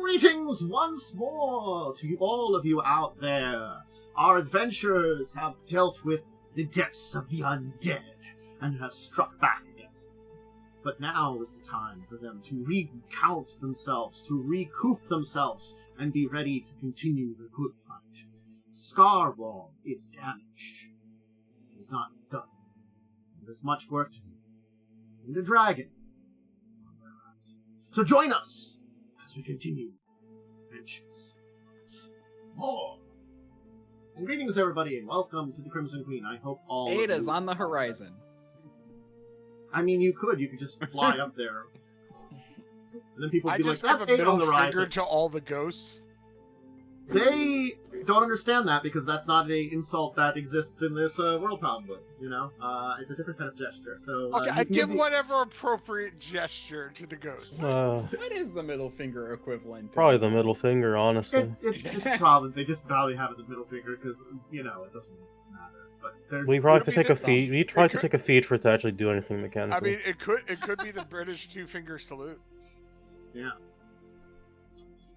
Greetings once more to all of you out there. Our adventurers have dealt with the depths of the undead and have struck back against them. But now is the time for them to recount themselves, to recoup themselves, and be ready to continue the good fight. Scarwall is damaged. It is not done. There's much work to do. And a dragon on the horizon. So join us as we continue adventures. More. And greetings, everybody, and welcome to the Crimson Queen. I hope all Ada's on the horizon. I mean, you could just fly up there. And then people would be like, that's Ada Ada on the horizon. to all the ghosts. They don't understand that because that's not an insult that exists in this world, probably. You know, it's a different kind of gesture. So Okay, I give whatever appropriate gesture to the ghosts. What is the middle finger equivalent? Probably the middle finger, honestly. It's probably they just probably have it the middle finger because it doesn't matter. But We probably have to take a feat. We tried to take a feat for it to actually do anything mechanical. I mean, it could be the British two-finger salute. Yeah.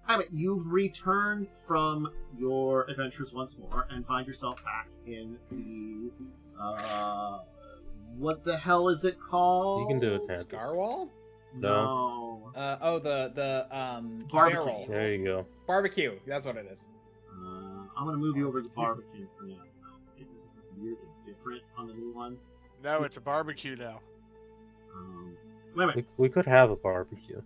Anyway, you've returned from your adventures once more and find yourself back in the what the hell is it called? You can do it, Tantus. Scarwall? No. The Barbecue. barrel. There you go. Barbecue. That's what it is. I'm gonna move you over to the barbecue for now. This is weird and different on the new one. No, it's a barbecue now. Wait a minute. We could have a barbecue.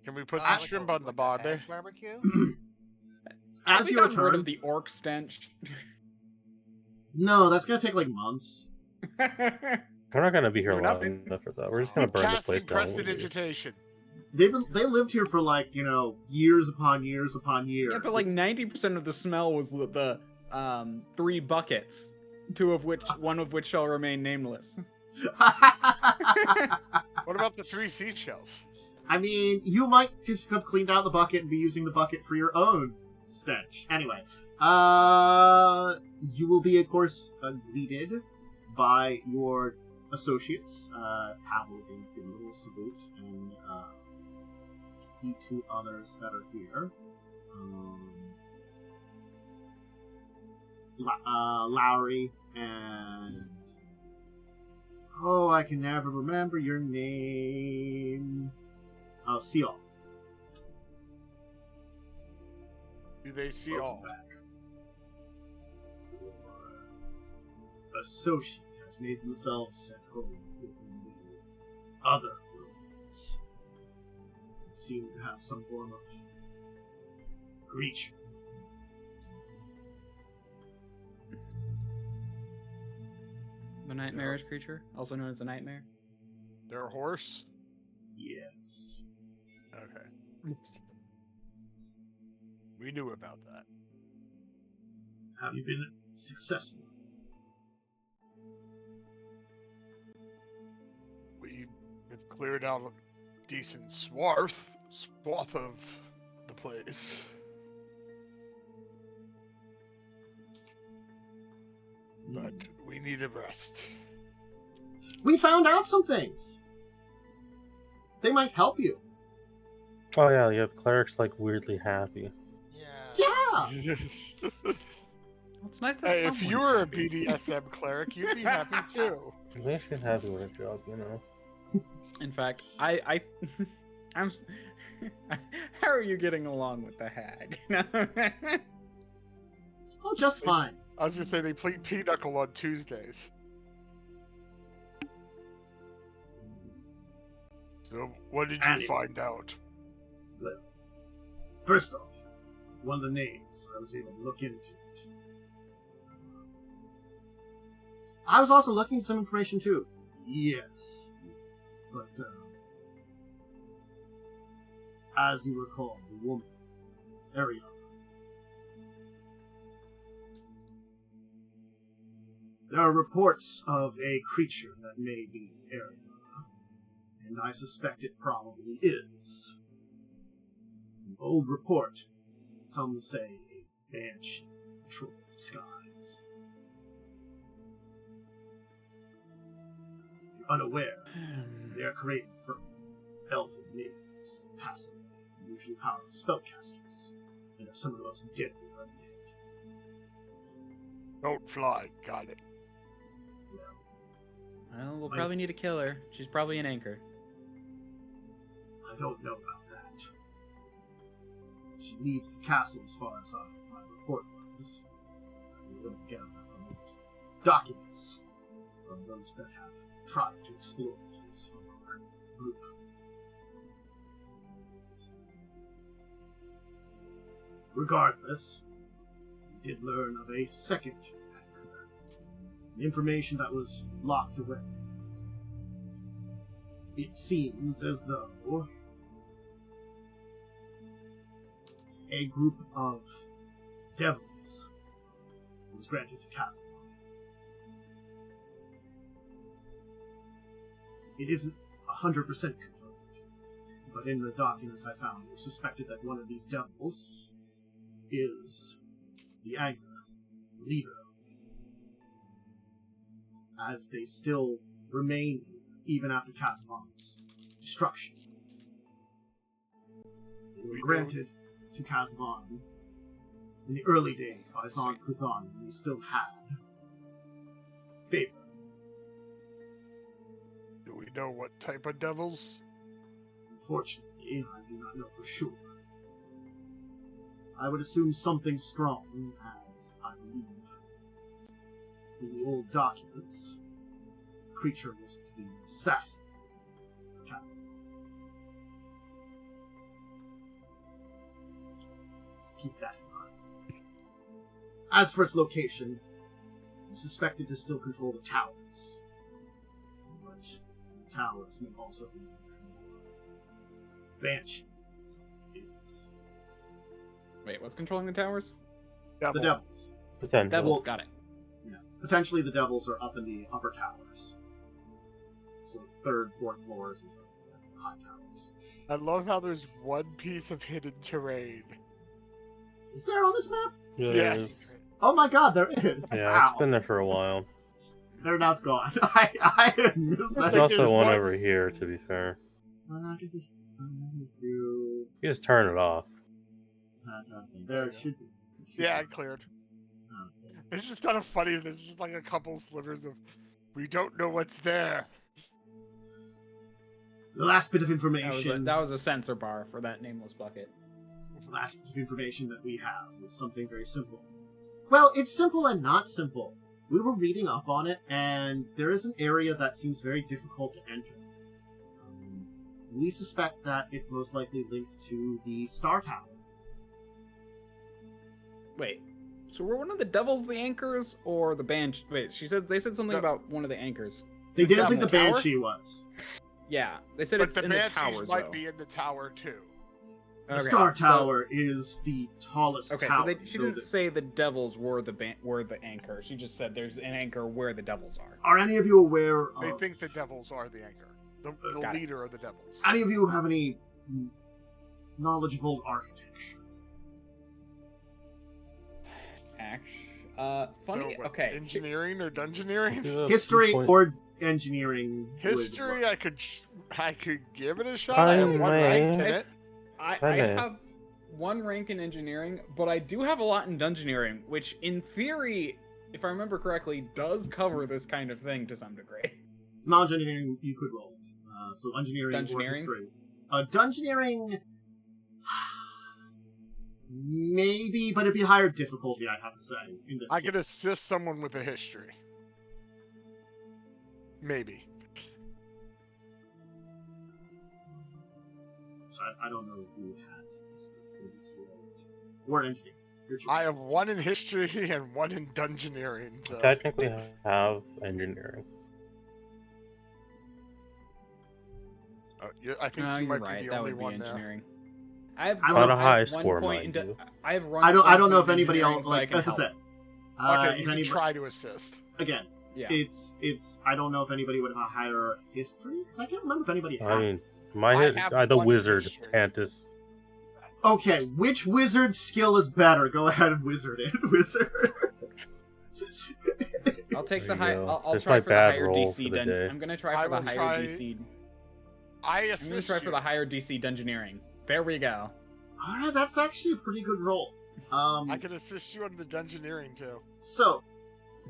Can we put some shrimp on the bar there? Barbecue? As Have we you gotten rid return, of the orc stench? no, that's gonna take like months. We're not gonna be here We're not long enough for that. We're just gonna burn this place down. Prestidigitation. They lived here for like years upon years upon years. Yeah, but like 90% of the smell was the 3 buckets, one of which shall remain nameless. What about the 3 seashells? I mean, you might just have cleaned out the bucket and be using the bucket for your own stench. Anyway, you will be, of course, greeted by your associates. Tavel gave you a little salute, and the 2 others that are here. Lowry and... Oh, I can never remember your name. Seal. Do they see Welcome all? back. Your associate has made themselves at home within the other rooms. They seem to have some form of creature with them. The nightmarish creature, also known as the nightmare. They're a horse? Yes. Okay. We knew about that. Have you been successful? We have cleared out a decent swath of the place. But we need a rest. We found out some things. They might help you. Oh yeah, you have clerics like weirdly happy. Yeah. It's nice that Hey, if someone's you were a happy. BDSM cleric, you'd be happy too. They should have you with a job, In fact, I'm. How are you getting along with the hag? Oh, just fine. I was gonna say they play Pinochle on Tuesdays. So, what did you Anyway. find out? Well, first off, one of the names, I was able to look into it. I was also looking at some information too. Yes. But, as you recall, the woman, Ariana. There are reports of a creature that may be Ariana, and I suspect it probably is. An old report, some say a banshee, troll of the skies. If you're unaware, they are created from elven maidens, passing unusually powerful spellcasters, and are some of the most deadly undead. Don't fly. Got it. Well, we'll probably need to kill her. She's probably an anchor. I don't know about that. She leaves the castle as far as my report was. I'm going to gather from documents from those that have tried to explore the place from our group. Regardless, we did learn of a second anchor. Information that was locked away. It seems as though a group of devils was granted to Castle. It isn't 100% confirmed, but in the documents I found, it was suspected that one of these devils is the anchor, the leader, as they still remain even after Casavon's destruction. They were granted to Casavon in the early days by Zon Kuthan, and they still had favor. Do we know what type of devils? Unfortunately, I do not know for sure. I would assume something strong, as I believe in the old documents, the creature was to be an assassin. Keep that in mind. As for its location, I'm suspected to still control the towers. But the towers may also be Banshee is. Wait, what's controlling the towers? The devils. Potential. Devils, got it. Yeah. Potentially the devils are up in the upper towers. So third, fourth floors is the high towers. I love how there's one piece of hidden terrain. Is there on this map? Yeah, Yes. there is. Oh my god, there is! Yeah, Wow. it's been there for a while. There, now it's gone. I missed that. There's also There's one one- over here, to be fair. I could just do... You just turn it off. There it should be. It should Yeah, be. I cleared. Okay. It's just kind of funny. There's just like a couple slivers of, we don't know what's there. The last bit of That information... was a sensor bar for that nameless bucket. The last bit of information that we have is something very simple. Well, it's simple and not simple. We were reading up on it, and there is an area that seems very difficult to enter. We suspect that it's most likely linked to the Star Tower. Wait, so were one of the devils the anchors or the Banshee? Wait, they said something No. about one of the anchors. They didn't think the Tower? Banshee was. Yeah, they said But it's the in the Banshees towers might though. be in the tower too. The Okay, Star so- Tower is the tallest Okay, tower. so she didn't say the devils were the anchor. She just said there's an anchor where the devils are. Are any of you aware They of... think the devils are the anchor. The Got it. leader of the devils. Any of you have any knowledge of old architecture? Funny. So what, Okay. Engineering or dungeoneering? Yeah, History good point. or engineering? would History, work. I could give it a shot. I have one rank in it. I Kinda. have one rank in engineering, but I do have a lot in dungeoneering, which in theory, if I remember correctly, does cover this kind of thing to some degree. Knowledge engineering, you could roll. So engineering or Dungeoneering? history. Dungeoneering, maybe, but it'd be higher difficulty, I'd have to say, in this I case. could assist someone with a history. Maybe. So I don't know who has this. Or engineering. Your choice. I have one in history and one in dungeoneering. So. Technically have engineering. I think No, you you're might right. be the That only would be one there. engineering. I have I'm one- not a I high have one score, point mind in you. I have one I don't point know in if anybody engineering, else, so I like, can as I help. said. Okay, if you can anybody, try to assist. again, Yeah. it's, I don't know if anybody would have a higher history, because I can't remember if anybody has. I mean, have the one wizard, history. Tantus. Okay, which wizard skill is better? Go ahead and wizard it, wizard. I'll take There the you high. go. I'll There's try my for the bad higher roll DC. for the day. I'm gonna try I for the will higher try- DC. I I'm assist gonna try for you. the higher DC dungeoneering. There we go. Alright, that's actually a pretty good roll. I can assist you on the dungeoneering too, So,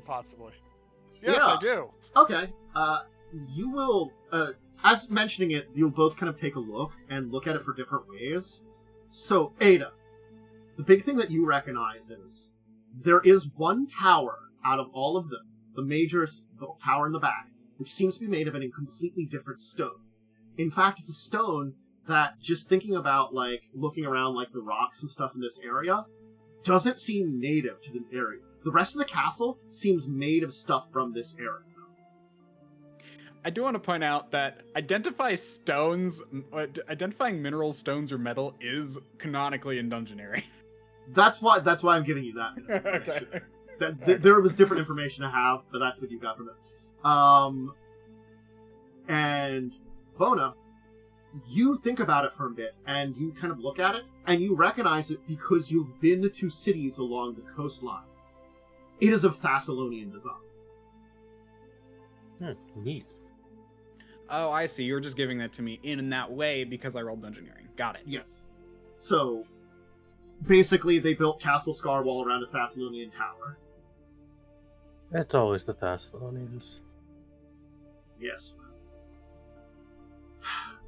possibly. Yes, Yeah. I do. okay, you will, as mentioning it, you'll both kind of take a look and look at it for different ways. So, Ada, the big thing that you recognize is there is one tower out of all of them, the major tower in the back, which seems to be made of a completely different stone. In fact, it's a stone that, just thinking about, like, looking around, like, the rocks and stuff in this area, doesn't seem native to the area. The rest of the castle seems made of stuff from this area. I do want to point out that identifying minerals, stones, or metal is canonically in dungeoneering. That's why I'm giving you that information. Okay. There was different information to have, but that's what you got from it. And Ivona, you think about it for a bit, and you kind of look at it, and you recognize it because you've been to cities along the coastline. It is of Thessalonian design. Neat. Oh, I see. You're just giving that to me in that way because I rolled dungeoneering. Got it. Yes. So, basically, they built Castle Scarwall around a Thessalonian tower. It's always the Thessalonians. Yes.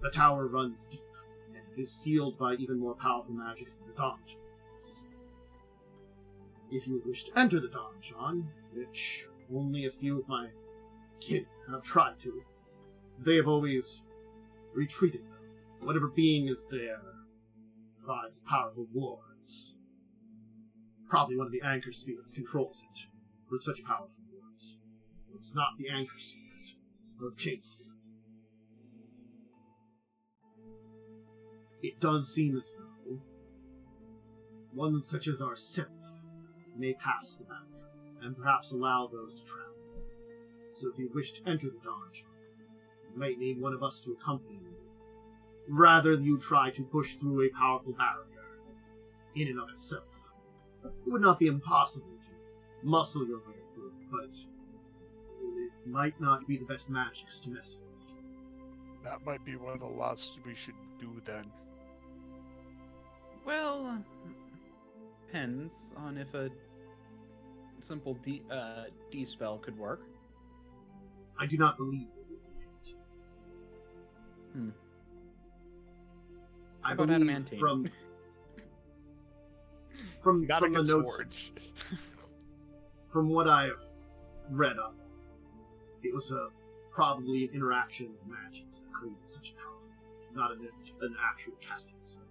The tower runs deep, and is sealed by even more powerful magics than the donjons. If you wish to enter the donjon, which only a few of my kin have tried to, they have always retreated. Whatever being is there provides powerful wards. Probably one of the anchor spirits controls it, with such powerful wards. It's not the anchor spirit, or chain spirit. It does seem as though one such as ourselves may pass the boundary, and perhaps allow those to travel. So if you wish to enter the donjon, you might need one of us to accompany you, rather than you try to push through a powerful barrier in and of itself. It would not be impossible to muscle your way through, but it might not be the best magics to mess with. That might be one of the last we should do then. Well, depends on if a simple D spell could work. I do not believe it would be it. I How about believe adamantine? from Not the against notes, wards. from what I've read up, it was probably an interaction of magics that created such a powerful, not an actual casting spell.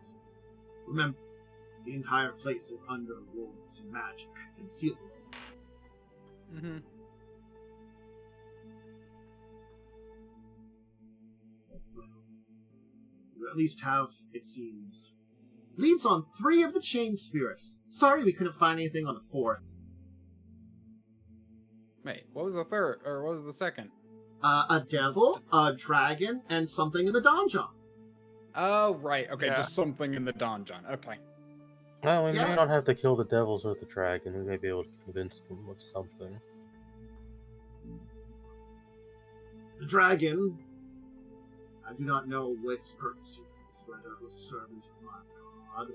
Remember, the entire place is under wards and magic and sealed. Mm-hmm. Well, you at least have, it seems, leads on 3 of the chain spirits. Sorry we couldn't find anything on the 4th. Wait, what was the third, or what was the second? A devil, a dragon, and something in the donjon. Oh, right. Okay, Yeah. just something in the donjon. Okay. Well, we may Yes. not have to kill the devils or the dragon. We may be able to convince them of something. The dragon, I do not know what its purpose is, whether it was a servant of my god, or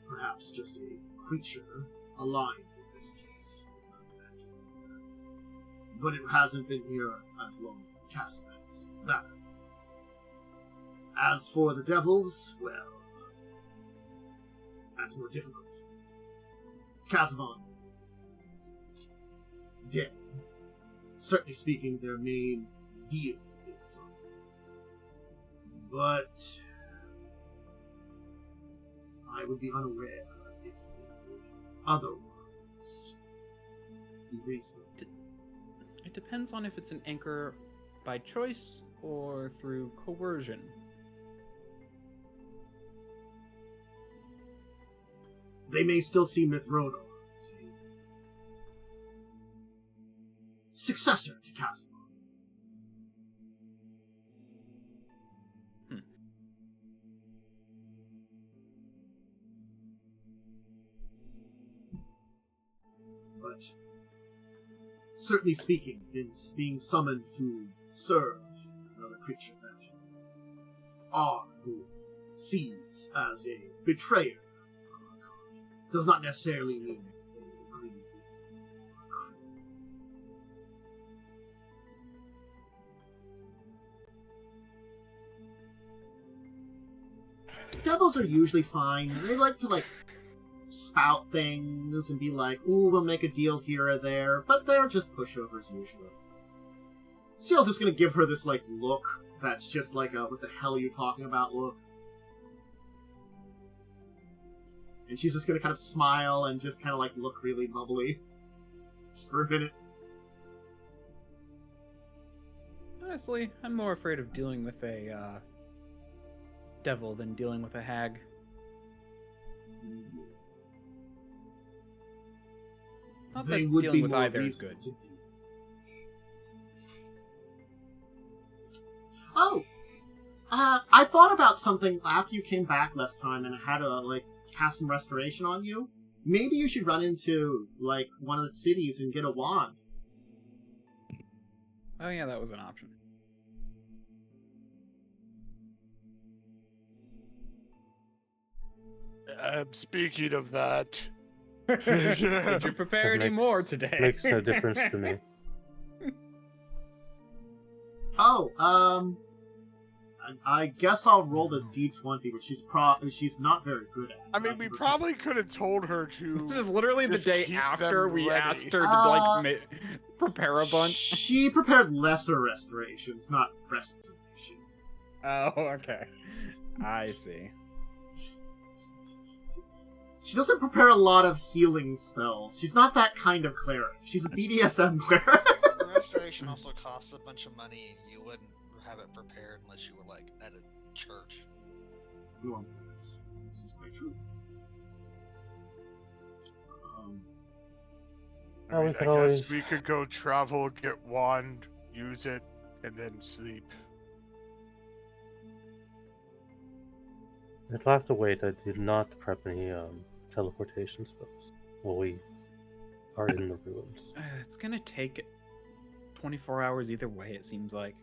perhaps just a creature aligned with this case. But it hasn't been here as long as the castle has. That. As for the devils, well, that's more difficult. Casavan, dead. Certainly speaking, their main deal is done. But I would be unaware if they would otherwise be reasonable. It depends on if it's an anchor by choice or through coercion. They may still see Mithrodo as a successor to Casavan. But certainly speaking, in being summoned to serve another creature that are who sees as a betrayer does not necessarily mean they agree with monarch. Devils are usually fine. They like to, spout things and be like, ooh, we'll make a deal here or there, but they're just pushovers usually. Seal's just gonna give her this, look that's just like a, what the hell are you talking about look. And she's just gonna kind of smile and just kind of, look really bubbly. Just for a minute. Honestly, I'm more afraid of dealing with a, devil than dealing with a hag. Not They that would dealing be with more either is reason good. to deal. Oh! I thought about something after you came back last time and I had to, cast some restoration on you. Maybe you should run into, one of the cities and get a wand. Oh yeah, that was an option. Speaking of that, Did you prepare any more today? Makes no difference to me. Oh, I guess I'll roll this d20, which she's not very good at. I mean, we probably could have told her to. This is literally the just day keep after them we ready. asked her to prepare a bunch. She prepared lesser restorations, not restoration. Oh, okay. I see. She doesn't prepare a lot of healing spells. She's not that kind of cleric. She's a BDSM cleric. Restoration also costs a bunch of money, and you wouldn't have it prepared unless you were at a church. Well, this is quite true. Oh, we I could guess always- we could go travel, get wand, use it, and then sleep. It'll have to wait. I did not prep any teleportation spells. Well, we are in the ruins. It's gonna take 24 hours either way, it seems like.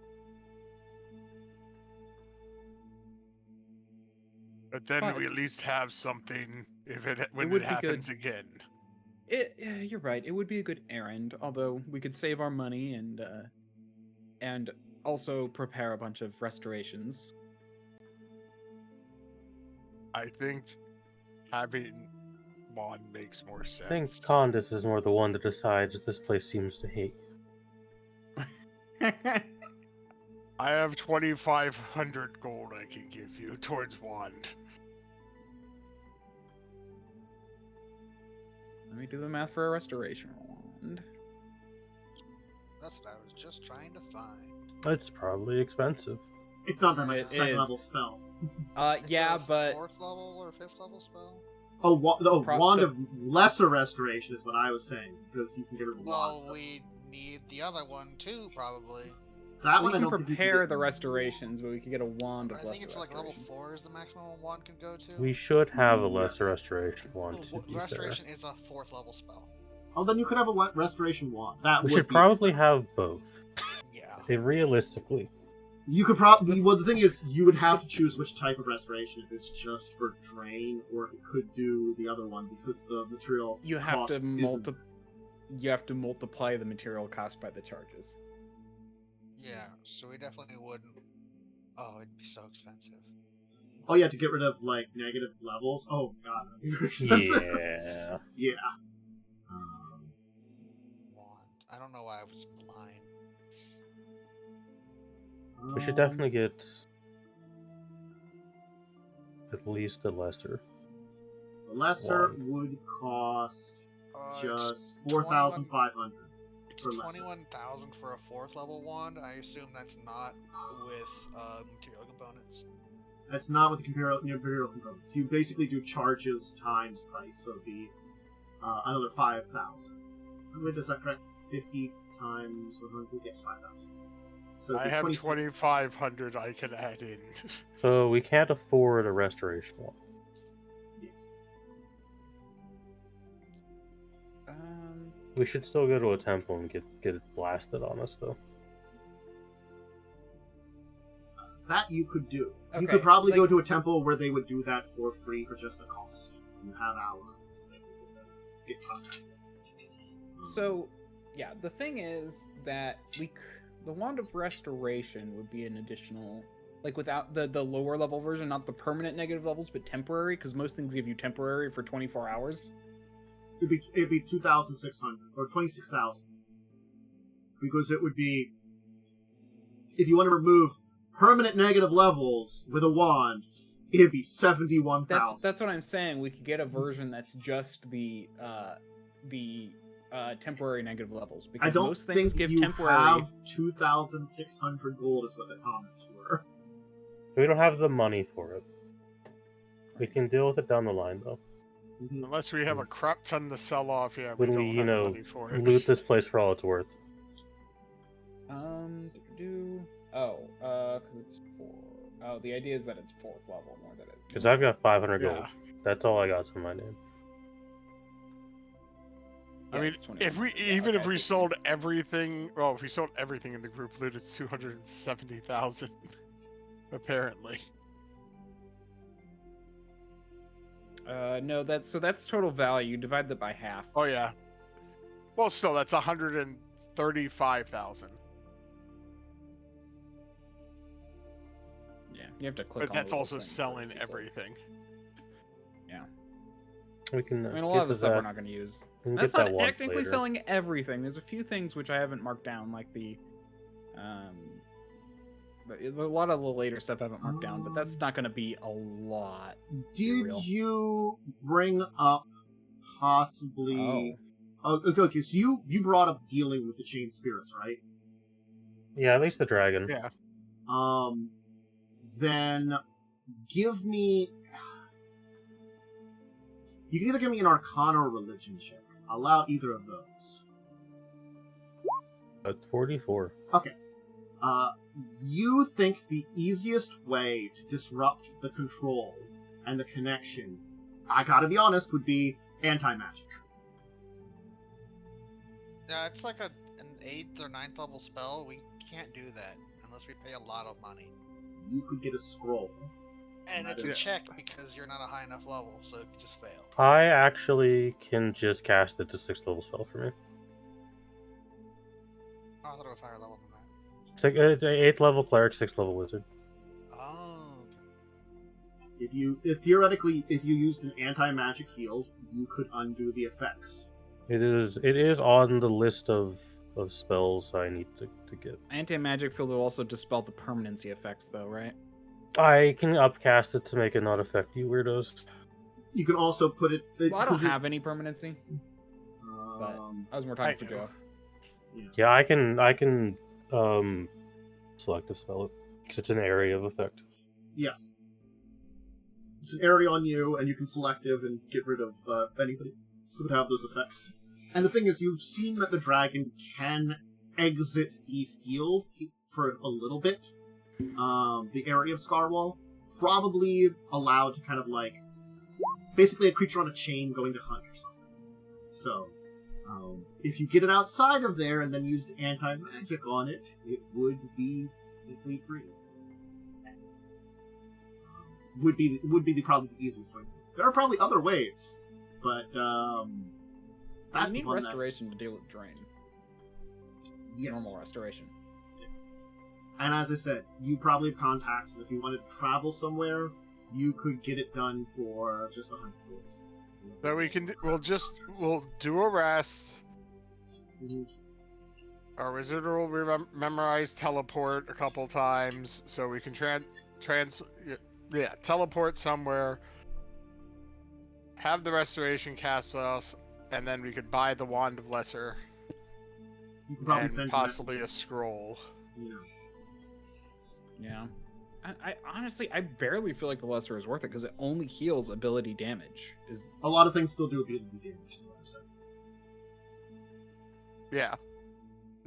But then But- we at least have something when would it be happens good. again. You're right. It would be a good errand, although we could save our money and also prepare a bunch of restorations. I think having wand makes more sense. I think Khandes is more the one that decides this place seems to hate you. I have 2,500 gold I can give you towards wand. Let me do the math for a restoration wand. That's what I was just trying to find. It's probably expensive. It's not that much. It It's a second is. level spell. It's Yeah, a but 4th level or 5th level spell? Oh, wand the- of lesser restoration is what I was saying, because you can get rid of Well, wands. we need the other one too, probably. That we one I can don't think you prepare get. the restorations, but we could get a wand of I lesser think it's level restoration. 4 is the maximum a wand can go to. We should have a Yes. lesser restoration one. Well, To be fair. restoration is a 4th level spell. Oh, then you could have a restoration wand. That We would should be probably expensive. have both. Yeah. Realistically, You could probably. Well, the thing is, you would have to choose which type of restoration. If it's just for drain, or if it could do the other one, because the material You have cost to isn't- You have to multiply the material cost by the charges. Yeah, so we definitely wouldn't. Oh, it'd be so expensive. Oh yeah, to get rid of negative levels. Oh god, that'd be very expensive. yeah. Yeah. Wand. I don't know why I was blind. We should definitely get at least a lesser. The lesser Wand. would cost It's just 4,500 It's for lesser. 21,000 for a 4th level wand. I assume that's not with material components. That's not with the imperial components. You basically do charges times price, so it'd be another 5,000. Wait, is that correct? 50 times 100? Yes, 5,000. So it'd I be have 26. 2,500 I can add in. So we can't afford a restoration one. Yes. We should still go to a temple and get it blasted on us, though. That you could do. You Okay, could probably like- go to a temple where they would do that for free for just the cost. You have allies that would get contact. So, yeah, the thing is that the Wand of Restoration would be an additional, like without the lower level version, not the permanent negative levels, but temporary, because most things give you temporary for 24 hours. It'd be 2,600 or 26,000, because it would be, if you want to remove permanent negative levels with a wand, it'd be 71,000. That's what I'm saying. We could get a version that's just the temporary negative levels, because I don't most things think give you temporary. have 2,600 gold is what the comments were. We don't have the money for it. We can deal with it down the line, though. Unless we have a crap ton to sell off, yeah, we When don't we, have money for it. loot this place for all it's worth. Because it's 4. Oh, the idea is that it's 4th level more than it. Because I've got 500 Yeah. gold. That's all I got to my name. I mean, it's 21. if we Okay, I see. sold everything, well, if we sold everything in the group loot, it's 270,000, apparently. No, that's total value. Divide that by half. Oh yeah. Well, still, that's 135,000. Yeah, you have to click. But on that's the little also thing for it selling to be sold. everything. Yeah, We can. I mean, a get lot of the to stuff we're that. not going to use. We can That's get that not one technically later. selling everything. There's a few things which I haven't marked down, like a lot of the later stuff I haven't marked down, but that's not going to be a lot. Did real. you bring up possibly... Oh. Okay, so you brought up dealing with the chain spirits, right? Yeah, at least the dragon. Yeah. Then give me... You can either give me an Arcana or Religion check. I'll allow either of those. That's 44. Okay. You think the easiest way to disrupt the control and the connection, I gotta be honest, would be anti-magic. Yeah, it's like an 8th or 9th level spell. We can't do that unless we pay a lot of money. You could get a scroll. And it's a Yeah. check because you're not a high enough level, so it could just fail. I actually can just cast it to 6th level spell for me. Oh, I thought it was higher level than that. It's 8th level cleric, 6th level wizard. Oh. If theoretically, if you used an anti-magic field, you could undo the effects. It is on the list of spells I need to get. Anti-magic field will also dispel the permanency effects, though, right? I can upcast it to make it not affect you weirdos. You can also put it... Well, I don't 'cause it- have any permanency. I was more talking I for do. Joe. Yeah, I can selective spell it because it's an area of effect. Yes. It's an area on you, and you can selective and get rid of anybody who would have those effects. And the thing is, you've seen that the dragon can exit the field for a little bit. The area of Scarwall, probably allowed to kind of like, basically a creature on a chain going to hunt or something. So, if you get it outside of there and then used anti-magic on it, it would be completely free. Would be probably the easiest way. There are probably other ways, but that's You the need one restoration to deal with drain. that, yes. Normal restoration. And as I said, you probably have contacts, and if you want to travel somewhere, you could get it done for just 100 gold. So we'll do a rest. Mhm. Our wizard will memorize teleport a couple times, so we can teleport somewhere. Have the restoration cast us, and then we could buy the wand of lesser You could probably and send possibly a messages, scroll. you know. Yeah. I honestly, I barely feel like the lesser is worth it because it only heals ability damage. A lot of things still do ability damage, is what I'm saying. Yeah.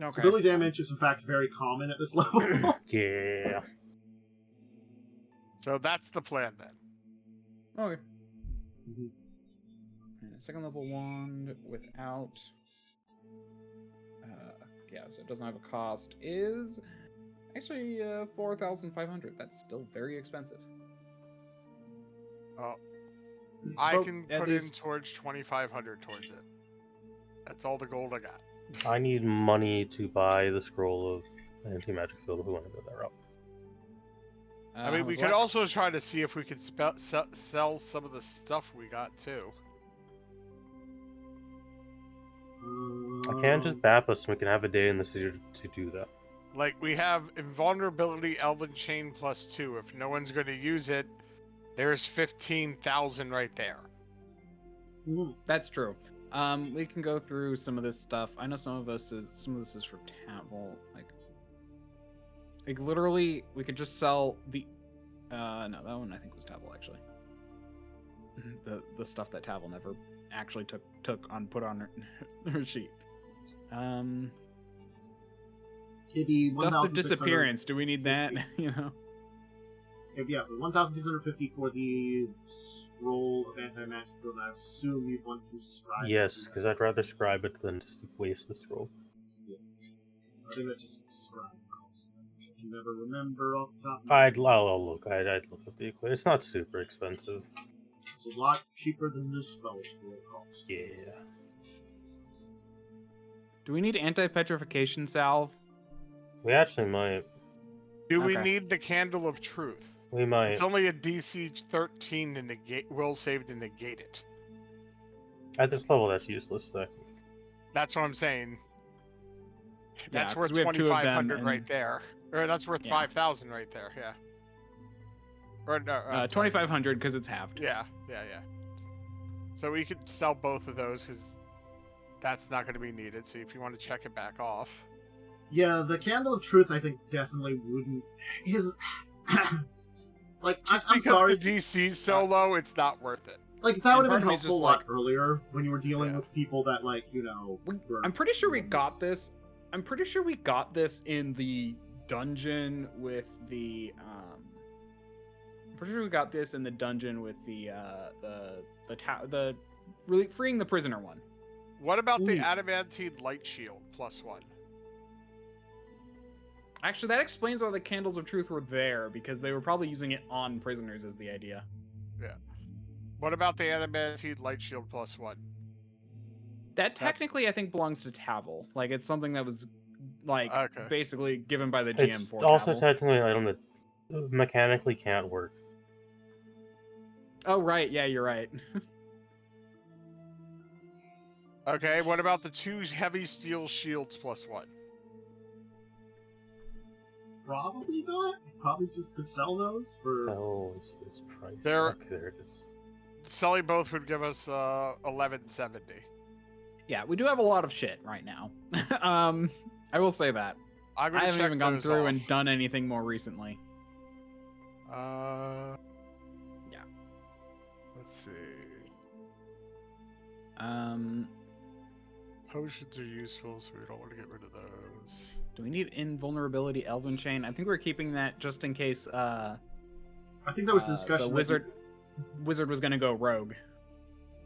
Okay. Ability damage is in fact very common at this level. Yeah. So that's the plan then. Okay. Mhm. And a second level wand without. Yeah, so it doesn't have a cost. Is Actually, 4,500. That's still very expensive. Oh, I But can at put least- in towards 2,500 towards it. That's all the gold I got. I need money to buy the scroll of anti-magic field if we want to go that route. I mean, how we much could that also cost? try to see if we could sell some of the stuff we got too. I can just bap us and we can have a day in the city to do that. Like, we have Invulnerability Elven Chain +2. If no one's going to use it, there's 15,000 right there. That's true. We can go through some of this stuff. I know some of this is for Tavel. Like literally, we could just sell the. No, that one I think was Tavel actually. The stuff that Tavel never actually put on her sheet. It'd be Dust of 1,600 Disappearance. Do we need that? You know. Yeah, 1,650 for the scroll of anti-magic field. I assume you'd want to scribe. Yes, because I'd rather scribe it than just waste the scroll. Yeah. I think that's just scribe cost. I can never remember off the top of my head. I'll look. I'd look up the equation. It's not super expensive. It's a lot cheaper than the spell scroll cost. Yeah. Do we need anti-petrification salve? We actually might. Do we Okay. need the Candle of Truth? We might. It's only a DC 13 to negate, will save to negate it. At this level, that's useless. Though. That's what I'm saying. That's 'cause worth we have two of them, 2,500 right and- there. Or that's worth Yeah. 5,000 right there, yeah. Or no, I'm sorry. 2,500 because it's halved. Yeah. So we could sell both of those because that's not going to be needed. So if you want to check it back off. Yeah, the Candle of Truth, I think, definitely wouldn't. His. Like, I'm Because sorry. the DC's so low, it's not worth it. Like, that would And have been part of me is helpful a just lot like- earlier when you were dealing Yeah. with people that, like, you know. were I'm pretty sure we got members. this. I'm pretty sure we got this in the dungeon with the. I'm pretty sure we got this in the dungeon with the really freeing the prisoner one. What about the Ooh. Adamantine Light Shield +1? Actually, that explains why the Candles of Truth were there because they were probably using it on prisoners. Is the idea? What about the Adamantine Light Shield +1? That technically, I think, belongs to Tavel. Like, it's something that was, like, Okay. basically given by the GM It's for also Tavel. technically an item that mechanically can't work. Oh, right. Yeah, you're right. Okay, what about the 2 heavy steel shields +1? Probably not. Probably just could sell those for. Oh, it's price. There- Okay, there it is. Selling both would give us 1170. Yeah, we do have a lot of shit right now. I will say that. I'm I gonna haven't check even gone those through off. and done anything more recently. Yeah. Let's see. Potions are useful, so we don't want to get rid of those. Do we need invulnerability Elven Chain? I think we're keeping that just in case I think that was the discussion. the that wizard was gonna go rogue.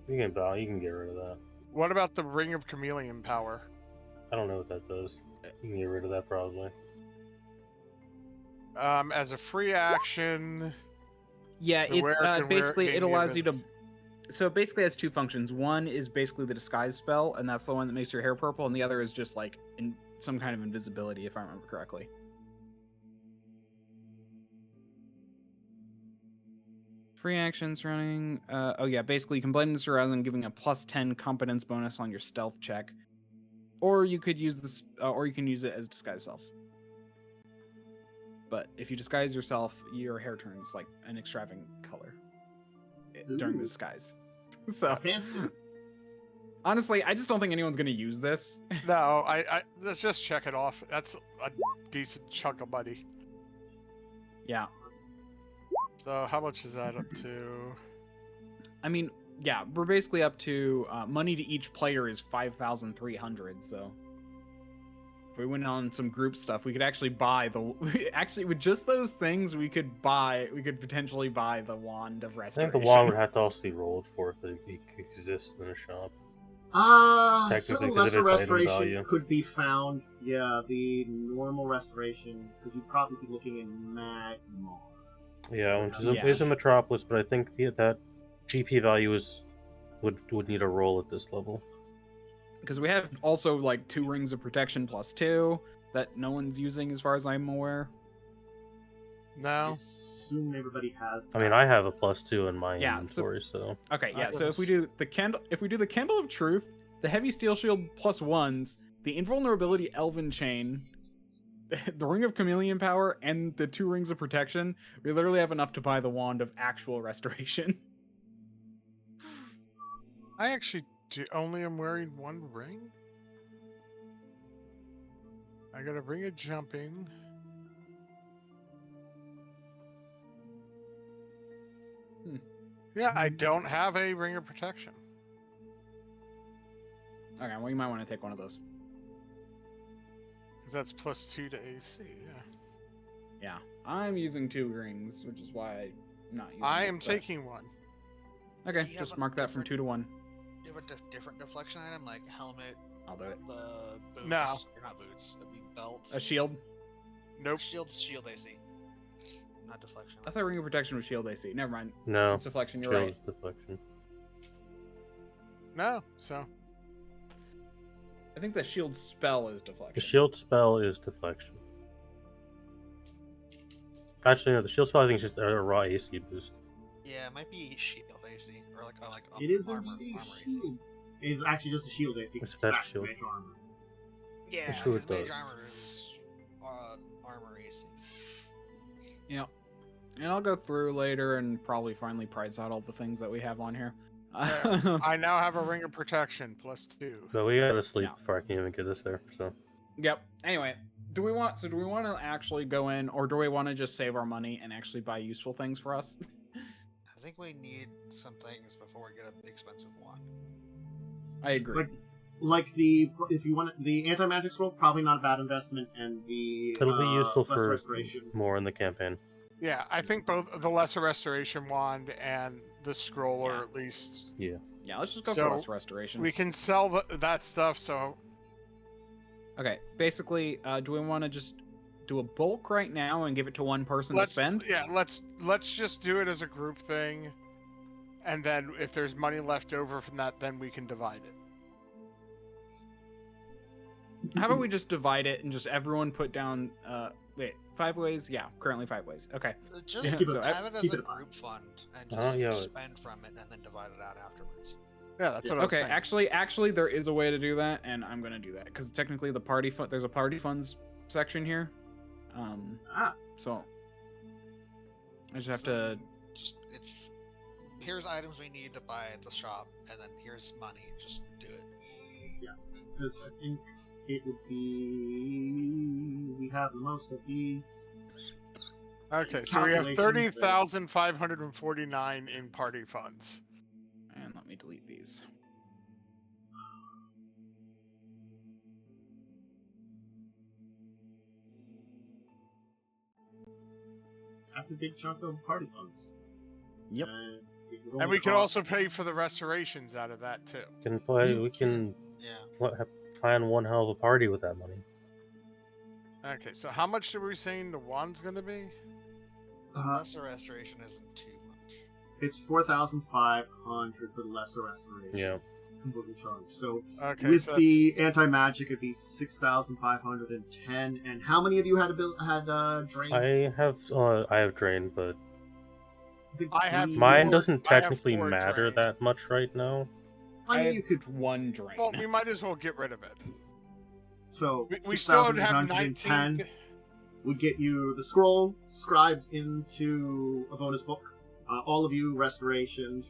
You can get rid of that. What about the Ring of Chameleon Power? I don't know what that does. You can get rid of that probably. As a free action, Yeah, The it's wearer can wear basically it it in the allows you to. So it basically has two functions. One is basically the disguise spell, and that's the one that makes your hair purple, and the other is just like in some kind of invisibility, if I remember correctly. Free actions running. Oh yeah, basically you can blend into surroundings, giving a +10 competence bonus on your stealth check, or you could use this, or you can use it as disguise self. But if you disguise yourself, your hair turns like an extravagant color during Ooh. the disguise. So fancy. honestly, I just don't think anyone's gonna use this. no, I let's just check it off. That's a decent chunk of money. Yeah, So how much is that up to? I mean, yeah, we're basically up to money to each player is 5,300. So if we went on some group stuff, we could actually buy the. Actually, with just those things, we could potentially buy the Wand of I think Restoration. the wand would have to also be rolled for if it exists in a shop. Technically, Certain 'cause of lesser its item restoration value. could be found. Yeah, the normal restoration, because you'd probably be looking in Magmar. Yeah, which is Yeah. is a Metropolis, but I think that GP value would need a roll at this level. Because we have also like 2 rings of protection +2 that no one's using as far as I'm aware. I No. assume everybody has. I mean, I have a +2 in my Yeah, inventory, so Okay, yeah. So if we Yes. do the candle of truth, the heavy steel shield +1s, the invulnerability elven chain, the ring of chameleon power, and the 2 rings of protection, we literally have enough to buy the wand of actual restoration. I actually only am wearing 1 ring. I got a ring of jumping. Yeah, I don't have a ring of protection. Okay, well you might want to take one of those. Because that's +2 to AC, yeah. Yeah, I'm using 2 rings, which is why I'm not using. I it, am but- taking 1. Okay, Do you just have a mark that from different- 2 to 1. Do you have a different deflection item, like helmet, I'll do it. the boots? No. Or not boots, it'd be belts. A shield. Nope. Shield AC. Not deflection. I thought ring of protection was shield AC. Never mind. no. It's deflection. You're Shield right. is deflection. No, so. I think the shield spell is The deflection. shield spell is deflection. Actually, no. The shield spell I think is just a raw AC boost. Yeah, it might be shield AC or like It is armor. indeed a AC. shield. It's actually just a shield AC. It's It's special stacked shield. mage armor. Yeah, Sure because it mage does. armor is armor AC. Yeah. And I'll go through later and probably finally price out all the things that we have on here. I now have a ring of protection +2. But we gotta sleep Yeah. before I can even get us there. So Yep. Anyway, do we want to actually go in, or do we want to just save our money and actually buy useful things for us? I think we need some things before we get an expensive one. I agree. Like if you want the anti-magic scroll, probably not a bad investment, and the it'll be useful lesser for restoration. more in the campaign. Yeah, I think both the Lesser Restoration Wand and the Scroll are Yeah. at least... Yeah, let's just go So, for less restoration. We can sell that stuff, so... Okay, basically, do we want to just do a bulk right now and give it to one person to spend? Yeah, let's just do it as a group thing. And then if there's money left over from that, then we can divide it. How about we just divide it and just everyone put down, 5 ways? Yeah, currently 5 ways. Okay. Just Yeah, so have it as keep a it in group fund and Oh, just yeah. spend from it and then divide it out afterwards. Yeah, that's what I was Okay, saying. actually, there is a way to do that, and I'm gonna do that because technically the party fund, there's a party funds section here. So I just have to. Just here's items we need to buy at the shop, and then here's money. Just do it. Because I think it would be we have the most of the Okay, so we have calculations there. 30,549 in party funds. And let me delete these. that's a big chunk of party funds. Yep. And we can also pay for the restorations out of that too. We can Yeah. plan one hell of a party with that money. Okay, so how much did we saying the wand's gonna be? The Uh, lesser restoration isn't too much. It's 4,500 for the lesser restoration. Yeah. Completely charged. So Okay, with so the anti-magic, it'd be 6,510. And how many of you had drain? I have drain, but think I have three mine or- doesn't I have technically 4 matter drain. that much right now. I mean, have you could. one drain. well, we might as well get rid of it. So We still would have 6,810 19. would get you the scroll scribed into Ivona's book. All of you restoration.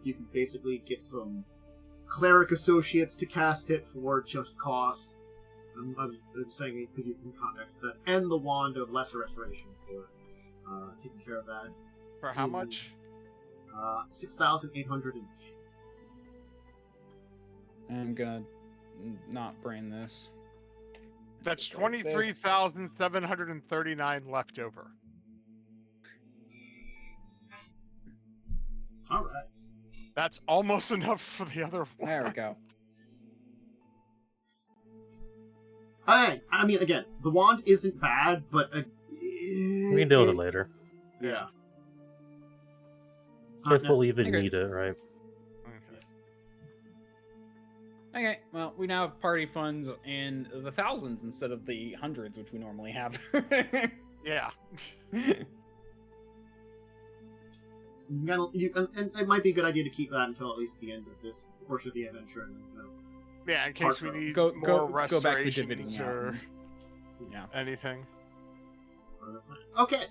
You can basically get some cleric associates to cast it for just cost. I'm saying it because you can contact that, and the wand of lesser restoration for taking care of that. For how much? 6,810. I'm gonna not brain this. That's Go like this. 23,739 left over. All right. That's almost enough for the other one. There we go. I mean, again, the wand isn't bad, but We can deal with it later. Yeah. If we'll even Okay. need it, right? Okay, well, we now have party funds in the thousands instead of the hundreds, which we normally have. Yeah. and it might be a good idea to keep that until at least the end of this portion of the adventure. And, Yeah, in case we Partial. need Go- more go back to restorations dividing out. or Yeah. anything. Okay,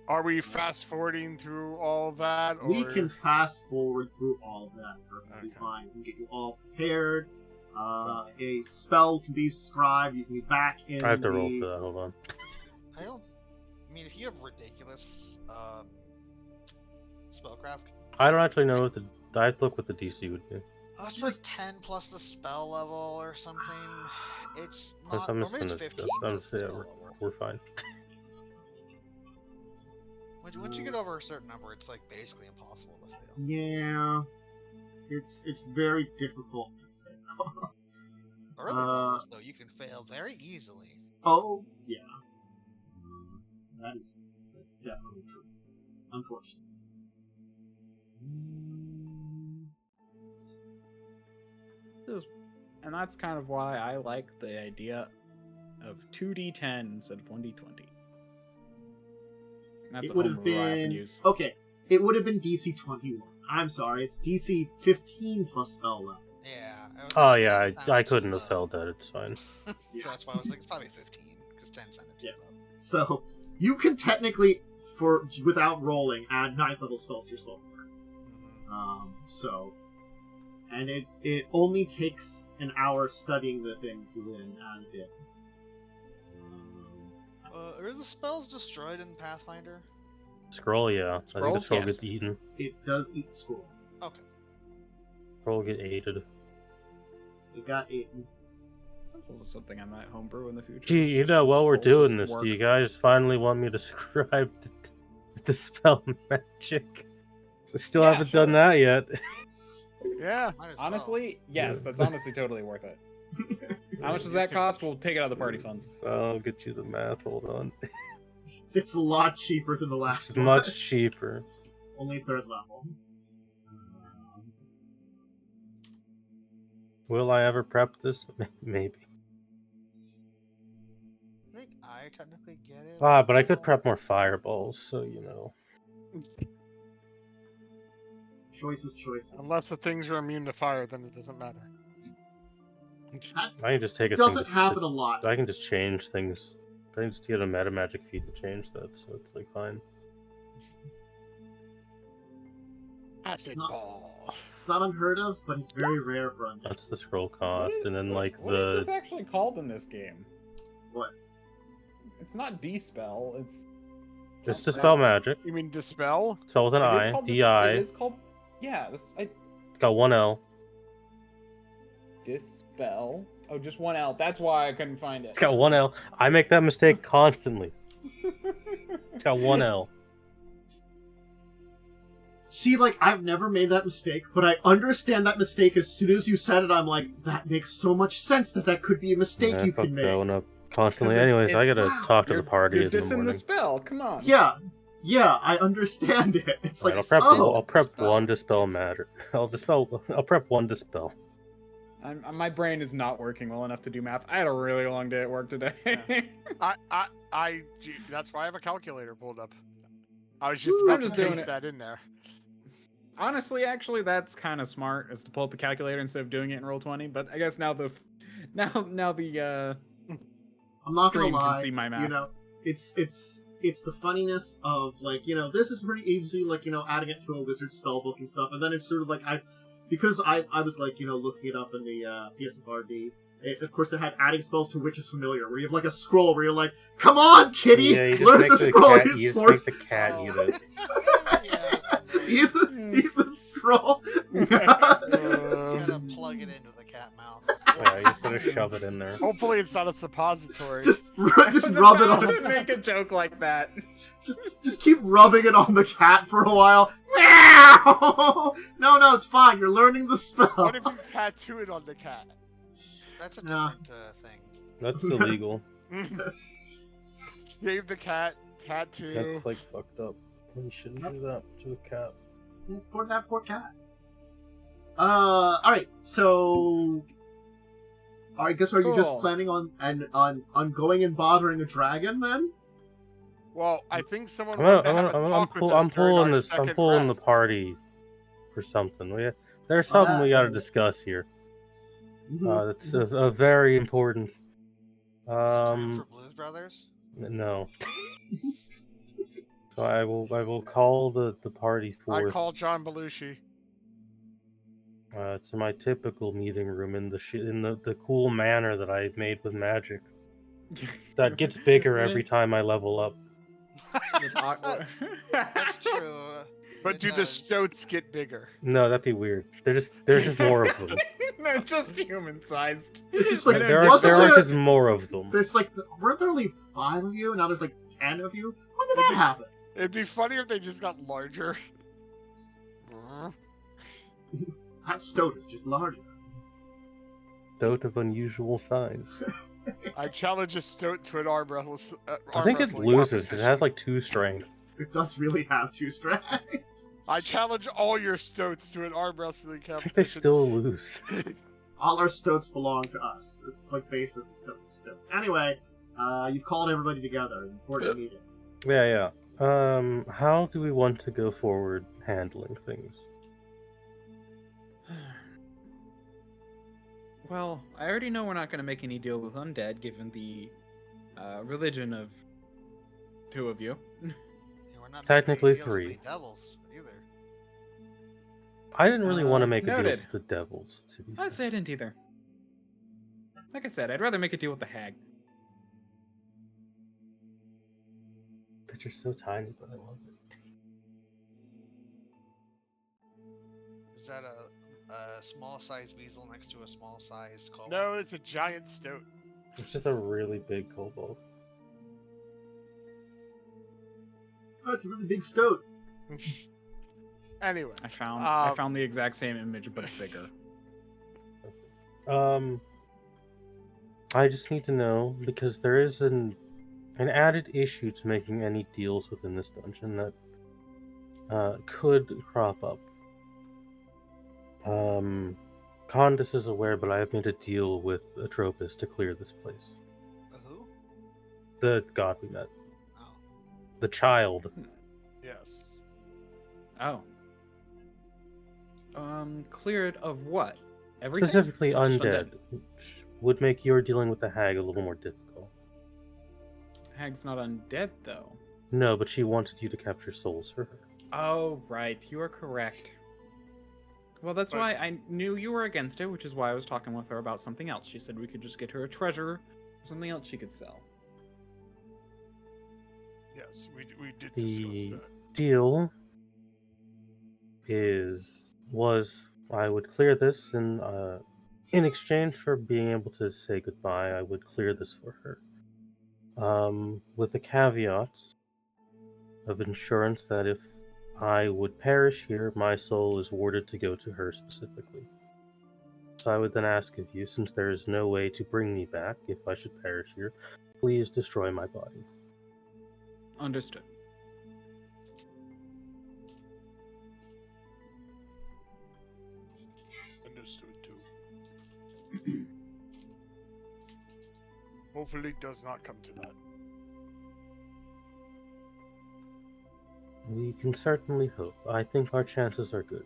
Are we fast forwarding through all of that? Or... we can fast forward through all of that perfectly Okay. fine. We can get you all prepared. A spell can be scribed. You can be back in I have to the... roll for that. Hold on. I mean, if you have ridiculous spellcraft, I don't actually know what the. I have to look what the DC would be. oh, it's like 10 plus the spell level or something. It's not, I'm or just maybe it's gonna- 15 I'm plus the just- yeah, spell level. We're fine. Once you get over a certain number, it's like basically impossible to fail. Yeah, it's very difficult to fail. Early levels, though, you can fail very easily. Oh yeah, that's definitely true. Unfortunately. And that's kind of why I like the idea of 2d10 instead of 1d20. And that's It a would have homebrew I often been use. okay. It would have been DC 21. I'm sorry, it's DC 15 plus spell level. Yeah. It was Oh like yeah, 10 I times couldn't too have low. felt that. It's fine. So that's why I was like, it's probably 15, because 10 sounded too Yeah. low. So you can technically, without rolling, add 9th level spells to your spell book. Mhm. And it only takes an hour studying the thing to then add it. Are the spells destroyed in Pathfinder? Scroll, yeah. I think the Scrolls, scroll yes. gets eaten. It does eat the scroll. Okay. Scroll get aided. It got eaten. That's also something I might homebrew in the future. Gee, you know, while we're Scrolls doing just this, work. do you guys finally want me to scribe the spell magic? I still Yeah, haven't sure. done that yet. Yeah. Might as well. Honestly, yes, Yeah. that's honestly totally worth it. How much does that cost? We'll take it out of the party funds. So I'll get you the math. Hold on. It's a lot cheaper than the last It's one. much cheaper. Only 3rd level. Will I ever prep this? Maybe. I think I technically get it. But I could prep more fireballs, so you know. Choices. Unless the things are immune to fire, then it doesn't matter. I can just take It a thing doesn't to- happen a lot. I can just change things. I can just get a meta magic feed to change that, so it's like fine. Acid not- ball. It's not unheard of, but it's very rare for undead. That's the scroll What cost, is- and then like what is this the actually called in this game? What? It's not dispel. It's it's dispel magic. You mean dispel? Spell with an it is I, called D-I. It is called. Yeah, It's got one L. dispel. Oh, just one L. That's why I couldn't find it. It's got one L. I make that mistake constantly. It's got one L. See, like, I've never made that mistake, but I understand that mistake as soon as you said it. I'm like, that makes so much sense that could be a mistake Yeah, you fuck can that one make. up constantly. 'Cause Anyways, I it's- gotta talk to the party You're in the dissing morning. the spell. Come on. Yeah, I understand it. It's like, Alright, oh, I'll prep Dispel. one dispel matter. I'll prep one dispel. My brain is not working well enough to do math. I had a really long day at work today. That's why I have a calculator pulled up. I was just I'm about just to doing paste it. that in there. Honestly, actually, that's kind of smart, is to pull up a calculator instead of doing it in Roll20. But I guess now the I'm not gonna stream lie. can see my math. You know, it's the funniness of, like, you know, this is pretty easy, like, you know, adding it to a wizard spellbook and stuff, and then it's sort of like because I was, like, you know, looking it up in the PSFRD. Of course, they had adding spells to Witch's Familiar, where you have like a scroll where you're like, "Come on, kitty, Yeah, you just learn make the the scroll." cat. Use You just force. make the cat eat Oh. it. Yeah. Eat the scroll. You gotta plug it into the cat mouth. Yeah, you just gotta shove it in there. Hopefully it's not a suppository. just I was rub it about on. to make a joke like that. Just keep rubbing it on the cat for a while. No, no, it's fine. You're learning the spell. What if you tattoo it on the cat? That's a No. different thing. That's illegal. Gave the cat tattoo. That's like fucked up. You shouldn't do that to a cat. Let's poor that poor cat. Alright, so I guess are you just Cool. planning on going and bothering a dragon then? Well, I think someone I'm wanted to have a talk with us I'm during pulling our this. I'm second pulling the rest. party for something. There's something we gotta discuss here. Mhm. That's a very important. Is it time for Blues Brothers? No. So I will call the party I forth call John Belushi. to my typical meeting room in the cool manor that I made with magic. That gets bigger every time I level up. It's awkward. That's true. But It do the does. stoats get bigger? No, that'd be weird. There's just more of them. They're just human-sized. It's just like I know, There wasn't are there- just more of them. There's like weren't there only 5 of you, and now there's like 10 of you? When did that happen? It'd be funny if they just got larger. That stoat is just larger. Stoat of unusual size. I challenge a stoat to an arm wrestle. I think it loses because it has like 2 strength. It does really have 2 strength. I challenge all your stoats to an arm wrestling I think they competition. still lose. All our stoats belong to us. It's like basis except the stoats. Anyway, you've called everybody together. An important meeting. Yeah. How do we want to go forward handling things? Well, I already know we're not going to make any deal with undead, given the religion of 2 of you. Yeah, we're not Technically making deals with 3. the devils either. I didn't really want to make a deal noted. with the devils, to be fair. I'd say I didn't either. Like I said, I'd rather make a deal with the hag. Picture's so tiny, but I love it. Is that a small-sized weasel next to a small-sized kobold? No, it's a giant stoat. It's just a really big kobold. Oh, it's a really big stoat. Anyway, I found the exact same image, but bigger. I just need to know, because there is an added issue to making any deals within this dungeon that could crop up. Khandes is aware, but I have made a deal with Atropos to clear this place. Who? The god we met. Oh. The child. yes. Oh. Clear it of what? Everything? Specifically Or just undead. Which would make your dealing with the hag a little more difficult. Hag's not undead, though. No, but she wanted you to capture souls for her. Oh, right. You are correct. Well, that's But- why I knew you were against it, which is why I was talking with her about something else. She said we could just get her a treasure or something else she could sell. Yes, we did The discuss that. deal was I would clear this, and in exchange for being able to say goodbye, I would clear this for her. With the caveat of insurance that if I would perish here, my soul is warded to go to her specifically. So I would then ask of you, since there is no way to bring me back if I should perish here, please destroy my body. Understood. Understood too. Hopefully it does not come to that. We can certainly hope. I think our chances are good.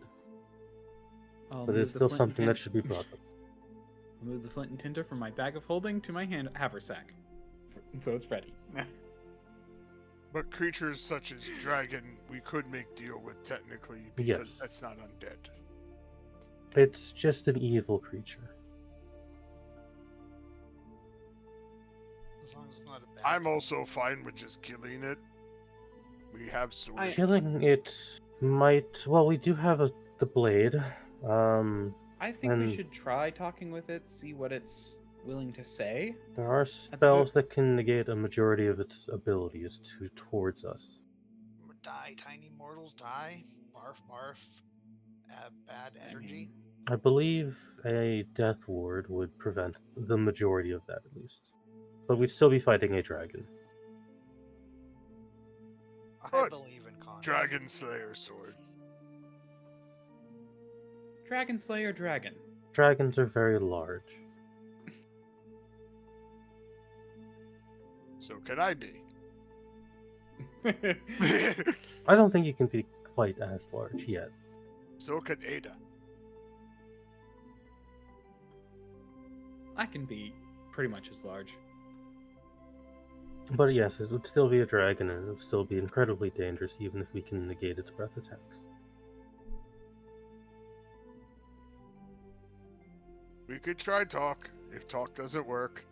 I'll But move it's the still flint and something that tin- should be brought up. I'll move the flint and tinder from my bag of holding to my haversack. So it's ready. But creatures such as dragon, we could make deal with technically because Yes. that's not undead. It's just an evil creature. As long as it's not a bad. I'm also fine with just killing it. We have Suli. Killing it might. Well, we do have the blade. I think And- we should try talking with it, see what it's willing to say. There are spells that can negate a majority of its abilities towards us. die? Tiny mortals die? Barf, barf. Bad energy? I believe a death ward would prevent the majority of that, at least. But we'd still be fighting a dragon. I What? believe in Khandes. Dragon Slayer sword. Dragon Slayer dragon. Dragons are very large. So can I be. I don't think you can be quite as large yet. So can Ada. I can be pretty much as large. But yes, it would still be a dragon, and it would still be incredibly dangerous, even if we can negate its breath attacks. We could try talk. If talk doesn't work,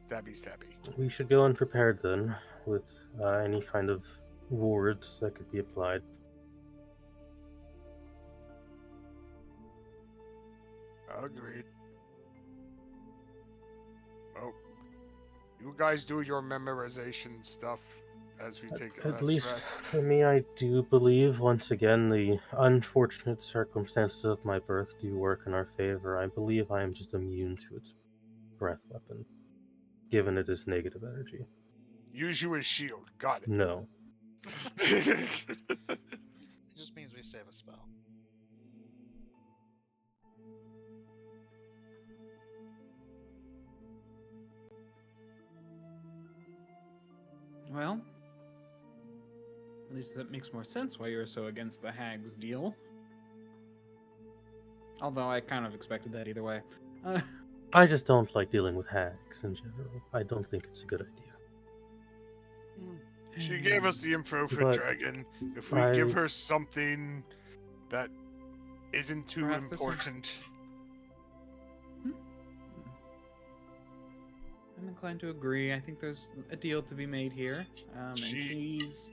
stabby stabby. We should go unprepared then, with any kind of wards that could be applied. Agreed. Well, you guys do your memorization stuff as we take a At least rest. for me, I do believe, once again, the unfortunate circumstances of my birth do work in our favor. I believe I am just immune to its breath weapon, given it is negative energy. Use you as shield. Got it. No. It just means we save a spell. Well, at least that makes more sense why you're so against the hag's deal. Although I kind of expected that either way. I just don't like dealing with hags in general. I don't think it's a good idea. She gave us the info for But Dragon. If we give her something that isn't too Perhaps there's some- important. I'm inclined to agree. I think there's a deal to be made here. And she's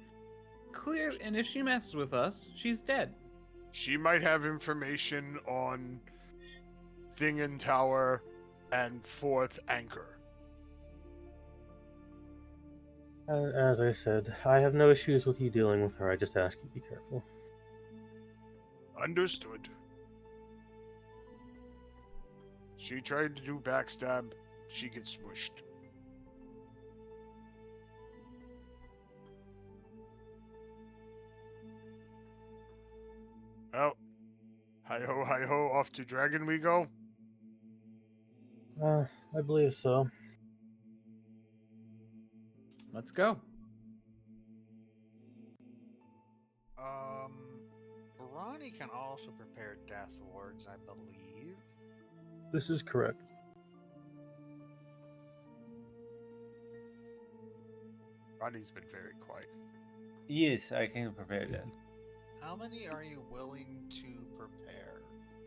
clear. And if she messes with us, she's dead. She might have information on Thingen Tower and Fourth Anchor. As I said, I have no issues with you dealing with her. I just ask you to be careful. Understood. She tried to do backstab. She gets smushed. Well, hi ho, off to Dragon we go. I believe so. Let's go. Ronnie can also prepare death wards, I believe. This is correct. Ronnie's been very quiet. Yes, I can prepare that. How many are you willing to prepare?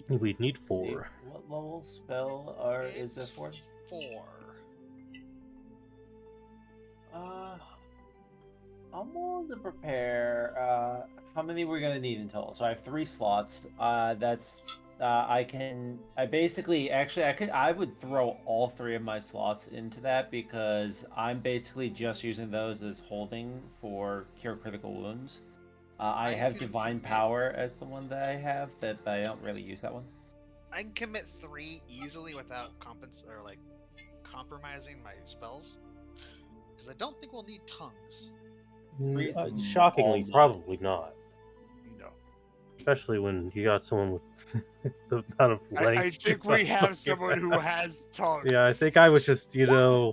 We'd need 4. What level spell is it for? 4. I'm willing to prepare. How many we're gonna need in total? So I have 3 slots. I would throw all 3 of my slots into that because I'm basically just using those as holding for cure critical wounds. I have divine power as the one that I have that I don't really use that one. I can commit 3 easily without compromising my spells. Because I don't think we'll need tongues. Shockingly, probably not. No. Especially when you got someone with the amount of length. I think we have someone who has tongues. Yeah, I think I was just, I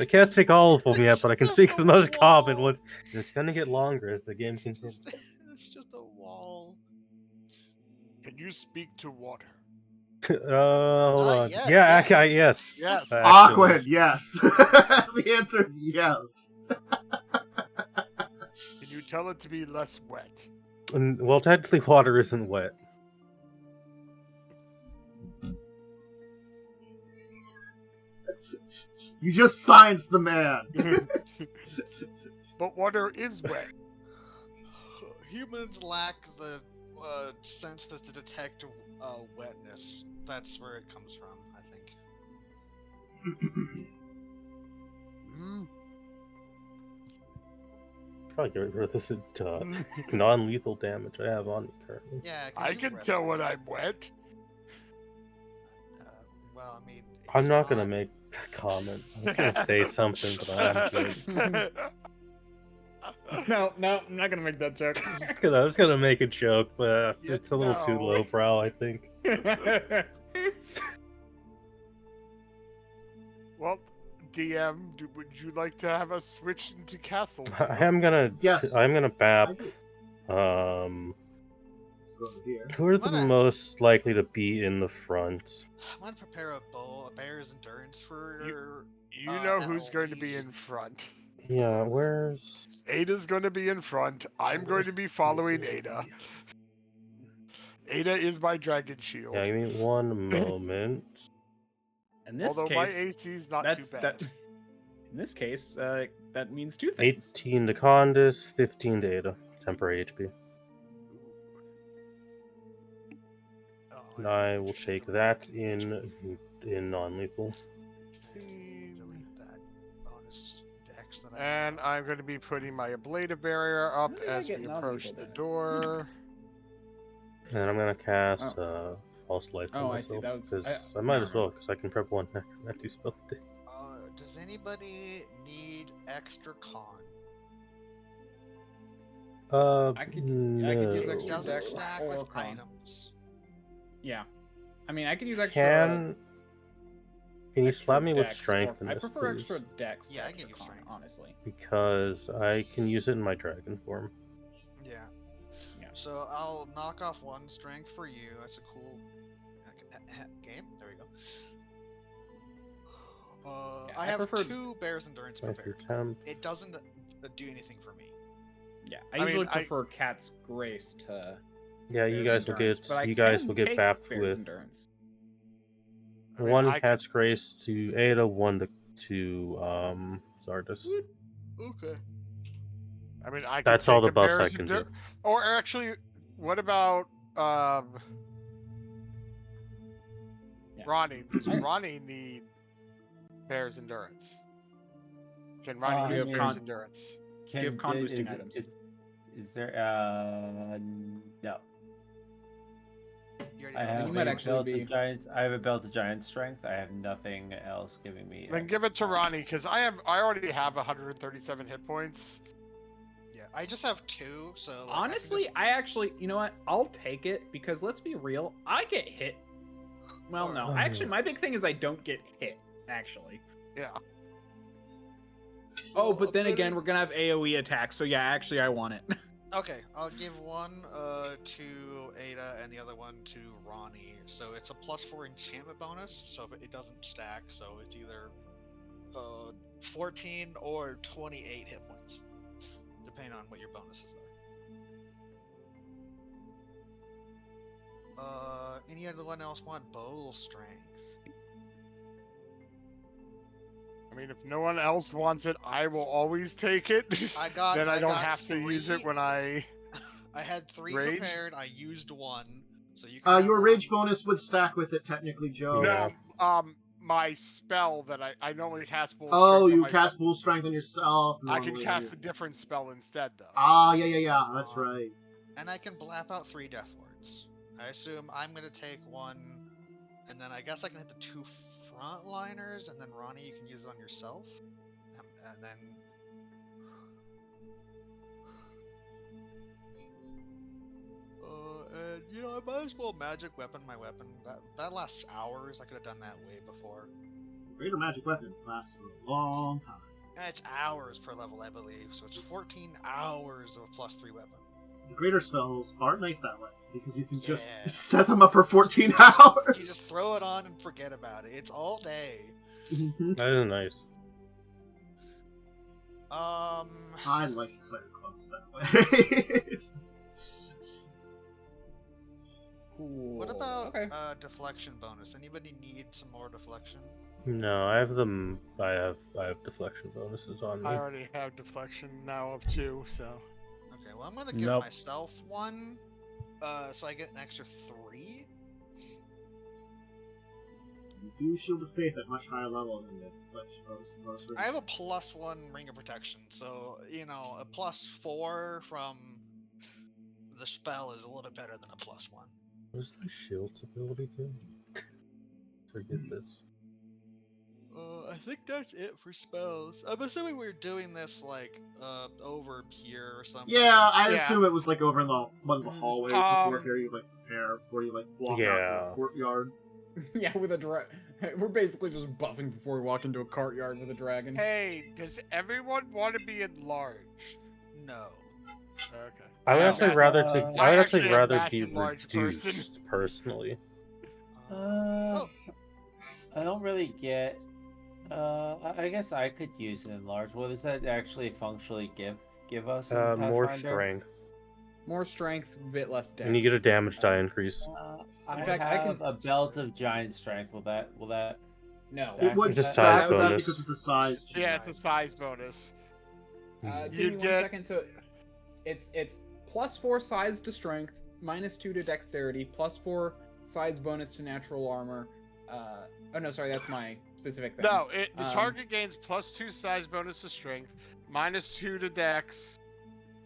can't speak all of them yet, but I can speak the most common ones. And it's going to get longer as the game continues. It's just a wall. Can you speak to water? Hold on. Yet, Yeah, yeah. Yes. Actually. Awkward, yes. The answer is yes. Can you tell it to be less wet? Well, technically, water isn't wet. You just scienced the man. But water is wet. Humans lack the senses to detect wetness. That's where it comes from, I think. probably get rid of this non-lethal damage I have on me currently. Yeah, 'cause I you've can rested. tell when I'm wet. Well, I mean, I'm not going gonna make a comment. I was gonna say something, but I'm good. No, I'm not gonna make that joke. I was gonna make a joke, but Yeah, it's a little too no. lowbrow, I think. Well, DM, would you like to have us switch into castle? I am gonna. Yes. I'm gonna I bap. do. Let's go over here. Who are the Wanna- most likely to be in the front? I'm gonna prepare a bear's endurance for. You know who's at going to be least- in front. Yeah, where's? Ada's going to be in front. I'm going to be following Ada. Ada is my dragon shield. Yeah, give me one moment. In this Although my case, AC is not that's too that. bad. In this case, that means two things. 18 to Khandes, 15 to Ada. Temporary HP. Oh, And I will take that in non-lethal. Delete that bonus dex that I And have. I'm going to be putting my ablative barrier up How did I as get we non-lethal approach the then? door. And I'm gonna cast False Life on Oh, I see. myself. That was- Because I I might don't as well, because I can prep one empty spell. Does anybody need extra con? I could use extra Doesn't dex stack or with con. items. Yeah, I mean, I could use extra. Can you extra slap me with dex strength or- in I this, prefer please? extra dex. Yeah, to I can extra use con, strength. honestly. Because I can use it in my dragon form. Yeah. Yeah. So I'll knock off one strength for you. That's a cool game. There we go. Yeah, I I have prefer- 2 bear's endurance Thank you, prepared. Temp. It doesn't do anything for me. Yeah, I I mean, usually I- prefer Cat's Grace to. Yeah, you Bear's guys will Endurance, get but I you guys can will get take bapped Bear's with Endurance. I mean, one I Cat's Grace to Ada, one to Zardris. Okay. I mean, I could That's all take the a buffs I bear's can endur- do. Or actually, what about Yeah. Ronnie? Does I- Ronnie need bear's endurance? Can Ronnie I use mean- bear's endurance? Do you have con boosting is, items? Is there no. You already I have have You a might a actually belt be- of giants. I have a belt of giant strength. I have nothing else giving me. Then give it to Ronnie, because I already have 137 hit points. Yeah, I just have 2, so like, Honestly, I actually, you know what? I'll take it because let's be real, I get hit. Well, no, actually, my big thing is I don't get hit. Actually. Yeah. Oh, but then again, we're gonna have AOE attacks, so yeah, actually, I want it. Okay, I'll give one to Ada and the other one to Ronnie. So it's a +4 enchantment bonus, so it doesn't stack. So it's either 14 or 28 hit points, depending on what your bonuses are. Any other one else want bow strength? I mean, if no one else wants it, I will always take it. I got. Then I don't got have to use it 3. when I. I had 3 Rage? prepared. I used 1, so you. Can have Your one. rage bonus would stack with it technically, Joe. Yeah. No, my spell that I normally cast full. Oh, strength on you myself. cast full strength on yourself. I can normally. cast a different spell instead, though. Ah, yeah. That's right. And I can blap out 3 death words. I assume I'm gonna take 1, and then I guess I can hit the 2 frontliners, and then Ronnie, you can use it on yourself, and then. And you know, I might as well magic weapon my weapon. That lasts hours. I could have done that way before. Greater magic weapon lasts for a long time. And it's hours per level, I believe. So it's 14 hours of a +3 weapon. The greater spells aren't nice that way because you can just Yeah. set them up for 14 hours. You just throw it on and forget about it. It's all day. Mhm. That is nice. I like Cleric close that way. It's- Cool. What about Okay. deflection bonus? Anybody need some more deflection? No, I have them. I have deflection bonuses on me. I already have deflection now of 2, so. Okay, well I'm gonna give Nope. myself 1, so I get an extra 3. You do Shield of Faith at much higher level than the most I have a +1 Ring of Protection, so a +4 from the spell is a little bit better than a +1. What does my shield's ability do? Forget this. I think that's it for spells. I'm assuming we're doing this over here or something. Yeah, I Yeah. assume it was over in one of the hallways before here you prepare before you walk out to the courtyard. Yeah, with a we're basically just buffing before we walk into a courtyard with a dragon. Hey, does everyone want to be enlarged? No. Okay. I would I'm actually massive- rather I I'd actually actually am rather be massive large person. reduced personally. I don't really get. I guess I could use an enlarge. What does that actually functionally give us? in More Pathfinder? strength, More strength, a bit less dex. and you get a damage die increase. I In fact, I have can- a belt of giant strength. Will that? No. It would Just stack size with that bonus. because it's a size. Yeah, it's a size bonus. Give me You'd 1 get- second. So, it's +4 size to strength, -2 to dexterity, +4 size bonus to natural armor. Oh no, sorry, that's my specific thing. No, the Um, target gains +2 size bonus to strength, -2 to dex,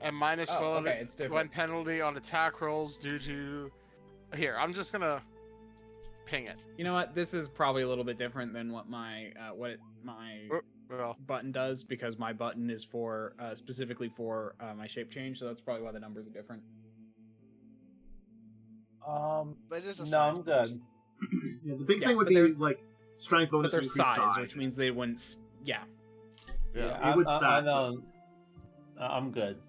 and -12 Oh, okay, it's different. when penalty on attack rolls due to. Here, I'm just gonna ping it. You know what? This is probably a little bit different than what my Well, button does, because my button is for specifically for my shape change, so that's probably why the numbers are different. But it is a No, size I'm bonus. good. Yeah, the big Yeah, thing would but be they're- strength bonus But their and increased size, die. which means they wouldn't. Yeah. yeah. It would I stack. know. I'm good.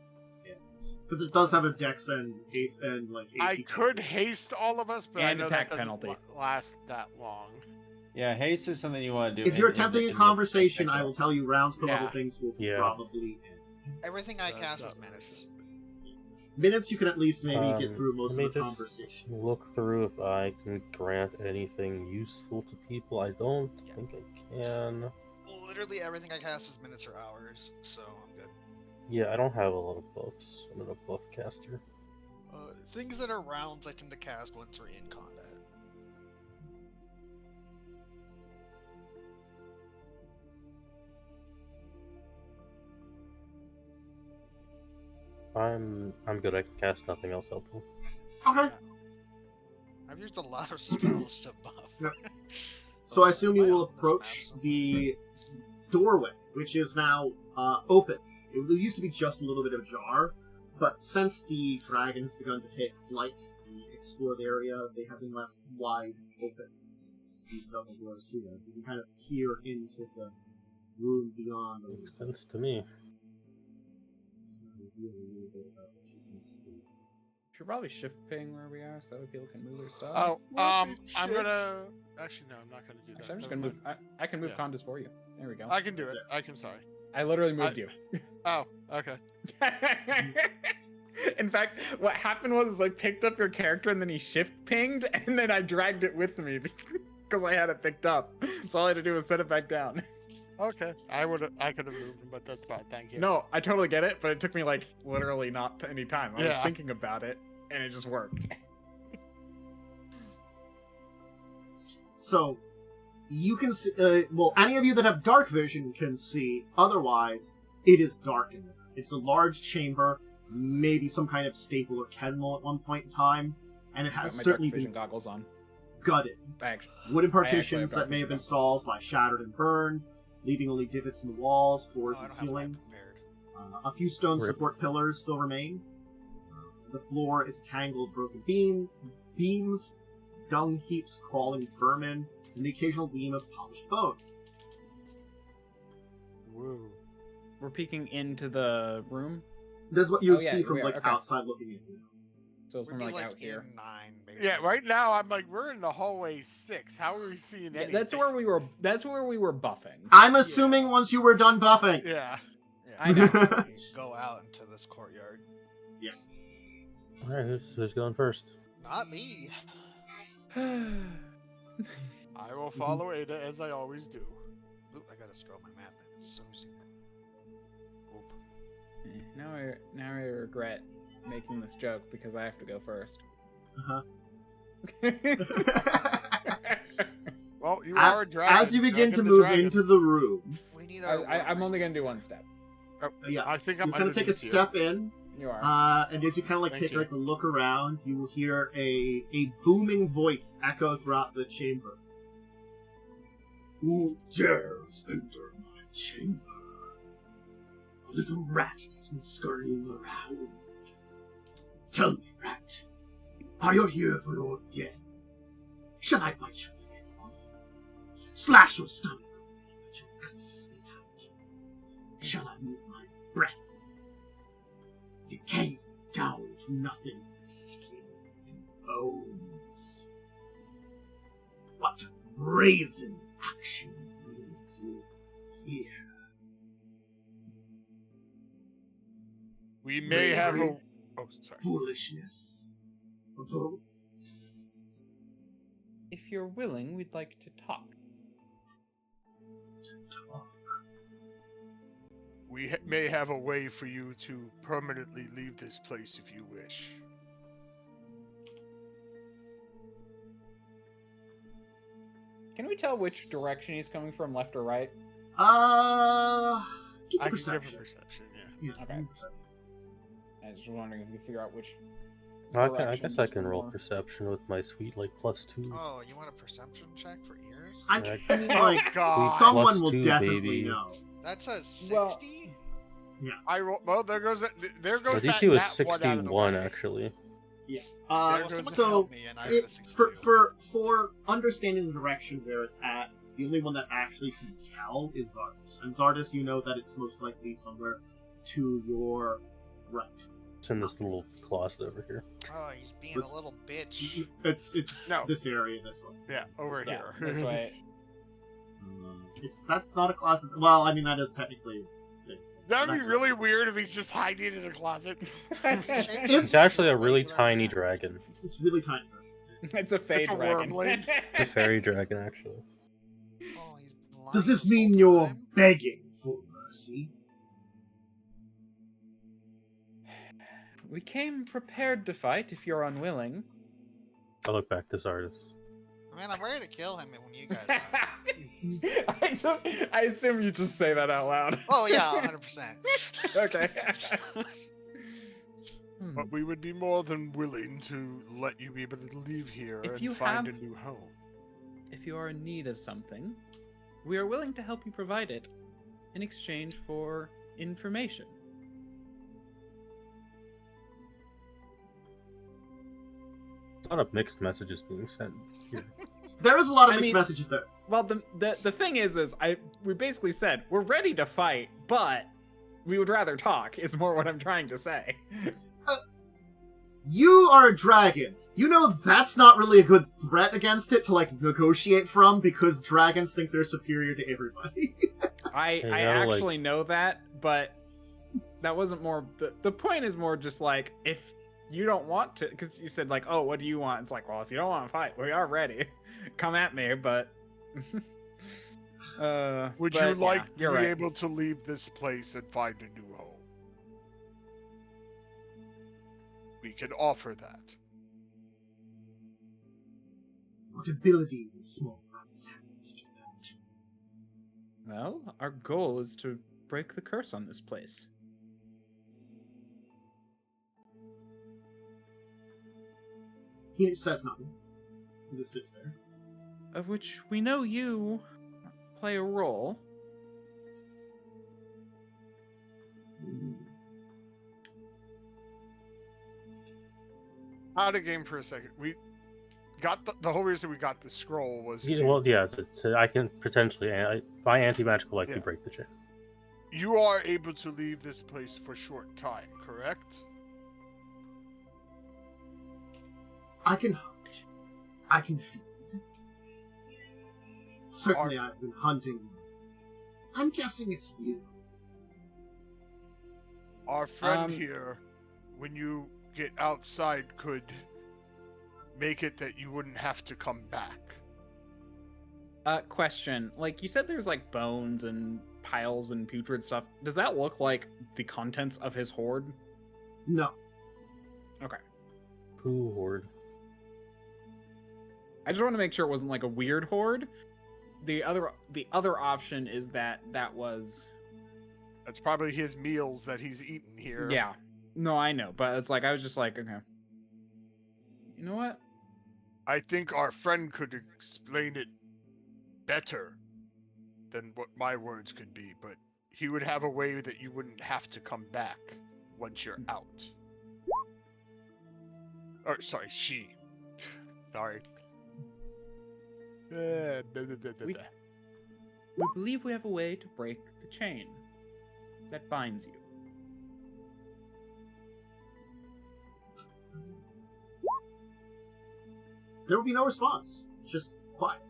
Because it does have a dex and AC and AC. I could haste all of us, but I And know attack that doesn't penalty. last that long. Yeah, haste is something you want to do. If you're in- in- attempting in a the- conversation, I will tell you rounds per Yeah. level things will Yeah. probably end. Everything I That's cast not is minutes. Minutes you can at least maybe get through most let me of the just conversation. Look through if I can grant anything useful to people. I don't Yeah. think I can. Literally everything I cast is minutes or hours, so I'm good. Yeah, I don't have a lot of buffs. I'm not a buff caster. Things that are rounds I tend to cast once we're in combat. I'm good. I can cast nothing else helpful. Okay. I've used a lot of spells to buff. Yep. So I assume you Am will on this approach map the doorway, which is now open. It used to be just a little bit ajar, but since the dragon has begun to take flight and explore the area, they have been left wide open. These double doors here. You can kind of peer into the room beyond. Makes sense to me. Should probably shift ping where we are so that way people can move their stuff. Oh, What the I'm shit? gonna. Actually, no, I'm not gonna do that. Actually, I'm just Never gonna move. mind. I can move Yeah. Khandes for you. There we go. I can do it. I can. Sorry. I literally moved you. Oh, okay. In fact, what happened was I picked up your character and then he shift pinged, and then I dragged it with me because I had it picked up. So all I had to do was set it back down. Okay. I could have moved him, but that's fine. Thank you. No, I totally get it, but it took me literally not any time. I was Yeah. thinking about it, and it just worked. So, you can see, any of you that have dark vision can see, otherwise, it is dark in there. It's a large chamber, maybe some kind of staple or kennel at one point in time, and it I has got my certainly dark vision been goggles on. gutted. Actually, Wooden I actually partitions have dark that may have vision been stalls lie shattered and burned, leaving only divots in the walls, floors, Oh, I and don't have that ceilings. prepared. A few stone Rip. support pillars still remain. The floor is tangled with broken beams, dung heaps, crawling vermin, and the occasional gleam of polished bone. Woo. we're peeking into the room, That's what you Oh, yeah, see from we are, okay. outside looking in. so it's We'd from be out here. in 9, basically. Yeah. Right now, I'm like, we're in the hallway 6. How are we seeing Yeah, anything? that's where we were. That's where we were buffing. I'm assuming once you were done buffing. Yeah. Yeah, I know. we go out into this courtyard. Alright, who's going first? Not me. I will follow Ada as I always do. Ooh, I gotta scroll my map. It's so soon. Now I regret making this joke because I have to go first. Uh-huh. Well, you are a dragon. As you begin to Dragon the move dragon. into the room, We need our I'm only gonna do one step. Oh, yeah, I think you I'm kind of take a underneath you. step in, You are. and as you kind of like Thank take you. like a look around, you will hear a booming voice echo throughout the chamber. Who dares enter my chamber? A little rat that's been scurrying around. Tell me, rat, are you here for your death? Shall I bite your head off? Slash your stomach and let your guts spit out? Shall I mute my breath? Decay down to nothing but skin and bones. What brazen action brings you here? We may have a. Bravery, Oh, sorry. foolishness, or both. If you're willing, we'd like to talk. Talk. We may have a way for you to permanently leave this place if you wish. Can we tell which direction he's coming from, left or right? Give me I can give perception. a perception, yeah. Yeah, Okay. give me perception. I was just wondering if we could figure out which. I Directions guess I can roll for- perception with my sweet like +2. Oh, you want a perception check for ears? I Yeah, mean, Oh, like, God. someone Plus will 2, definitely baby. know. That's a 60? Well- I roll. Well, there goes that. There goes My that. DC was nat one out of the 61 way. actually. Yes. There goes Someone the- So, help me and I got a 62. for understanding the direction where it's at, the only one that actually can tell is Zardris. And Zardris, you know that it's most likely somewhere to your right. It's in this little closet over here. Oh, he's being a little bitch. It's No. this area, this one. Yeah, over Yeah, here. this way. That's not a closet. Well, I mean that is technically. That'd be really weird if he's just hiding in a closet. It's actually a really Regular tiny rat. dragon. It's really tiny. It's a fey It's a dragon. wormling. It's a fairy dragon actually. Oh, he's been lying Does this this mean whole you're time? begging for mercy? We came prepared to fight if you're unwilling. I look back to Zardis. Man, I'm ready to kill him when you guys are. I assume you just say that out loud. Oh, yeah, 100%. Okay. But we would be more than willing to let you be able to leave here If and you find a have- new home. If you are in need of something, we are willing to help you provide it in exchange for information. A lot of mixed messages being sent here. There is a lot of I mixed mean- messages there. Well, the thing is we basically said we're ready to fight, but we would rather talk. Is more what I'm trying to say. You are a dragon. You know that's not really a good threat against it to like negotiate from because dragons think they're superior to everybody. I Yeah, actually know that, but that wasn't more. The point is more just like if you don't want to, because you said like, oh, what do you want? It's like, well, if you don't want to fight, we are ready. Come at me, but. Would but, you like yeah, to you're be right. able to leave this place and find a new home? We can offer that. What ability would small rats have to do that? Well, our goal is to break the curse on this place. He says nothing. He just sits there. Of which we know you play a role. Out of game for a second. We got the whole reason we got the scroll was Yeah, to- well, yeah, I can potentially, by anti-magical, like, Yeah. you break the chain. you are able to leave this place for a short time, correct? I can hunt. I can feed. Certainly I've been hunting. I'm guessing it's you. Our friend Um, here, when you get outside, could make it that you wouldn't have to come back. Question. Like, you said there's, like, bones and piles and putrid stuff. Does that look like the contents of his hoard? No. Okay. Poo horde. I just want to make sure it wasn't, like, a weird hoard. the other option is that was. That's probably his meals that he's eaten here. Yeah. No, I know, but it's like I was just like, okay. You know what? I think our friend could explain it better than what my words could be, but he would have a way that you wouldn't have to come back once you're out. Or, sorry, she. Sorry. We believe we have a way to break the chain that binds you. There will be no response. Just quiet.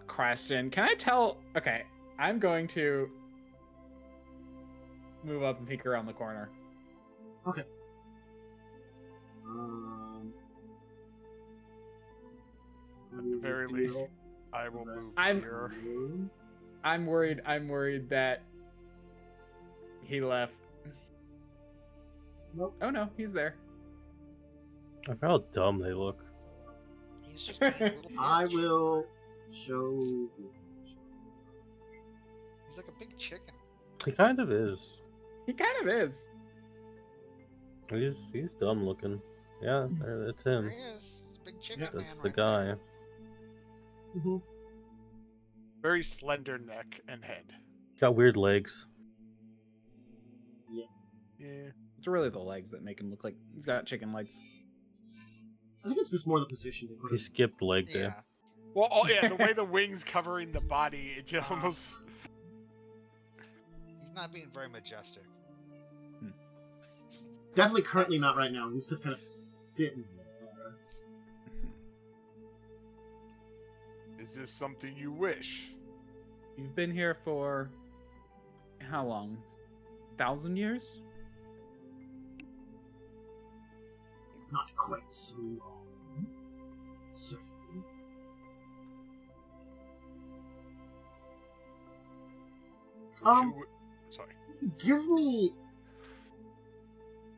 Question. Can I tell? Okay, I'm going to move up and peek around the corner. Okay. At the very least, I will move here. I'm worried that he left. Nope. Oh no, he's there. I forgot how dumb they look. He's just being a little I bitch. will show. He's like a big chicken. He kind of is. He kind of is. He's dumb looking. Yeah, it's him. There he is. It's big chicken man That's the right guy. there. Mm-hmm. Very slender neck and head. Got weird legs. Yeah. It's really the legs that make him look like he's got chicken legs. I think it's just more the position they put He it. skipped leg day. Yeah. Well, oh, yeah, the way the wings covering the body, it just almost... He's not being very majestic. Definitely currently not right now. He's just kind of sitting there. Is this something you wish? You've been here for how long? 1,000 years? Not quite so long. Certainly. Would you... Sorry. Give me.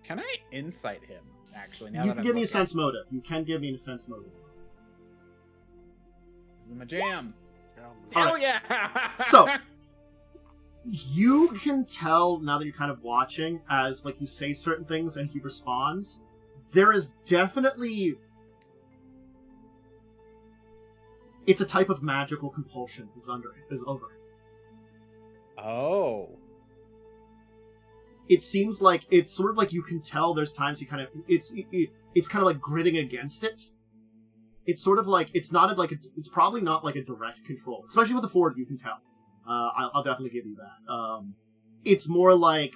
Can I insight him? Actually, now You that can I'm give me a looking? sense motive. You can give me a sense motive. This is my jam. All Hell right. yeah! So- You can tell now that you're kind of watching as like you say certain things and he responds. There is definitely. It's a type of magical compulsion is over it. Oh. It seems like it's sort of like you can tell there's times you kind of it's kind of like gritting against it. It's sort of like it's probably not like a direct control, especially with the Ford. You can tell. I'll definitely give you that. It's more like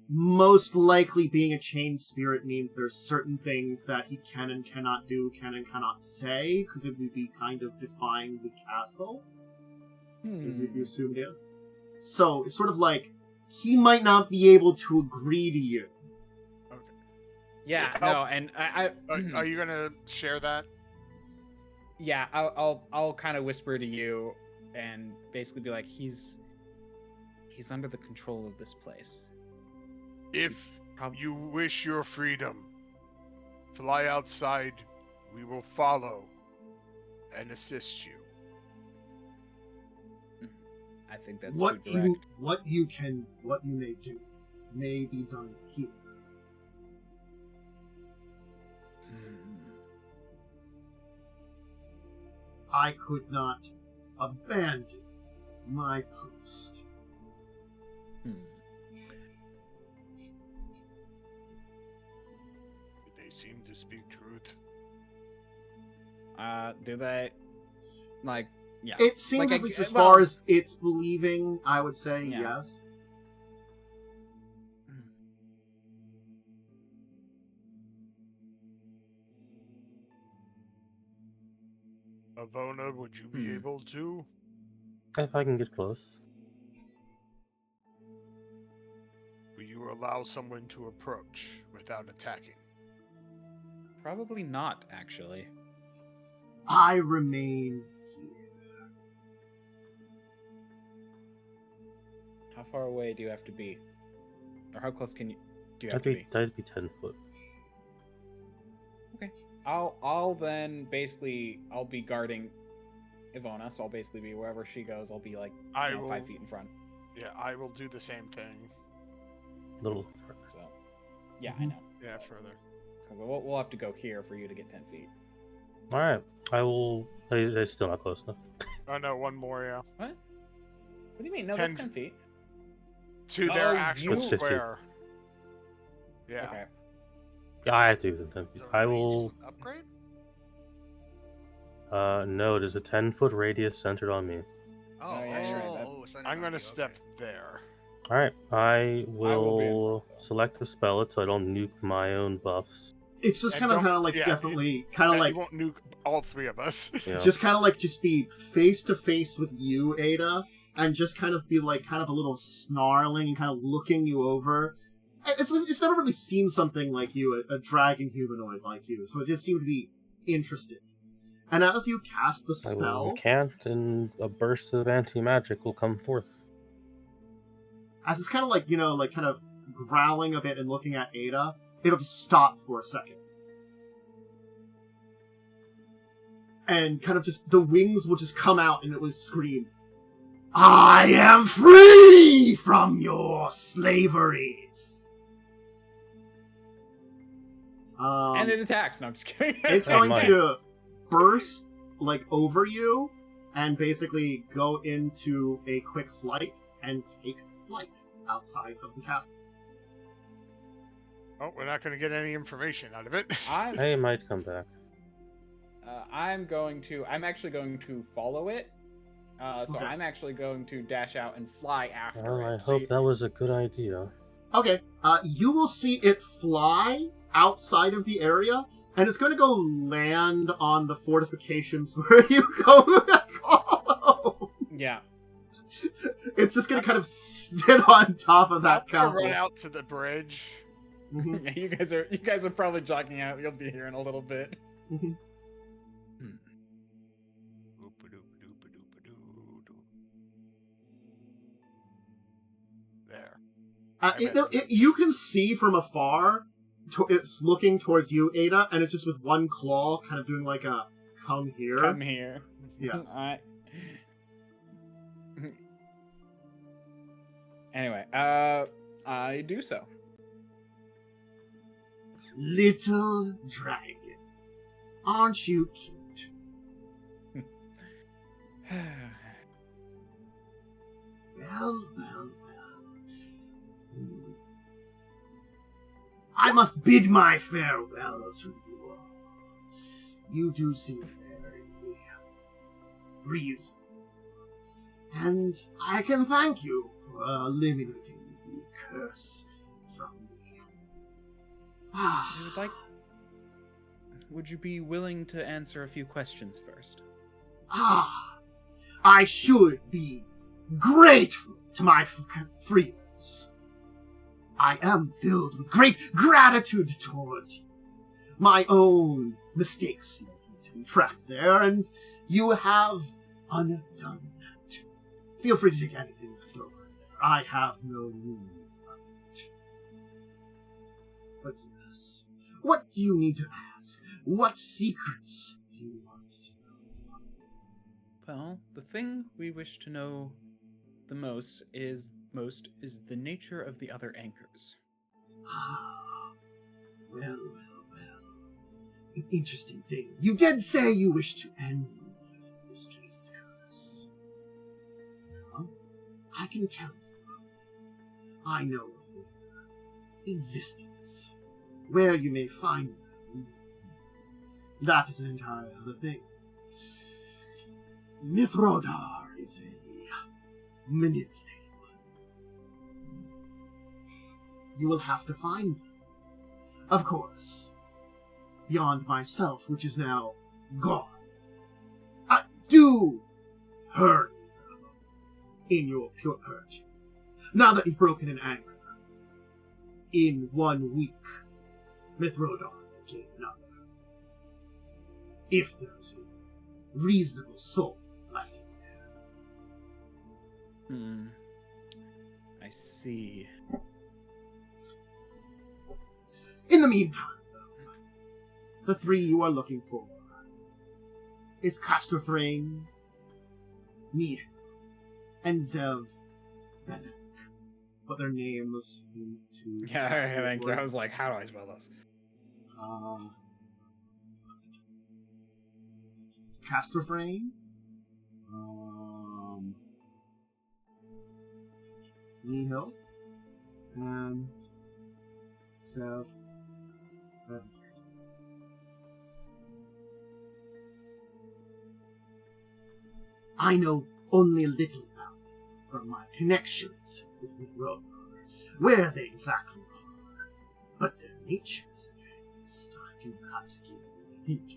most likely being a chained spirit means there's certain things that he can and cannot do, can and cannot say, because it would be kind of defying the castle. As you assume it is. So it's sort of like he might not be able to agree to you. Okay. Yeah, Yeah, no, and I Are you gonna share that? yeah, I'll kind of whisper to you and basically be like, he's under the control of this place. If you wish your freedom, fly outside. We will follow and assist you. I think that's What too direct. what you may do may be done here. I could not abandon my post. They seem to speak truth. Do they? Like, yeah. It seems Like, at least as well- far as it's believing, I would say Yeah. yes. Ivona, would you be able to? If I can get close. Will you allow someone to approach without attacking? Probably not, actually. I remain here. How far away do you have to be? Or how close do you have to be? That'd be 10 foot. I'll then basically I'll be guarding Ivona, so I'll basically be wherever she goes. I'll be like 5 feet in front. Yeah, I will do the same thing. Little. So, yeah, I know. Yeah, further. Because we'll have to go here for you to get 10 feet. All right. I will. He's still not close enough. Oh no, one more. Yeah. What do you mean? No, 10 that's 10 feet. To their Oh, actual It's 15. square. Yeah. Okay. Yeah, I have to use it 10 feet. The I range will. is an upgrade? No, it is a 10-foot radius centered on me. Oh, Oh, yeah, you're right, that- centered I'm on gonna you, step okay. there. All right. I will be in will front, though. select a spell it so I don't nuke my own buffs. It's just And kind of don't- like yeah, definitely kind of And like you won't nuke all three of us. Yeah. just kind of like just be face to face with you, Ada, and just kind of be like kind of a little snarling and kind of looking you over. It's never really seen something like you, a dragon humanoid like you, so it just seemed to be interested. And as you cast the I will spell, recant, and a burst of anti-magic will come forth. as it's kind of like, like kind of growling a bit and looking at Ada, it'll just stop for a second. And kind of just, the wings will just come out and it will scream, "I am free from your slavery!" And it attacks. No, I'm just kidding. It's That going might. to burst, like, over you, and basically go into a quick flight, and take flight outside of the castle. Oh, we're not gonna get any information out of it. I might come back. I'm actually going to follow it. So Okay. I'm actually going to dash out and fly after Well, it. I See- hope that was a good idea. Okay, you will see it fly outside of the area, and it's going to go land on the fortifications where you go back home. Yeah. It's just going to kind of sit on top of that I'm gonna castle. run out to the bridge. Mhm, Yeah, you guys are probably jogging out. You'll be here in a little bit. mhm. There. You can see from afar, it's looking towards you, Ada, and it's just with one claw kind of doing like a come here. Come here. Yes. Alright. Anyway, I do so. Little dragon, aren't you cute? Well. I must bid my farewell to you all. You do seem very reasonable. And I can thank you for eliminating the curse from me. Would you be willing to answer a few questions first? I should be grateful to my friends. I am filled with great gratitude towards you. My own mistakes led me to be trapped there, and you have undone that. Feel free to take anything left over there. I have no need of it. But yes, what do you need to ask? What secrets do you want to know? Well, the thing we wish to know the most is the nature of the other anchors. Well. An interesting thing. You did say you wish to end this place's curse. Well, I can tell you. I know of their existence. Where you may find them. That is an entire other thing. Mithrodar is a manipulator. You will have to find them. Of course. Beyond myself, which is now gone. Do hurry them in your pure purging. Now that you've broken an anchor, in 1 week, Mithrodar will gain another. If there is a reasonable soul left in there. I see. In the meantime, though, the three you are looking for is Castor Thrain, Nihil, and Zev Benek. But their names into... Yeah, thank you. I was like, how do I spell those? Castor Thrain, Nihil, and Zev Benek. I know only a little about them from my connections with Rome, where they exactly are, but their natures at very least I can perhaps give you a hint.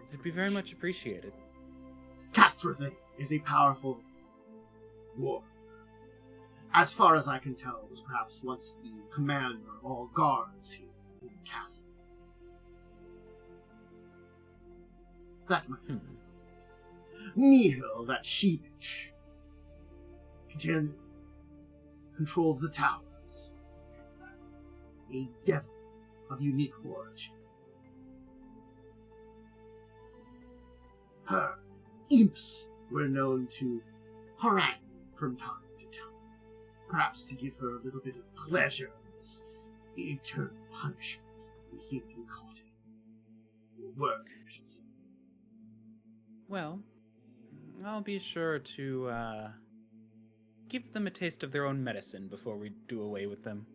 It'd be very much appreciated. Castorthane is a powerful warrior. As far as I can tell, was perhaps once the commander of all guards here in the castle. That might be. Nihil, that sheepish, controls the towers. A devil of unique origin. Her imps were known to harangue from time to time, perhaps to give her a little bit of pleasure in this eternal punishment we seem to be caught in. Word, I should say. Well, I'll be sure to give them a taste of their own medicine before we do away with them.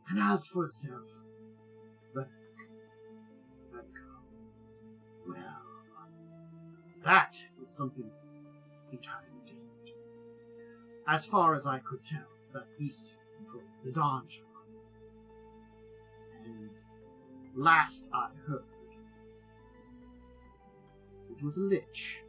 And as for Zev, well, that is something entirely different. As far as I could tell, that beast controls the donjon. And last I heard, it was a lich.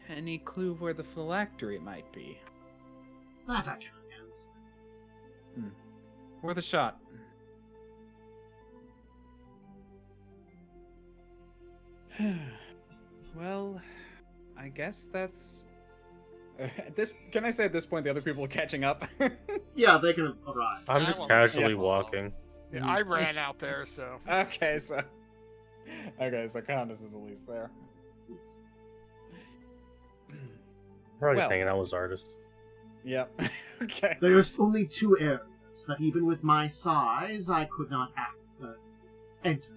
Any clue where the phylactery might be? That I cannot answer. Worth a shot. Well, I guess that's... Can I say at this point the other people are catching up? Yeah, they can arrive. I'm I just wasn't casually involved. walking. Yeah, I ran out there, so. Okay, so Khandes is at least there. Probably just Well. hanging out with Zardris. Yep. Okay. There's only two areas that even with my size, I could not enter.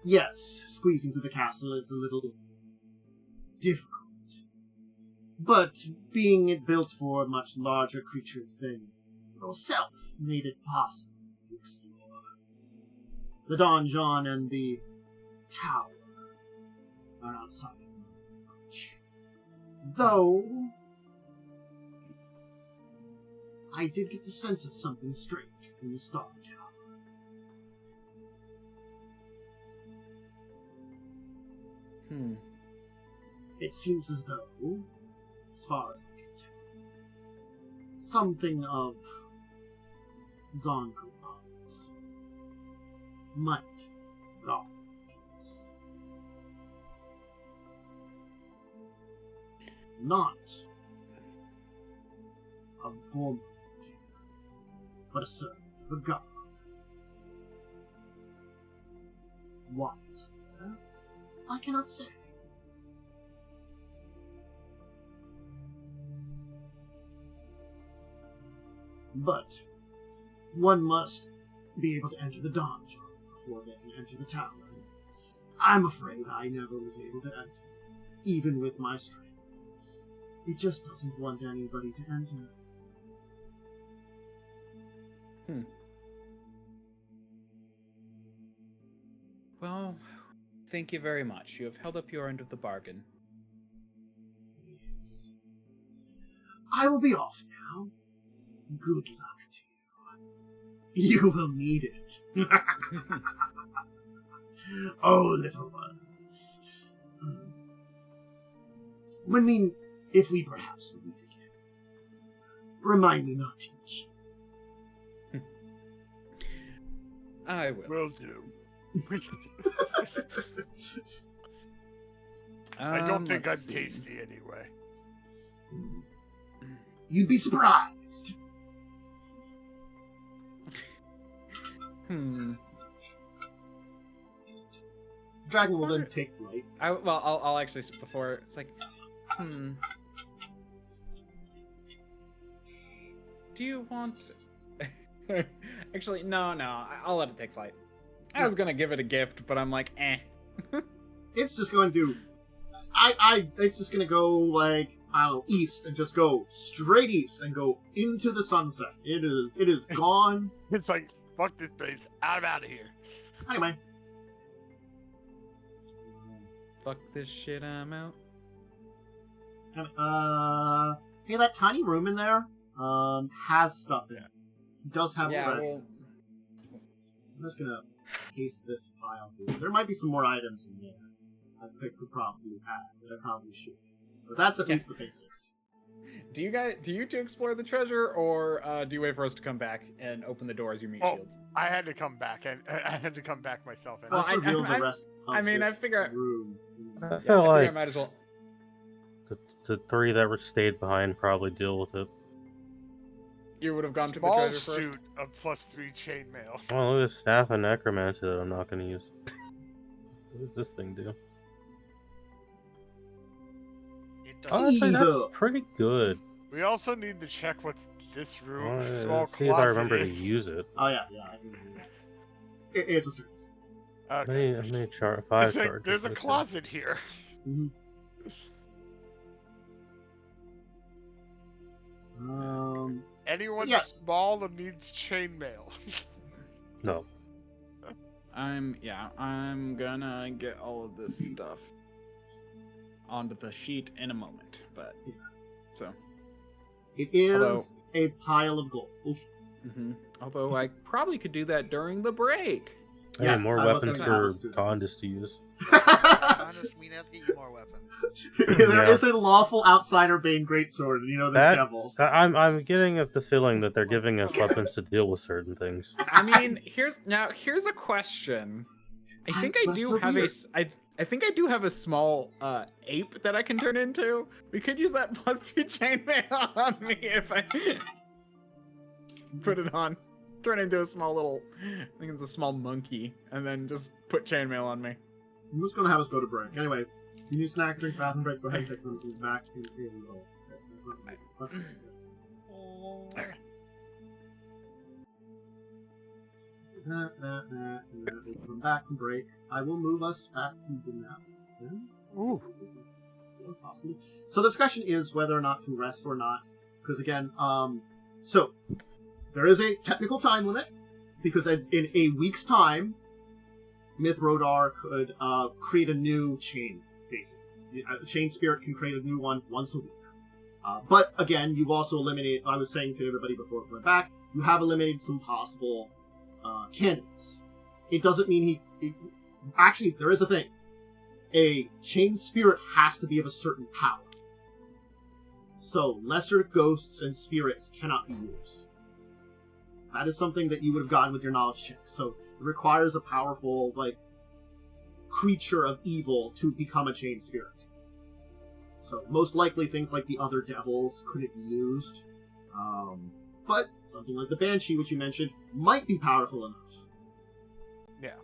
Yes, squeezing through the castle is a little difficult. But being it built for much larger creatures than yourself made it possible to explore. The donjon and the tower are outside of my reach. Though I did get the sense of something strange within the Star Tower. It seems as though, as far as I can tell, something of Zonkothan's might guard the peace. Not a former player, but a servant of a god. Why it's there, I cannot say. But one must be able to enter the donjon before they can enter the tower. I'm afraid I never was able to enter, even with my strength. It just doesn't want anybody to enter. Well, thank you very much. You have held up your end of the bargain. Yes. I will be off now. Good luck to you. You will need it. Oh, little ones. If we perhaps will meet again, remind me not to eat you. I will. Will do. I don't think I'm let's see. tasty anyway. You'd be surprised. Dragon will then take flight. I'll actually before it's like, Do you want? Actually, no. I'll let it take flight. I was gonna give it a gift, but I'm like, eh. It's just going to. It's just gonna go like east and just go straight east and go into the sunset. It is gone. It's like, fuck this place. I'm out of here. Anyway. Fuck this shit, I'm out. Hey, that tiny room in there, has stuff in it. It does have treasure. Well, I'm just gonna paste this file here. There might be some more items in there I could probably add, which I probably should. But that's at least the basics. do you two explore the treasure, or do you wait for us to come back and open the door as you meet shields? I had to come back, and I had to come back myself. And Let's reveal the rest of I this figure room. I feel I like might as well. the three that were stayed behind probably deal with it. You would have gone to the small treasure first. suit of +3 chainmail. Oh, look at staff and necromancy that I'm not going to use. What does this thing do? It does. Honestly, Evil. that's pretty good. We also need to check what's this room. Well, Small see if I remember to is. use it. Oh yeah. It's a service. Okay. I may chart 5 It's like, charges. there's a okay. closet here. Mm-hmm. Anyone Yes. small that needs chainmail. No. I'm gonna get all of this stuff onto the sheet in a moment, but so. It is Although- a pile of gold. Although I probably could do that during the break. I Yes, need more I was weapons gonna for ask too. Khandes to use. Honest, we have to get you more weapons. There Yeah. is a lawful outsider Bane greatsword, and you know there's devils. I'm getting the feeling that they're giving us weapons to deal with certain things. I mean, here's a question. I think I That's do so have weird. I think I do have a small ape that I can turn into. We could use that +2 chainmail on me if I just put it on. Turn into a small little, I think it's a small monkey, and then just put chainmail on me. I'm just gonna have us go to break. Anyway, you need snack, drink, bathroom break. Go ahead and take them back. Come back from break. I will move us back to the map. Ooh. Possibly. So the discussion is whether or not to rest or not. Because again, so there is a technical time limit. Because in a week's time, Myth Rodar could create a new chain, basically. A chain spirit can create a new one once a week. But again, you've also eliminated, I was saying to everybody before we went back, you have eliminated some possible candidates. It doesn't mean actually, there is a thing. A chain spirit has to be of a certain power. So, lesser ghosts and spirits cannot be used. That is something that you would have gotten with your knowledge check. So, it requires a powerful, creature of evil to become a chain spirit. So, most likely things like the other devils couldn't be used. But something like the Banshee, which you mentioned, might be powerful enough. Yeah.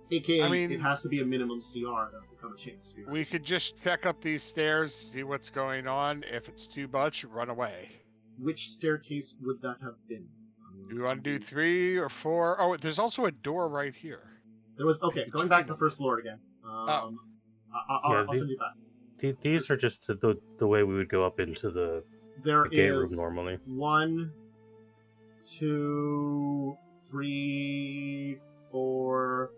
AKA, I mean, it has to be a minimum CR to become a chain spirit. We could just check up these stairs, see what's going on. If it's too much, run away. Which staircase would that have been? Do you want to do 3 or 4? Oh, there's also a door right here. There was going back to the first floor again. I'll send you back. These are just the way we would go up into the gate room normally. 1, 2, 3, 4,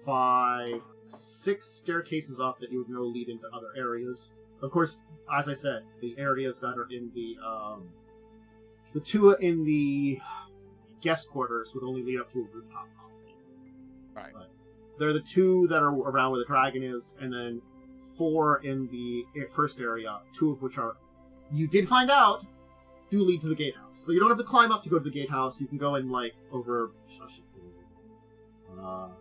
5, 6 staircases up that you would know lead into other areas. Of course, as I said, the areas that are in the 2 in the guest quarters would only lead up to a rooftop. Right. But they're the 2 that are around where the dragon is, and then 4 in the first area, 2 of which are, you did find out, do lead to the gatehouse. So you don't have to climb up to go to the gatehouse. You can go in, over... the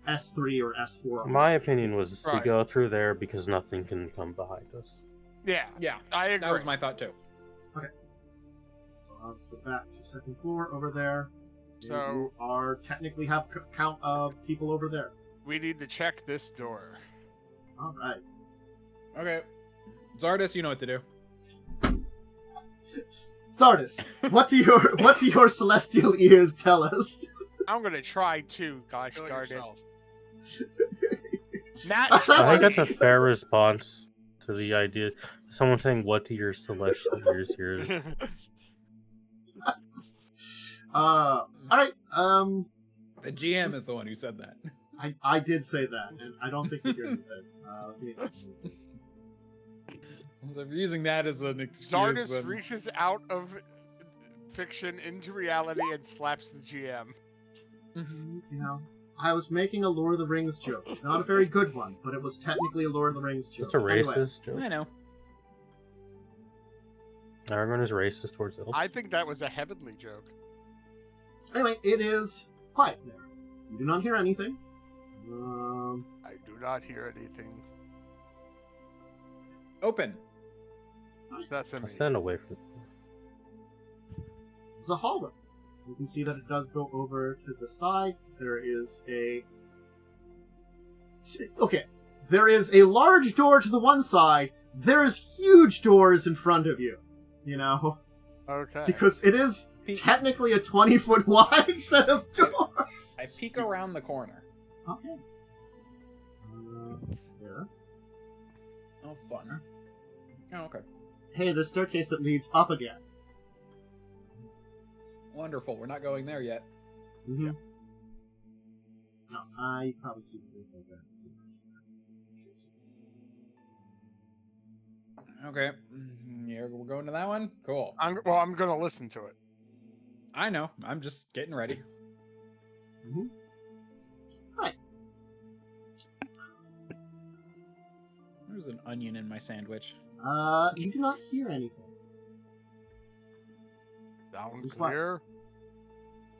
S3 or S4. My opinion was we Right. go through there because nothing can come behind us. Yeah, Yeah, I agree. that was my thought too. So I'll just go back to second floor over there. So- you are technically have count of people over there. We need to check this door. All right. Okay, Zardris, you know what to do. Zardris, what do your celestial ears tell us? I'm gonna try too, gosh Do it darn it. yourself. Not That's I think like- that's a fair response to the idea. Someone saying, "What do your celestial ears hear?" All right. The GM is the one who said that. I did say that, and I don't think you heard anything. Give me a second. So if you're using that as an excuse, Zardris then... reaches out of fiction into reality and slaps the GM. You know, I was making a Lord of the Rings joke. Not a very good one, but it was technically a Lord of the Rings joke. It's a racist I joke. know. Everyone is racist towards elves. I think that was a heavenly joke. Anyway, it is quiet there. You do not hear anything. I do not hear anything. Open. Sesame. I'll stand away from. It's a hallway. You can see that it does go over to the side. There is a... Okay. There is a large door to the one side. There is huge doors in front of you. You know? Okay. Because it is Peek. technically a 20-foot wide set of doors. I peek around the corner. Okay. There. Oh, fun. Oh, okay. Hey, there's a staircase that leads up again. Wonderful. We're not going there yet. Mm-hmm. No, I probably see there's no bed. Okay. Yeah, we're going to that one? Cool. I'm gonna listen to it. I know. I'm just getting ready. Mm-hmm. Right. There's an onion in my sandwich. You do not hear anything. Sound It's quiet. clear?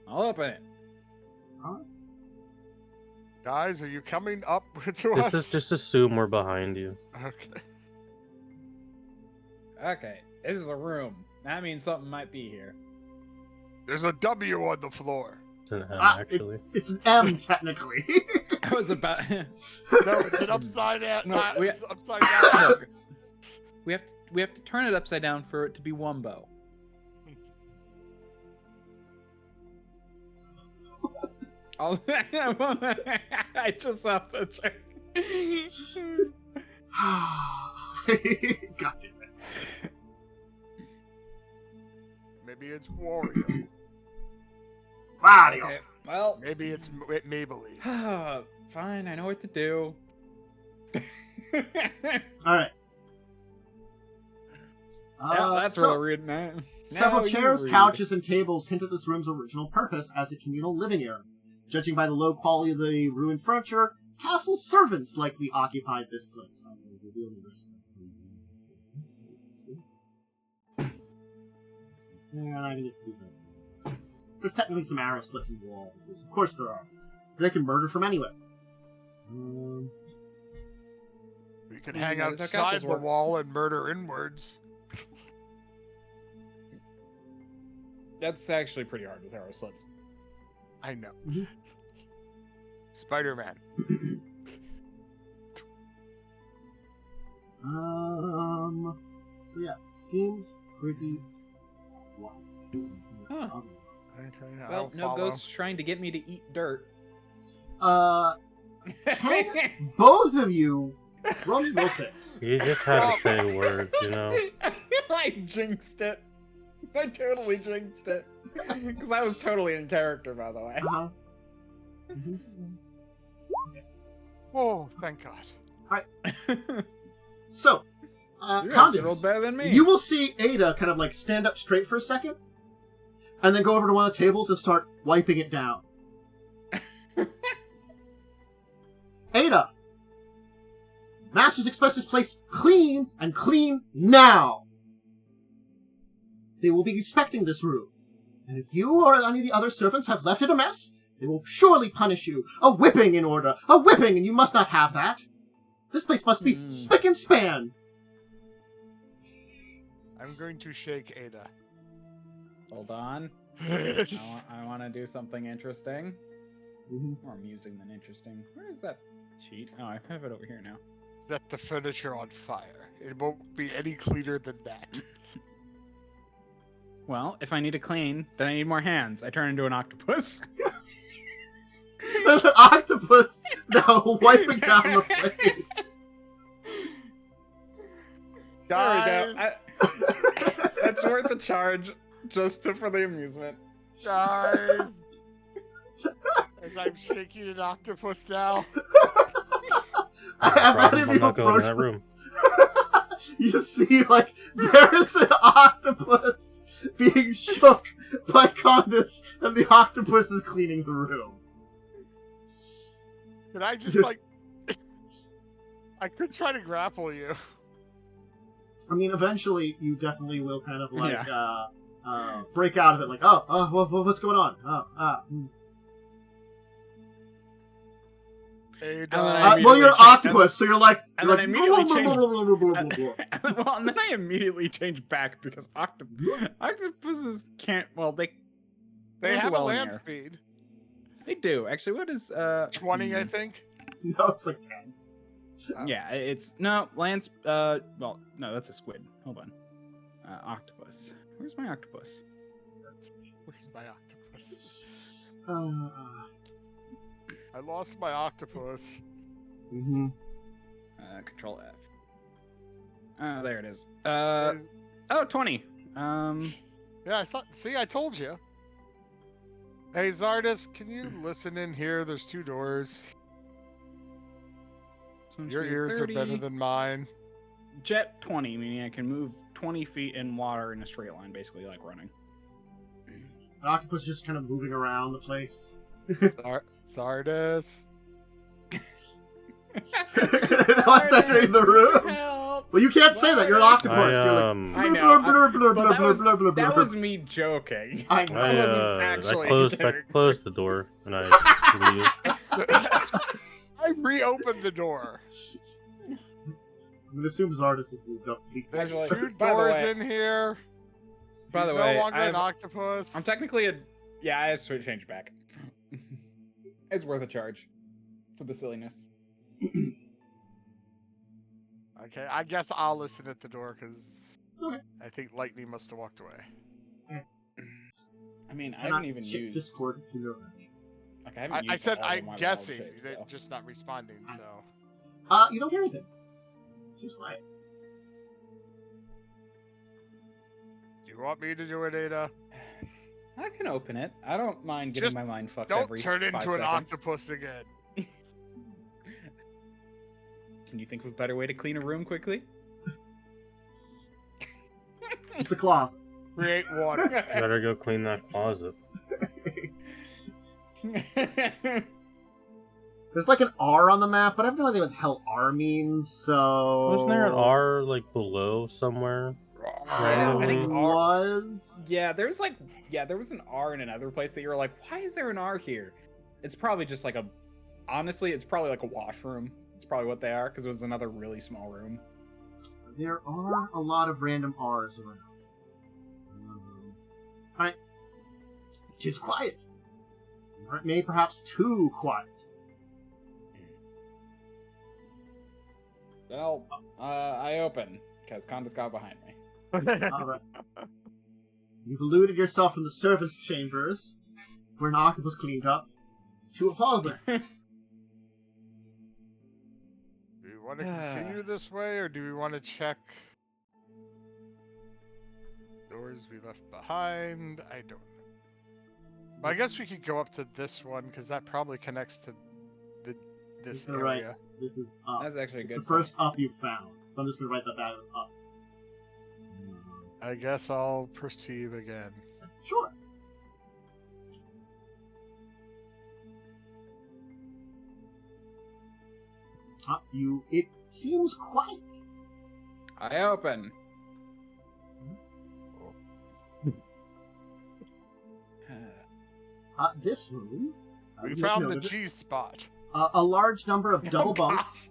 I'll open it. Alright. Guys, are you coming up to us? Just assume we're behind you. Okay. Okay. This is a room. That means something might be here. There's a W on the floor. It's an M, actually. It's an M, technically. I was about... No, it's an upside down. No, it's upside down. Look, we have to turn it upside down for it to be Wumbo. I just saw the trick. God damn it. Maybe it's Wario. Wario. Okay, well, Maybe it's Maybelline. fine. I know what to do. Alright. That's so, really weird. Now Several you chairs, read. couches, and tables hint at this room's original purpose as a communal living area. Judging by the low quality of the ruined furniture, castle servants likely occupied this place. I'm going to reveal the rest of the I can just do that. There's technically some arrow slits in the wall, because of course there are. They can murder from anywhere. We can Maybe hang that is how outside castles the work. wall and murder inwards. That's actually pretty hard with arrow slits. I know. Mhm. Spider-Man. So yeah, seems pretty white. Huh. Okay, Well, I'll no follow. ghosts trying to get me to eat dirt. Both of you roll me roll 6. You just had to say words, you know? I jinxed it. I totally jinxed it. Because I was totally in character, by the way. Uh-huh. Oh, thank God. So, You actually Khandes, rolled better than me. you will see Ada kind of like stand up straight for a second, and then go over to one of the tables and start wiping it down. Ada! Masters expect this place clean, and clean now! They will be inspecting this room. And if you or any of the other servants have left it a mess, They will surely punish you. A whipping in order. A whipping, and you must not have that. This place must be spick and span. I'm going to shake Ada. Hold on. I want to do something interesting. More amusing than interesting. Where is that sheet? Oh, I have it over here now. Set the furniture on fire. It won't be any cleaner than that. Well, if I need to clean, then I need more hands. I turn into an octopus. There's an octopus now wiping down the place. There we go. That's worth the charge, just for the amusement. Guys! As I'm shaking an octopus now. I'm not going in that room. You see, like, there's an octopus being shook by Khandes, and the octopus is cleaning the room. Could I just, like... I could try to grapple you. I mean, eventually, you definitely will kind of, like, break out of it, like, what's going on? Well, you're an octopus, so you're like... And then I immediately change... And then I immediately change back, because octopuses can't... Well, they have well a land speed. They do. Actually, what is... 20, I think? No, it's like 10. Yeah, it's... No, Lance... Well, no, that's a squid. Hold on. Octopus. Where's my octopus? Where's my octopus? I lost my octopus. Control F. Oh, there it is. 20. Yeah, I thought... See, I told you. Hey, Zardris, can you listen in here? There's 2 doors. Your ears 30. Are better than mine. Jet 20, meaning I can move 20 feet in water in a straight line, basically like running. The octopus is just kind of moving around the place. Zardris. Now it's entering the room. Help. Well, you can't say that. You're an octopus. I know. That was me joking. I know. I wasn't actually. I closed the door and I leave. I reopened the door. I'm gonna assume Zardris has moved up. There's 2 doors in here. By the He's way, no longer an octopus. I'm technically a... Yeah, I have to change back. It's worth a charge for the silliness. Okay, I guess I'll listen at the door because I think Lightning must have walked away. I mean, I haven't even used Discord. Like, I said I'm guessing, they're just not responding. So you don't hear anything. Just quiet. Do you want me to do it, Ada? I can open it. I don't mind getting my mind fucked don't every 5 turn into seconds. an octopus again. Can you think of a better way to clean a room quickly? It's a closet. Create water. Better go clean that closet. There's like an R on the map, but I have no idea what the hell R means, so... Wasn't there an R, like, below somewhere? I think R was... Yeah, there was an R in another place that you were like, why is there an R here? It's probably just like a... Honestly, it's probably like a washroom. It's probably what they are, because it was another really small room. There are a lot of random R's around. Alright. It is quiet. Or it may perhaps too quiet. Well, I open, because Khandes got behind me. Alright. You've eluded yourself from the servants' chambers, where an octopus cleaned up, to a hallway. Do we want to continue this way, or do we want to check doors we left behind? I don't know. Well, I guess we could go up to this one, because that probably connects to this area. Right. This is up. That's actually a good the first up you found. So I'm just going to write that as up. I guess I'll perceive again. Sure. It seems quiet. I open. This room We make found note the of it. G spot. A large number of double bumps.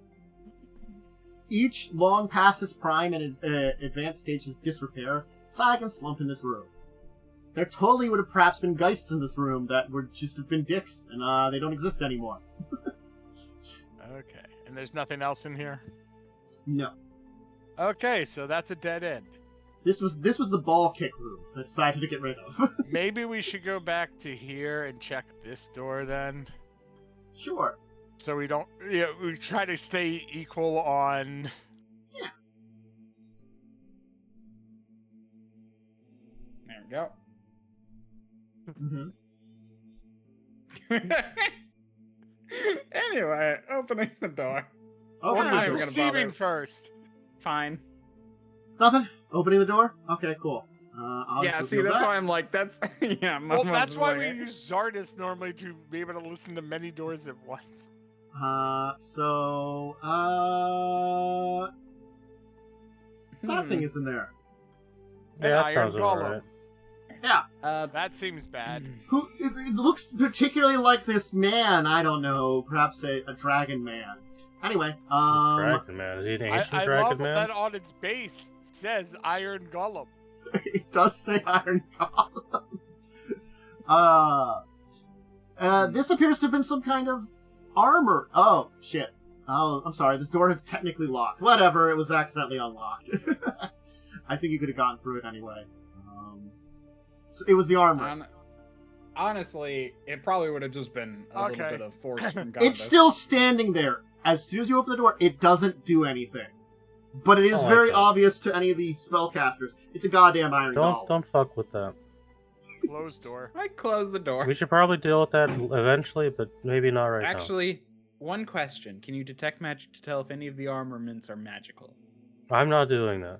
Each long past its prime and advanced stages of disrepair, sag and slump in this room. There totally would have perhaps been geists in this room that would just have been dicks, and they don't exist anymore. Okay, and there's nothing else in here? No. Okay, so that's a dead end. This was the ball kick room I decided to get rid of. Maybe we should go back to here and check this door then. Sure. So we don't, we try to stay equal on. Yeah. There we go. Mm-hmm. Anyway, opening the door. Oh, What not are even we gonna receiving bother. first? Fine. Nothing? Opening the door? Okay, cool. Yeah, see, that's why I'm like, that's... yeah, I'm Well, almost that's why like- we use Zardris normally to be able to listen to many doors at once. Nothing is in there. An Yeah, that iron sounds golem. alright. Yeah. That seems bad. It looks particularly like this man, I don't know, perhaps a dragon man. Anyway, Dragon Man. Is he an ancient I dragon love man? that on its base says Iron Golem. it does say Iron Golem. This appears to have been some kind of armor. Oh, shit. Oh, I'm sorry, this door is technically locked. Whatever, it was accidentally unlocked. I think you could have gotten through it anyway. It was the armor. Honestly, it probably would have just been a little Okay. bit of force from God. It's still standing there. As soon as you open the door, it doesn't do anything. But it is I like very that. obvious to any of the spellcasters. It's a goddamn iron golem. Don't fuck with that. Closed door. I closed the door. We should probably deal with that eventually, but maybe not right now. Actually, one question. Can you detect magic to tell if any of the armaments are magical? I'm not doing that.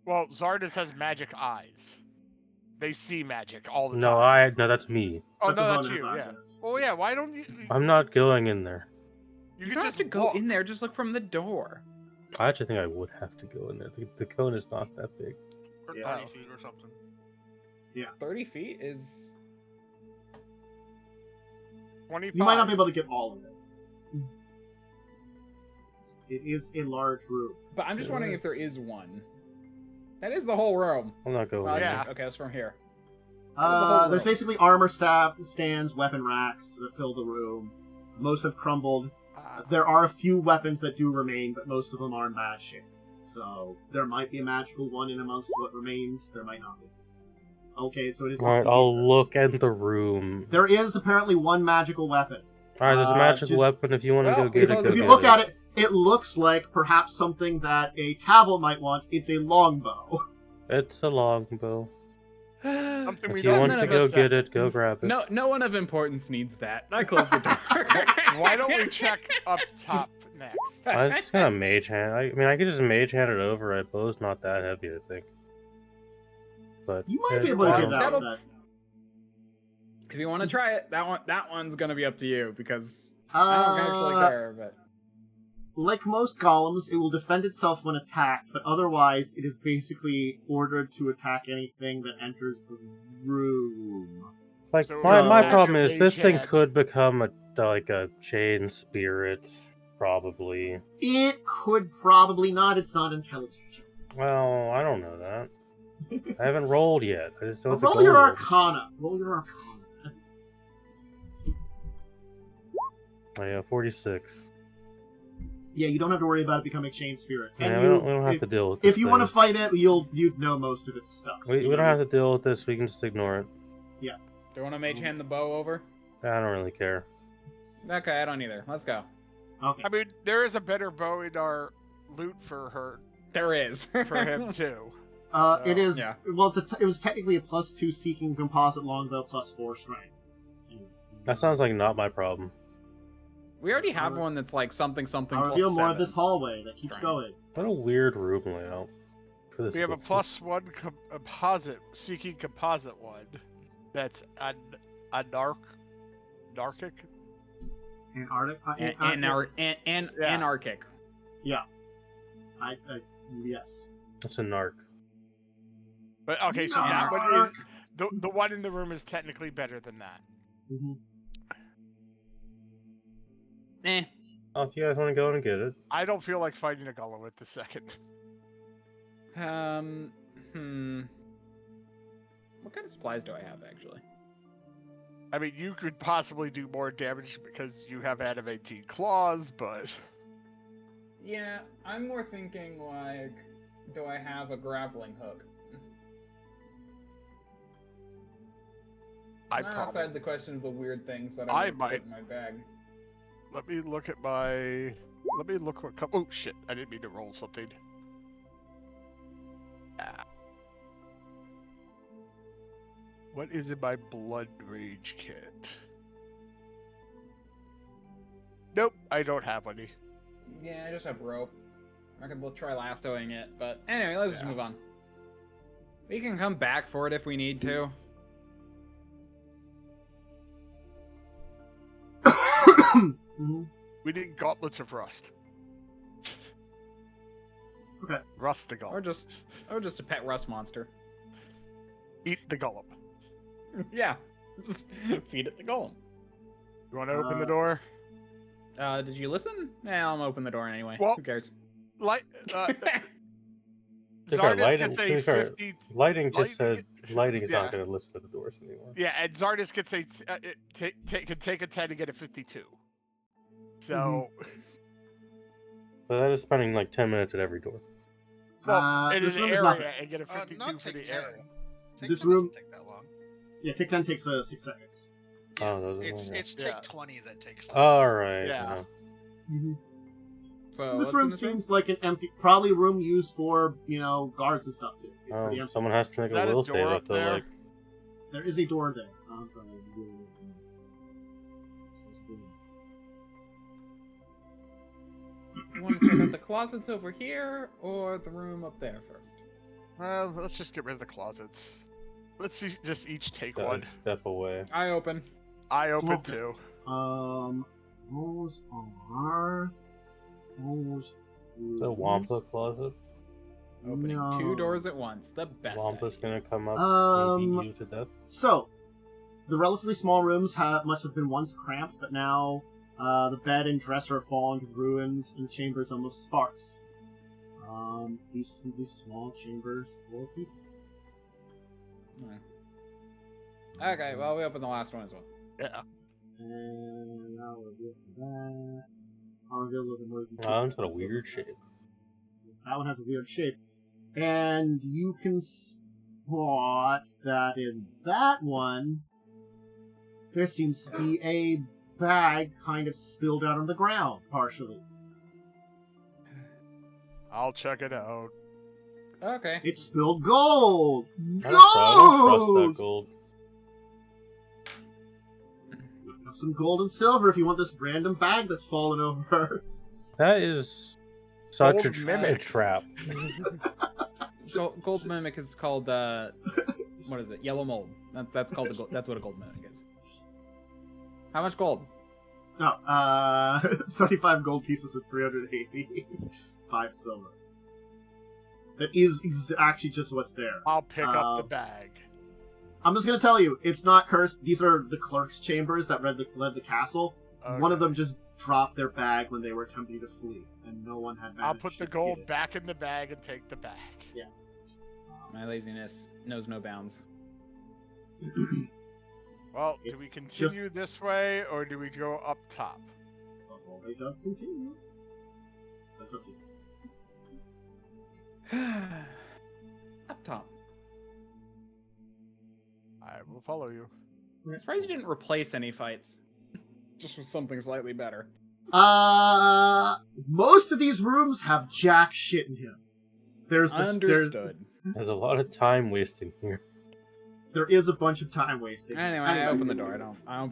Well, Zardis has magic eyes. They see magic all the No, time. no, that's me. Oh, That's no, a that's bonus you, yeah. access. Oh, yeah, why don't you... I'm not going in there. You can don't just have to go walk. in there. Just look from the door. I actually think I would have to go in there. The cone is not that big. Or Yeah. 30 feet or something. 30 feet is... 25. You might not be able to get all of it. It is a large room. But I'm just wondering if there is one. That is the whole room. I'm not going Oh, in yeah. there. Okay, that's from here. That is the whole There's room. basically armor stands, weapon racks that fill the room. Most have crumbled. There are a few weapons that do remain, but most of them are in bad shape. So there might be a magical one in amongst what remains. There might not be. Okay, so it is. 60 Alright, feet. I'll look at the room. There is apparently one magical weapon. Alright, there's a magical just- weapon. If you want to Well, go get it, if go If you get look it. at it, it looks like perhaps something that a Tavel might want. It's a longbow. It's a longbow. Something we If you don't want none to of go us get it, go grab it. No one of importance needs that. I closed the door. Why don't we check up top next? I was just gonna mage hand. I mean, I could just mage hand it over. A bow's not that heavy, I think. But You might be able to Well, get that. that'll- with If you want to try it, that one's gonna be up to you because that. I don't actually care. But Like most golems, it will defend itself when attacked, but otherwise it is basically ordered to attack anything that enters the room. like So, my uh, problem is this mage thing hand. could become a chain spirit, probably. It could probably not. It's not intelligent. Well, I don't know that. I haven't rolled yet. I just don't. Roll your Arcana. Roll your Arcana. Oh yeah, 46. Yeah, you don't have to worry about it becoming a chain spirit. Yeah, And we don't have to deal with this. if you want to fight it, you'd know most of its stuff. We don't have to deal with this. We can just ignore it. do you want to mage hand the bow over? I don't really care. Okay, I don't either. Let's go. Okay. I mean, there is a better bow in our loot for her, There is. for him too. It is. yeah. Well, it was technically a +2 seeking composite longbow +4 strength. That sounds like not my problem. We already have one that's like something something. I'll plus reveal more of 7. this hallway that keeps Right. going. What a weird room layout. For this We have a book. +1 composite, seeking composite one. That's anarchic. Antarctic. Yeah. Anarchic. Yes. It's a narc. But okay, so that one is the one in the room is technically better than that. Mhm. Oh, if you guys want to go and get it. I don't feel like fighting a golem at the second. What kind of supplies do I have, actually? I mean, you could possibly do more damage because you have adamantine claws, but... Yeah, I'm more thinking, like, do I have a grappling hook? Not outside the question of the weird things that I might put in my bag. Let me look at my... Let me look what... Oh, shit. I didn't mean to roll something. What is in my blood rage kit? Nope, I don't have any. Yeah, I just have rope. We'll try lastoing it, but anyway, let's just move on. We can come back for it if we need to. We need gauntlets of rust. Okay. Rust the golem. Or just a pet rust monster. Eat the golem. Yeah. Just feed it the golem. You want to open the door? Did you listen? Nah, I'm open the door anyway. Well, who cares? Zardris gets a 50... Lighting just said lighting is not going to listen to the doors anymore. Yeah, and Zardris gets a can take a 10 and get a 52. So... But that is spending like 10 minutes at every door. Well, in an area and get a 52 not for the 10. area. This room doesn't take that long. Yeah, take 10 takes 6 seconds. Oh, those are It's take 20 that takes. All right. Yeah. So This room seems like an empty, probably a room used for, guards and stuff. It's pretty empty. Someone has to make a will save. I feel like. There is a door there. I'm sorry. You want to check out the closets over here or the room up there first? Well, let's just get rid of the closets. Let's just each take Gotta one. Step away. I open. I open Okay. too. Those are The Wampa closet. Opening No. 2 doors at once. The best. Wampa's idea. gonna come up and beat you to death. So, the relatively small rooms must have been once cramped, but now the bed and dresser have fallen to ruins, and the chamber is almost sparse. These small chambers full of people. Okay, well, we open the last one as well. Yeah. And now we're good for that. Harville with emergency. That one's got a weird shape. That one has a weird shape. And you can spot that in that one, there seems to be a bag kind of spilled out on the ground, partially. I'll check it out. Okay. It spilled gold! I don't trust that gold. Have some gold and silver if you want this random bag that's fallen over. That is such Gold a mimic. trap. So gold mimic is called what is it? Yellow mold. That's called a gold. That's what a gold mimic is. How much gold? No, 35 gold pieces and 385 silver. That is actually just what's there. I'll pick up the bag. I'm just gonna tell you, it's not cursed. These are the clerk's chambers that led the castle. Okay. One of them just dropped their bag when they were attempting to flee, and no one had managed I'll put the to gold get it. back in the bag and take the bag. Yeah. My laziness knows no bounds. Well, do It's we continue this way or do we go up top? The hallway does continue. That's up to you. Up top. I will follow you. I'm surprised you didn't replace any fights. Just with something slightly better. Most of these rooms have jack shit in him. Understood. There's a lot of time wasting here. There is a bunch of time wasting. Anyway, I open the door. I don't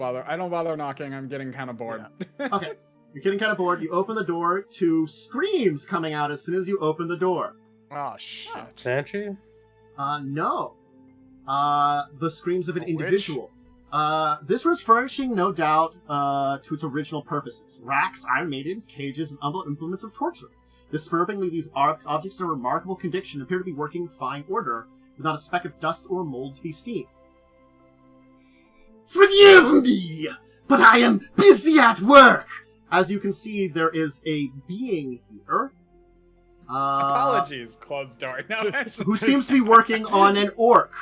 bother knocking. I'm getting kind of bored. Okay, you're getting kind of bored. You open the door to screams coming out as soon as you open the door. Oh, shit. Banshee? No. The screams of an A witch? individual. This was furnishing, no doubt, to its original purposes. Racks, Iron Maidens, cages, and other implements of torture. Disturbingly, these objects in remarkable condition appear to be working in fine order, without a speck of dust or mold to be seen. Forgive me, but I am busy at work. as you can see, there is a being here. Apologies, closed door. No, Who seems to be working on an orc.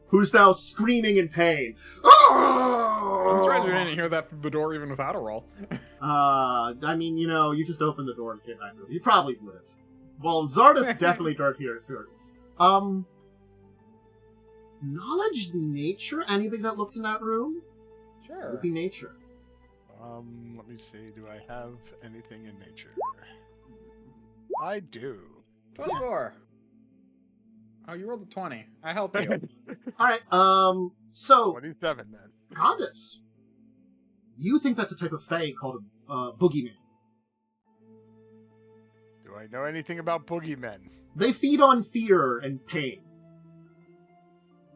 Who's now screaming in pain. I'm surprised you didn't hear that through the door even without a roll. I mean, you just opened the door and came back. You probably would have. Well, Zardris definitely don't hear sir. Knowledge nature? Anybody that looked in that room? Sure. Would be nature. Let me see. Do I have anything in nature? I do. 24. Oh, you rolled a 20. I helped you. Alright, so, 27 then. Khandes, you think that's a type of fae called a boogeyman. Do I know anything about boogeymen? They feed on fear and pain.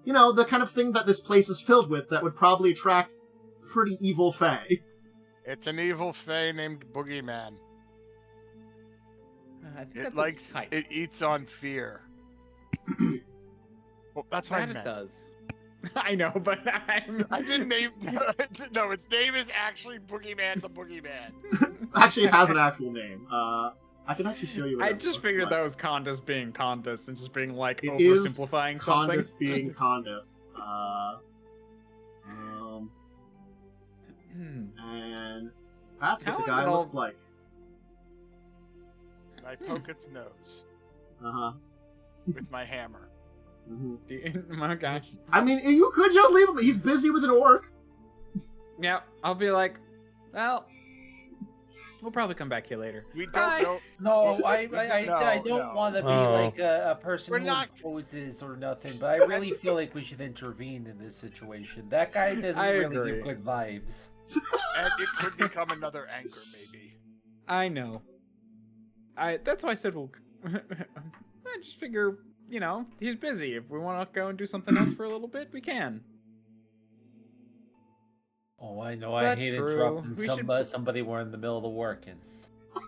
You know, the kind of thing that this place is filled with that would probably attract pretty evil fae. It's an evil fae named Boogeyman. I think It that's likes. its type. It eats on fear. Well, that's what I That it meant. does. I know, but I didn't name. No, its name is actually Boogeyman the Boogeyman. Actually, it has an actual name. I can actually show you what I it just looks figured like. that was Khandes being Khandes and just being like It is oversimplifying something. Khandes being Khandes. And that's what the guy How looks like. I poke its nose Uh-huh. with my hammer. Mm-hmm. Okay. I mean, you could just leave him. He's busy with an orc. Yeah, I'll be like, well, we'll probably come back here later. We don't Bye. know. No, I No, don't no. want to be Oh. like a person We're who not- opposes or nothing, but I really feel like we should intervene in this situation. That guy doesn't I really agree. give good vibes. And it could become another anchor, maybe. I know. That's why I said we'll. I just figure, he's busy. If we want to go and do something else for a little bit, we can. Oh, I know. I That's hate true. interrupting We should- somebody we're in the middle of the working.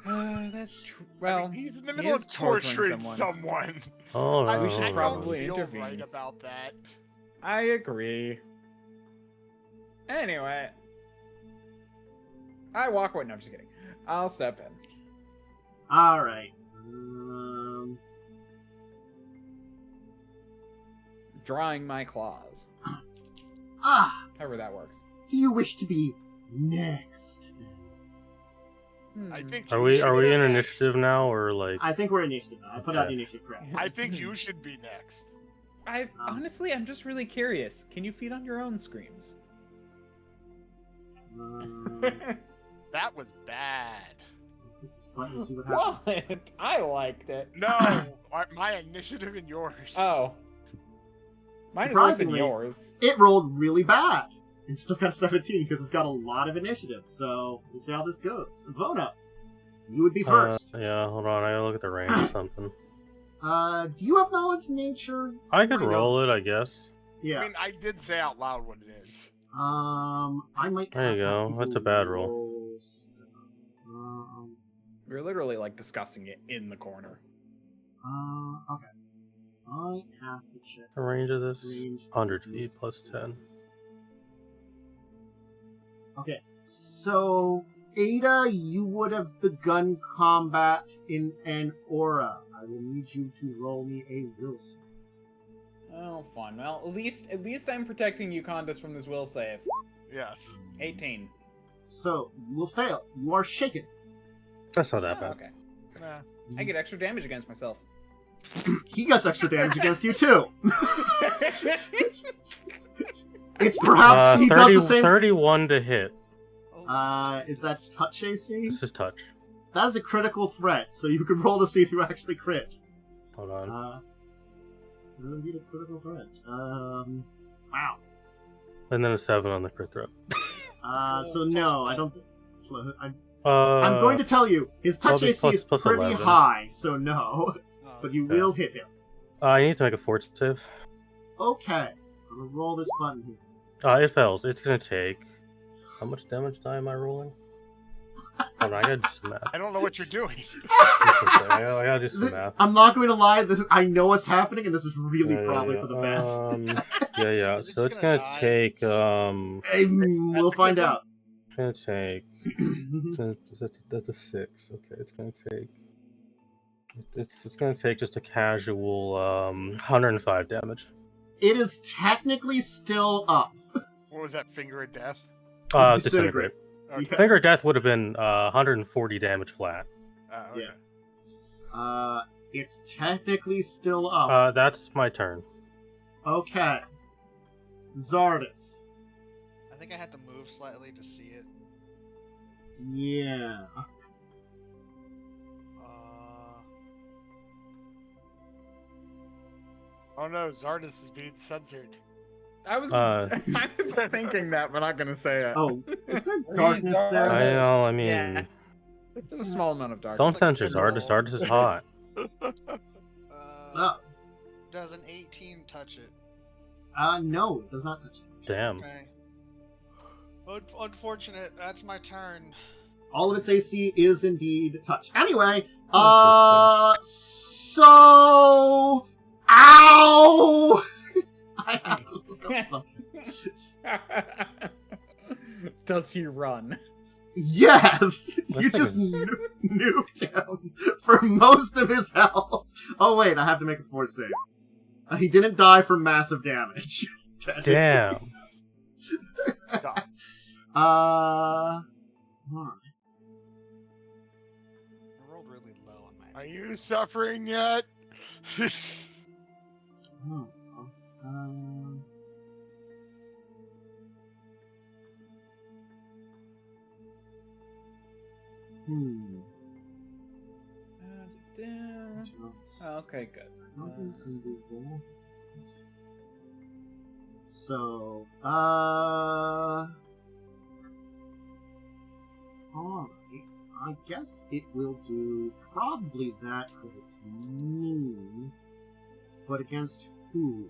That's true. Well, He's in the he middle is of torturing someone. someone. Oh, I, no. We should I probably don't feel intervene. right about that. I agree. Anyway, I walk away. No, I'm just kidding. I'll step in. Alright. Drawing my claws. However that works. Do you wish to be next? I think. Are you we should are we be in next. initiative now or like? I think we're initiative now. I put out the Okay. initiative crap. I think you should be next. Honestly, I'm just really curious. Can you feed on your own screams? That was bad. Hit this button and see what happens. What? I liked it. No, my initiative and yours. Oh. Mine is worse than Surprisingly- yours. It rolled really bad. It still got 17 because it's got a lot of initiative. So we'll see how this goes. Ivona, you would be first. Yeah, hold on. I gotta look at the range or something. Do you have knowledge nature? I could I know. roll it, I guess. Yeah. I mean, I did say out loud what it is. I might. There you have go. to That's a bad roll. roll stuff. We're literally like discussing it in the corner. Okay. I have to check. The range of this? Range. 100 feet plus 10. Okay, so Ada, you would have begun combat in an aura. I will need you to roll me a will save. Oh, fun. Well, at least I'm protecting you, Khandes, from this will save. Yes. 18. So you will fail. You are shaken. That's not that Oh, bad. okay. I get extra damage against myself. He gets extra damage against you too. It's perhaps he 30, does the same. 31 to hit. Is that touch AC? This is touch. That is a critical threat, so you can roll to see if you actually crit. Hold on. Indeed a critical threat. Wow. And then a 7 on the crit threat. So no, I don't. I'm I'm going to tell you, his touch Well, AC is plus pretty 11. high, so no. But you Okay. will hit him. I need to make a fort save. Okay. I'm gonna roll this button here. It fails. It's gonna take. How much damage die am I rolling? Hold on, I gotta do some math. I don't know what you're doing. I gotta do some math. I'm not going to lie, I know what's happening, and this is really Yeah, probably yeah, for the best. Yeah. Is it So just it's gonna gonna die? take. We'll find out. gonna take. That's a 6. Okay, it's gonna take. It's gonna take just a casual 105 damage. It is technically still up. What was that, Finger of Death? Disintegrate. Okay. Yes. Finger of Death would have been 140 damage flat. Okay. Yeah. It's technically still up. That's my turn. Okay. Zardris. I think I had to move slightly to see it. Yeah. Oh no, Zardris is being censored. I was thinking that, but not gonna say it. Oh, is there darkness there? I know. I mean, Yeah. There's a small amount of darkness. don't like censor general. Zardris. Zardris is hot. Oh. Does an 18 touch it? No, it does not touch it. Damn. Okay. Unfortunate. That's my turn. All of its AC is indeed touch. Anyway, so... Ow! I have to look up something. Does he run? Yes! You just nuked him for most of his health. Oh wait, I have to make a fort save. He didn't die from massive damage. Damn. Alright. I rolled really low on my. Are you suffering yet? Oh, Okay, good. So, alright. I guess it will do probably that because it's mean. But against who?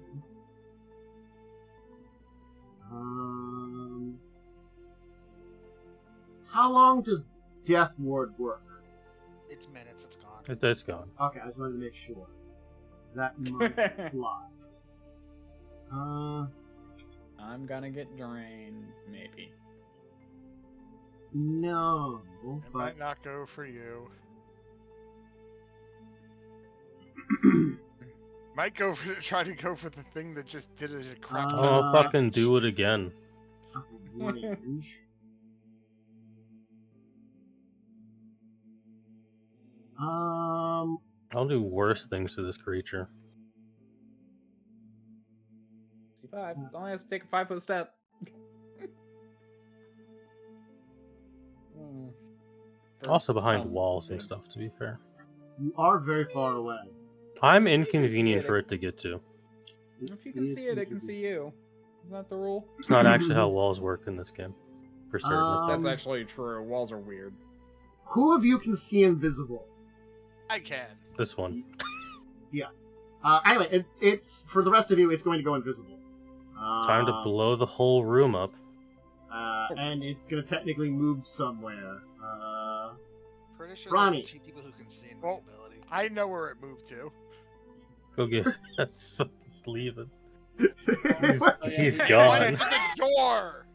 How long does Death Ward work? It's minutes. It's gone. It's gone. Okay, I just wanted to make sure. That might apply. I'm gonna get drained, maybe. No, It but might not go for you. Might go for try to go for the thing that just did it a crap ton Oh, of fucking damage. do it again. range. I'll do worse things to this creature. 65. Only has to take a 5-foot step. Also behind some walls and things. stuff, to be fair. You are very far away. I'm see inconvenient it. for it to get to. If you can see it, it can see you. Isn't that the rule? It's not actually how walls work in this game. For certain. That's Um, actually true. Walls are weird. Who of you can see invisible? I can. This one. Anyway, it's for the rest of you. It's going to go invisible. Time to blow the whole room up. And it's going to technically move somewhere. Pretty sure Ronnie. there's 2 people who can see Well, invisibility. I know where it moved to. Go get us. Leave it. yeah. He's Right gone. into the door!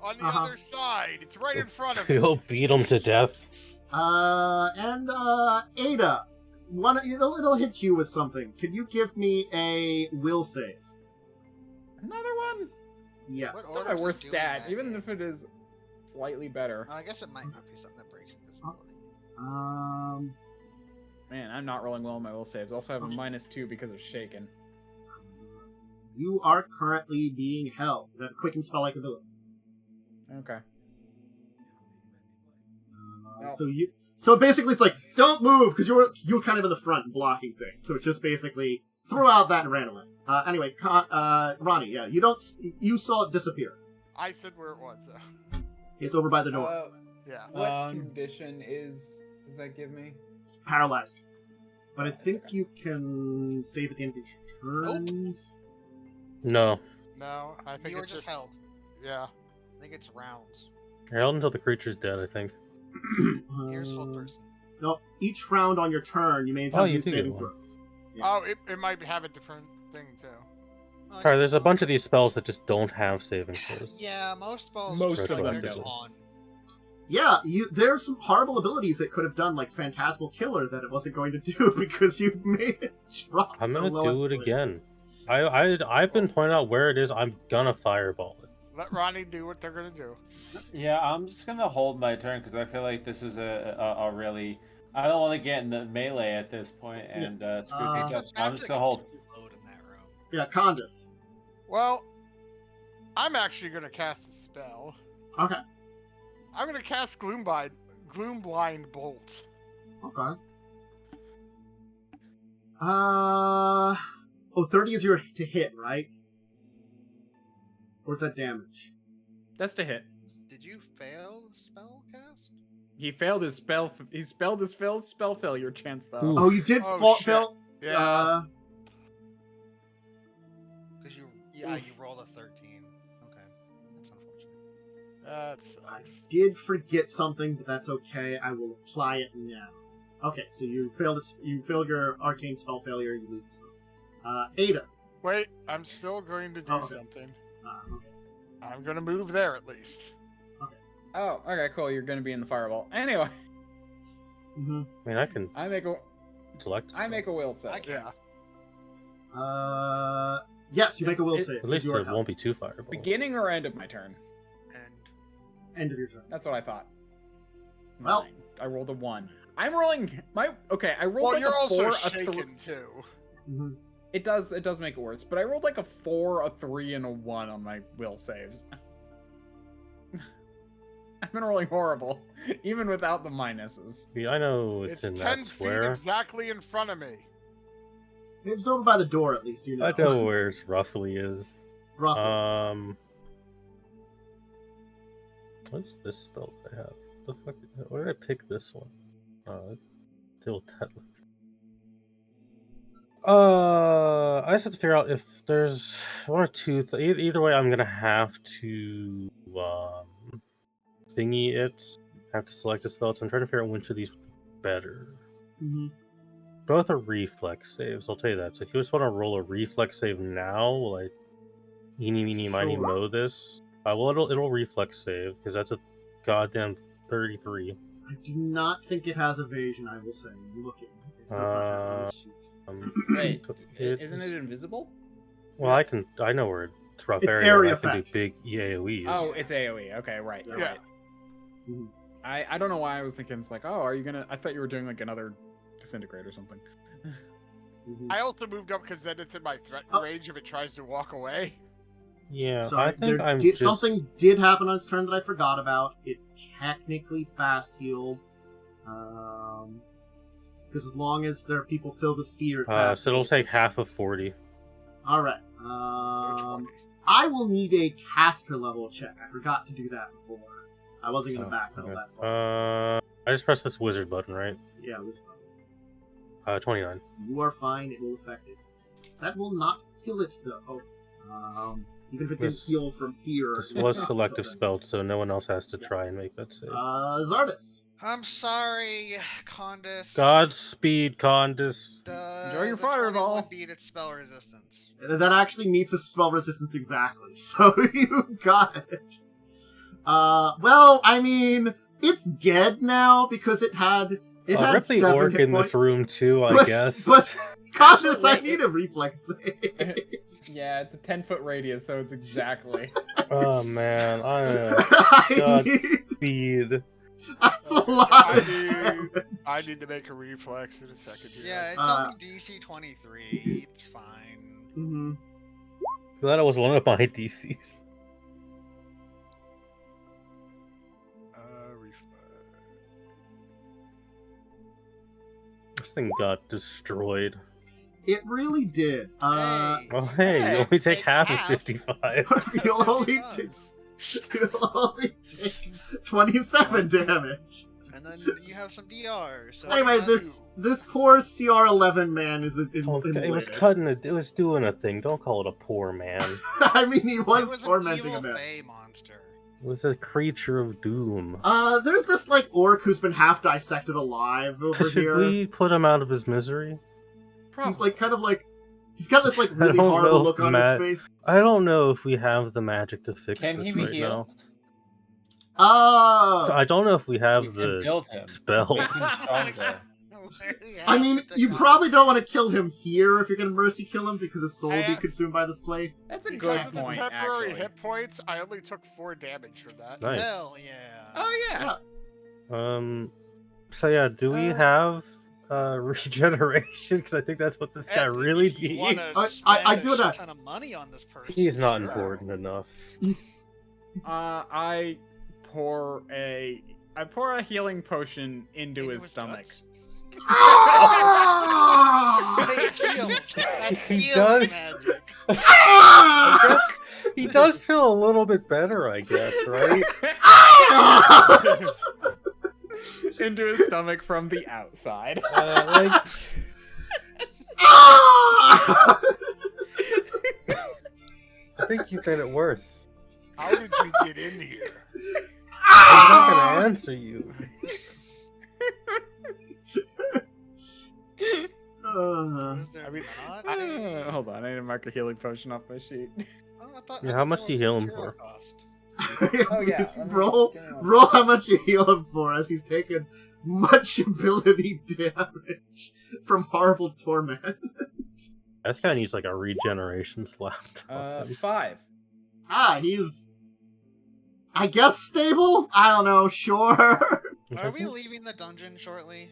On the Uh-huh. other side! It's right in front of Go you! beat him to death. And Ada, it'll hit you with something. Can you give me a will save? Another one? Yes. What Still order my is it worst doing stat, that even game? if it is slightly better. I guess it might not be something that breaks invisibility. Man, I'm not rolling well on my will saves. Also have a Okay. -2 because of shaken. You are currently being held. That quicken spell-like ability. Okay. Oh. So basically, it's like don't move because you're kind of in the front blocking things. So it just basically threw out that and ran away. Anyway, Ronnie, yeah, you saw it disappear. I said where it was, though. It's over by the door, Yeah. What condition does that give me? paralyzed. But I think you can save at the end of your turn. No. No, I think You were it's just held. Yeah. I think it's rounds. You're held until the creature's dead, I think. Here's hold person. No, each round on your turn, you may Oh, have you new do get saving one. throw. Yeah. Oh, it might have a different thing, too. Oh, Sorry, this there's is a bunch of okay. these spells that just don't have saving throws. Yeah, most spells Most just of like them they're don't. on. Yeah, there's some horrible abilities it could have done, like Phantasmal Killer, that it wasn't going to do because you made it drop I'm so gonna low. do it again. I've been pointing out where it is. I'm gonna fireball it. Let Ronnie do what they're gonna do. Yeah, I'm just gonna hold my turn because I feel like this is a really. I don't want to get in the melee at this point and screw things up. So I'm just gonna hold. Load in that room. Yeah, Khandes. Well, I'm actually gonna cast a spell. Okay. I'm gonna cast Gloomblind Bolt. Okay. 30 is your to hit, right? Or is that damage? That's to hit. Did you fail the spell cast? He failed his spell. He spelled his spell failure chance though. Ooh. Oh, you did Oh, shit. fail. Yeah. Because you rolled a 13. Okay, that's unfortunate. That I sucks. did forget something, but that's okay. I will apply it now. Okay, so you failed your arcane spell failure. You lose the spell. Ada. Wait, I'm still going to do Oh, okay. something. Okay. I'm gonna move there at least. Oh, okay, cool. You're gonna be in the fireball. Anyway, Mm-hmm. I mean, I can I make a will save. I can't. Yeah. Yes, you make a will save. At least You are it won't be too fireball. Beginning or end of my turn? And End of your turn. That's what I thought. Well- 9. I rolled a 1. I'm rolling my. Okay, I rolled Well, like you're a 4, also a 3. shaken too. Mm-hmm. It does make it worse, but I rolled like a 4, a 3, and a 1 on my will saves. I've been rolling horrible, even without the minuses. Yeah, I know it's It's in 10 that feet square. exactly in front of me. It was over by the door, at least. You know. I know where it roughly is. Roughly. What's this spell I have? The fuck? Where did I pick this one? Still 10. I just have to figure out if there's one or two. Either way, I'm gonna have to thingy it. Have to select a spell. So I'm trying to figure out which of these would be better. Mm-hmm. Both are reflex saves. I'll tell you that. So if you just want to roll a reflex save now, will I eeny meeny miny Sure. mo this? Well, it'll reflex save because that's a goddamn 33. I do not think it has evasion. I will say. Looking. It does not have it on the sheet. Wait, so isn't it invisible? Well, I know where it's rough It's area. area I can do effect. big AoEs. Oh, it's AoE. Okay, right. You're Yeah. right. Mhm. I don't know why I was thinking it's like, oh, are you gonna? I thought you were doing like another disintegrate or something. Mhm. I also moved up because then it's in my threat Oh. range if it tries to walk away. Yeah, Sorry, I think I'm just... something did happen on its turn that I forgot about. It technically fast healed. Because as long as there are people filled with fear, so it'll take half of 40. Alright. Which one? I will need a caster level check. I forgot to do that before. I wasn't going to backpedal Okay. that far. I just pressed this wizard button, right? Yeah, it was 29. You are fine. It will affect it. That will not kill it, though. Even if it didn't This- heal from fear. This was selective spelled, so no one else has to try and make that save. Zardris. I'm sorry, Khandes. Godspeed, Khandes. Enjoy your the 21 fireball. beat its spell resistance. That actually meets a spell resistance exactly, so you got it. Well, I mean, it's dead now because it had I'll rip the 7 orc hit in points. this room too, I But- guess. But Khandes, I Wait, need a reflex save. Yeah, it's a 10-foot radius, so it's exactly. Oh man, I need, Godspeed. that's a Okay, lot I of need- damage. I need to make a reflex in a second here. Yeah, it's Uh, only DC 23. It's fine. Mhm. Glad it was one of my DCs. Reflex. This thing got destroyed. It really did. Hey. Oh hey, you Hey, only take take half of half. 55. You'll only $50. take, you'll only take 27 damage. And then you have some DR. So Anyway, it's not- this poor CR11 man is in Oh, it was elated. cutting it. It was doing a thing. Don't call it a poor man. I mean, he It was was an tormenting evil a man. Fey monster. It was a creature of doom. There's this like orc who's been half dissected alive over Should here. we put him out of his misery? He's like kind of like He's got this like really don't know horrible if look on Matt- his face. I don't know if we have the magic to fix Can this he be right now. healed? So I don't know if we have We can the build him. spell. Make him stronger. I mean, you probably don't want to kill him here if you're going to mercy kill him because his soul will be consumed by this place. That's a Because good of the point, temporary actually. hit points, I only took 4 damage from that. Nice. Hell yeah. Oh yeah. So yeah, do we have regeneration? Because I think that's what this guy And really if you needs. wanna I spend do a that. shit ton of money on this person. He's not sure. important enough. I pour a healing potion into his stomach. guts? Ah! Hey, it heals. That's He healing does. magic. I guess he does feel a little bit better, I guess, right? Into his stomach from the outside. Like, Ah! I think you made it worse. How did you get in here? I'm not gonna answer you. Is there I mean, not? Hold on, I need to mark a healing potion off my sheet. Oh, I thought, Yeah, I how thought much that do you was heal the him hero for? cost. Oh, yeah, Please let me- roll give me one. roll how much you heal him for as he's taken much ability damage from horrible torment. This guy needs like a regeneration slap. 5. He's I guess stable? I don't know, sure. Are we leaving the dungeon shortly?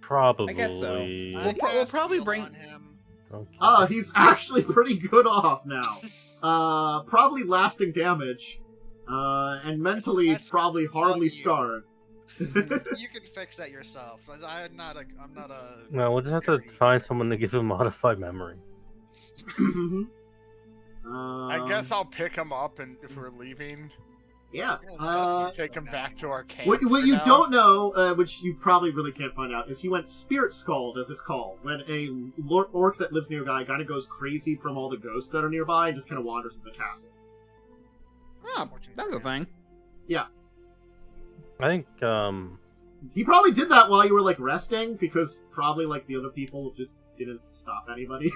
Probably. I guess so. I we'll cast probably heal bring- on him. Okay. He's actually pretty good off now. Probably lasting damage. And mentally That's probably on hardly you. scarred. You can fix that yourself. I'm not a. No, we'll just have to Charity. find someone to give him modified memory. Mhm. I guess I'll pick him up, and if we're leaving, Yeah. take him back to our camp. What for you now. don't know, which you probably really can't find out, is he went Spirit Scald, as it's called, when a orc that lives nearby kind of goes crazy from all the ghosts that are nearby and just kind of wanders in the castle. Oh, that's a thing. I think, He probably did that while you were, like, resting, because probably, like, the other people just didn't stop anybody.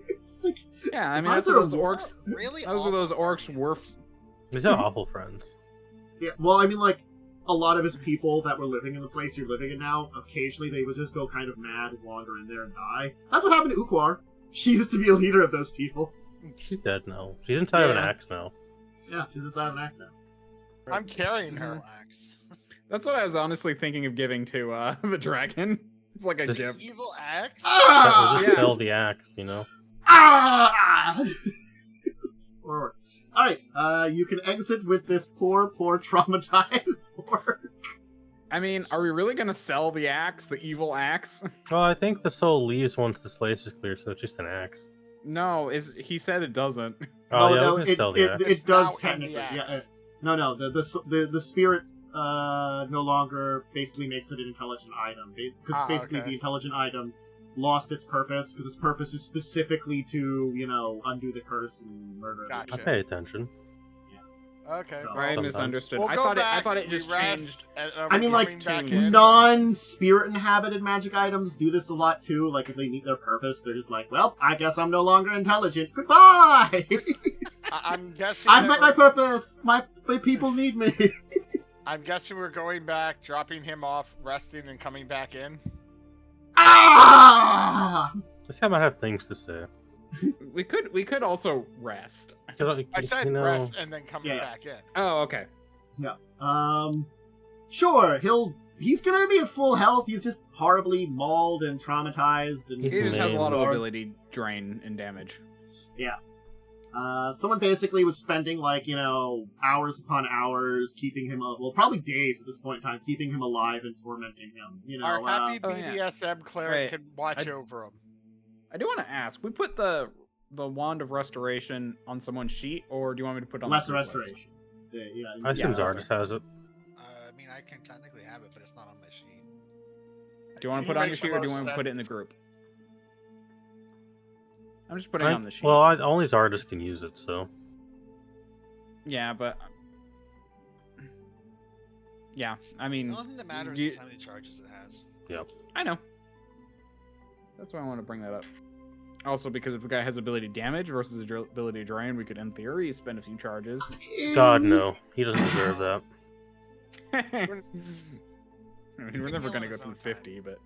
It's like, Yeah, I mean, why that's is what there those a- orcs. Really? Those are those awful orcs guardians. were. these are awful friends. yeah, well, I mean, like, a lot of his people that were living in the place you're living in now, occasionally they would just go kind of mad and wander in there and die. That's what happened to Ukwar. She used to be a leader of those people. She's dead now. She's inside of an Yeah. axe now. Yeah, she's inside of an axe now. I'm carrying her. Relax. That's what I was honestly thinking of giving to the dragon. It's like a Just- gift. Evil axe? Ah! We'll just yeah. sell the axe, you know? Ah! Forward. Alright, you can exit with this poor traumatized orc. I mean, are we really gonna sell the axe, the evil axe? Well, I think the soul leaves once this place is clear, so it's just an axe. No, he said it doesn't. Oh, yeah, no, we'll just sell the axe. it It's does now in technically. the Yeah, axe. no, the spirit no longer basically makes it an intelligent item because basically okay. the intelligent item lost its purpose because its purpose is specifically to undo the curse and murder. Gotcha. I pay attention. Okay. So- I Sometimes. misunderstood. We'll I go thought back, I thought it we just rest, changed. and, I mean, we're like, coming back tuned. in. Non-spirit inhabited magic items do this a lot too. Like if they meet their purpose, they're just like, well, I guess I'm no longer intelligent. Goodbye. I'm guessing. I've that met my we're- purpose. My people need me. I'm guessing we're going back, dropping him off, resting, and coming back in. Ah! This guy might have things to say. We could also rest. I said You know, rest and then coming Yeah. back in. Oh, okay. Sure, he's gonna be at full health. He's just horribly mauled and traumatized, and He's He just has a lot of amazing. ability drain and damage. Someone basically was spending hours upon hours keeping him well, probably days at this point in time, keeping him alive and tormenting him. Our happy oh, yeah. BDSM cleric Right. can watch I- over him. I do want to ask. We put the wand of restoration on someone's sheet, or do you want me to put it on lesser the group list? restoration. Yeah, I assume Yeah, Zardris has it. I mean, I can technically have it, but it's not on my sheet. Do you want to He put it on your makes sheet, the or do you most want to put it in the sense. group? I'm just putting it on the sheet. Well, only Zardris can use it, so. Yeah, but yeah, I mean, The only thing that matters you- is how many charges it has. I know. That's why I want to bring that up. Also, because if the guy has ability damage versus ability drain, we could, in theory, spend a few charges. God, no. He doesn't deserve that. I mean, we're never going to go through 50, but...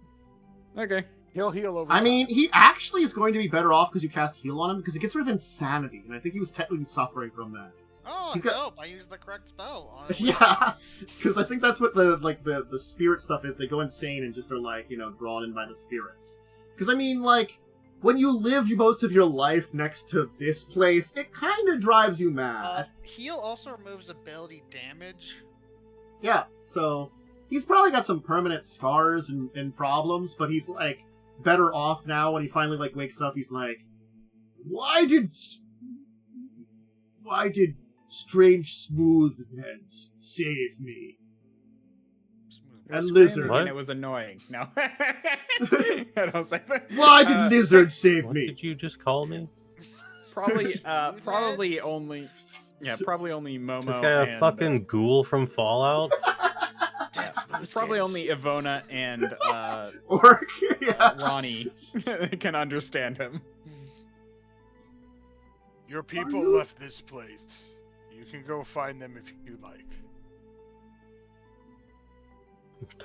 Okay. He'll heal over. I mean, he actually is going to be better off because you cast heal on him, because it gets rid of insanity, and I think he was technically suffering from that. Oh, He's dope! I used the correct spell. Honestly. Yeah, because I think that's what the spirit stuff is. They go insane and just are like, drawn in by the spirits. Because I mean, like, when you live most of your life next to this place, it kind of drives you mad. Heal also removes ability damage. Yeah, so he's probably got some permanent scars and problems, but he's like better off now. When he finally like wakes up, he's like, why did strange smooth heads save me? And lizard. And it was annoying. No. I don't say that. Why did lizard save What me? did you just call me? Probably only Momo. This guy a and, fucking ghoul from Fallout? probably only Ivona and Orc? Yeah. Ronnie can understand him. Your people left this place. You can go find them if you like.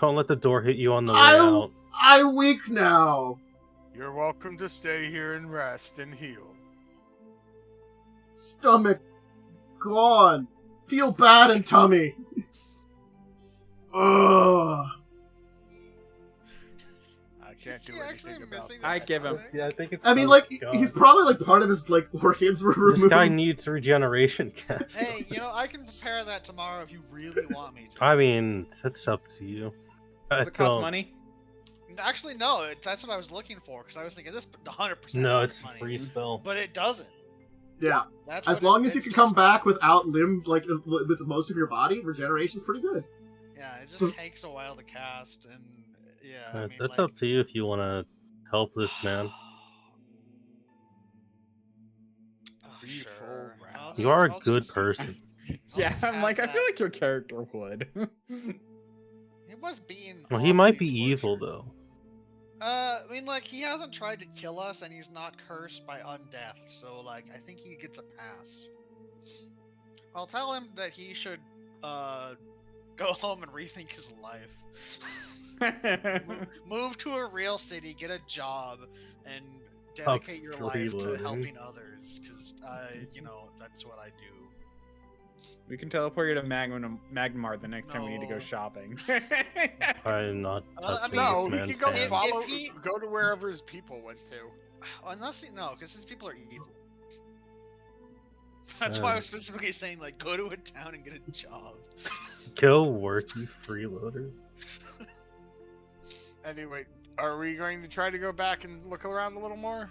Don't let the door hit you on the way out. I'm weak now. You're welcome to stay here and rest and heal. Stomach gone. Feel bad in tummy. Ugh. I can't do anything about that. I give him. Yeah, I think it's. I mean, like, he's probably like part of his like organs were removed. This guy needs regeneration, guys. Hey, I can prepare that tomorrow if you really want me to. I mean, that's up to you. Does it cost money? Actually, no. That's what I was looking for, because I was thinking this 100%. No, costs it's money. free spell. But it doesn't. Yeah. That's as what long as you it's can just- come back without limb, like with most of your body, regeneration's pretty good. Yeah, it just takes a while to cast, and yeah. I mean, That's like, up to you if you want to help this man. Sure. I'll You are a I'll good just- person. Yeah, just I'm like, I add feel that. like your character would. He was being. Well, he might be awfully evil, tortured. though. I mean, like, he hasn't tried to kill us, and he's not cursed by undeath, so, like, I think he gets a pass. I'll tell him that he should, go home and rethink his life. Move to a real city, get a job, and dedicate your life to freeloading. helping others, because, that's what I do. We can teleport you to Magmar the next time we need to go No. shopping. I'm not Well, I touching mean, No, this he man's can go hand. follow. If he- Go to wherever his people went to. Unless, because his people are evil. That's why I was specifically saying, like, go to a town and get a job. Go work, you freeloader. Anyway, are we going to try to go back and look around a little more?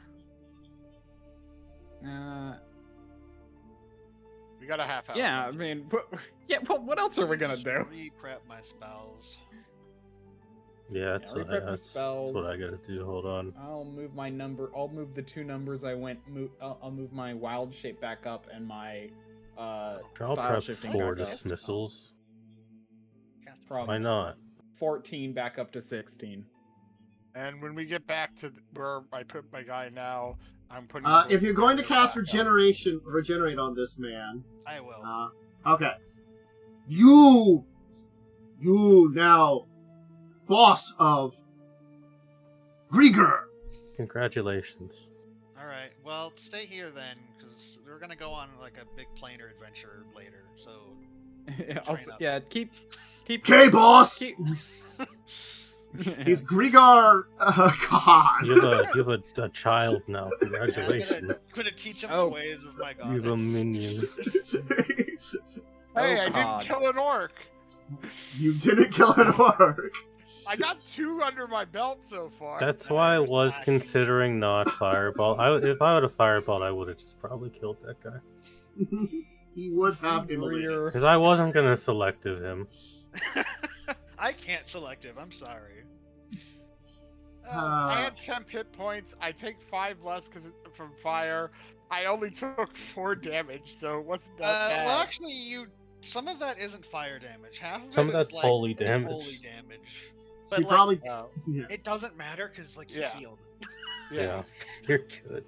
We got a half hour. Yeah, I mean, what else are we gonna do? Re-prep my spells. Yeah, that's, reprep your that's spells. what I gotta do. Hold on. I'll move my number. I'll move the two numbers I went. I'll move my wild shape back up and my I'll style prep shifting 4 back up. dismissals. From Why not? 14 back up to 16. And when we get back to where I put my guy now, I'm putting. If you're going to cast back up. regenerate on this man, I will. okay, you now, boss of Grieger. Congratulations. Alright, well, stay here then, because we're gonna go on, like, a big planar adventure later, so... Also, up. yeah, keep. Okay, boss. keep- He's Grieger. God. You have a child now. I'm Congratulations. gonna teach him Oh. the ways of my You have a goddess. minion. Hey, I God. didn't kill an orc. You didn't kill an orc. I got 2 under my belt so far. That's why I was considering not fireball. If I would have fireballed, I would have just probably killed that guy. He would have immolated. Warrior. Because I wasn't gonna selective him. I can't selective, I'm sorry. I had 10 hit points. I take 5 less from fire. I only took 4 damage, so it wasn't that bad. Well, actually, some of that isn't fire damage. Half of Some it of that's is, like, holy damage. holy damage. So you But, like, probably. Oh. Yeah. it doesn't matter, because, like, he Yeah. healed. Yeah, you're good.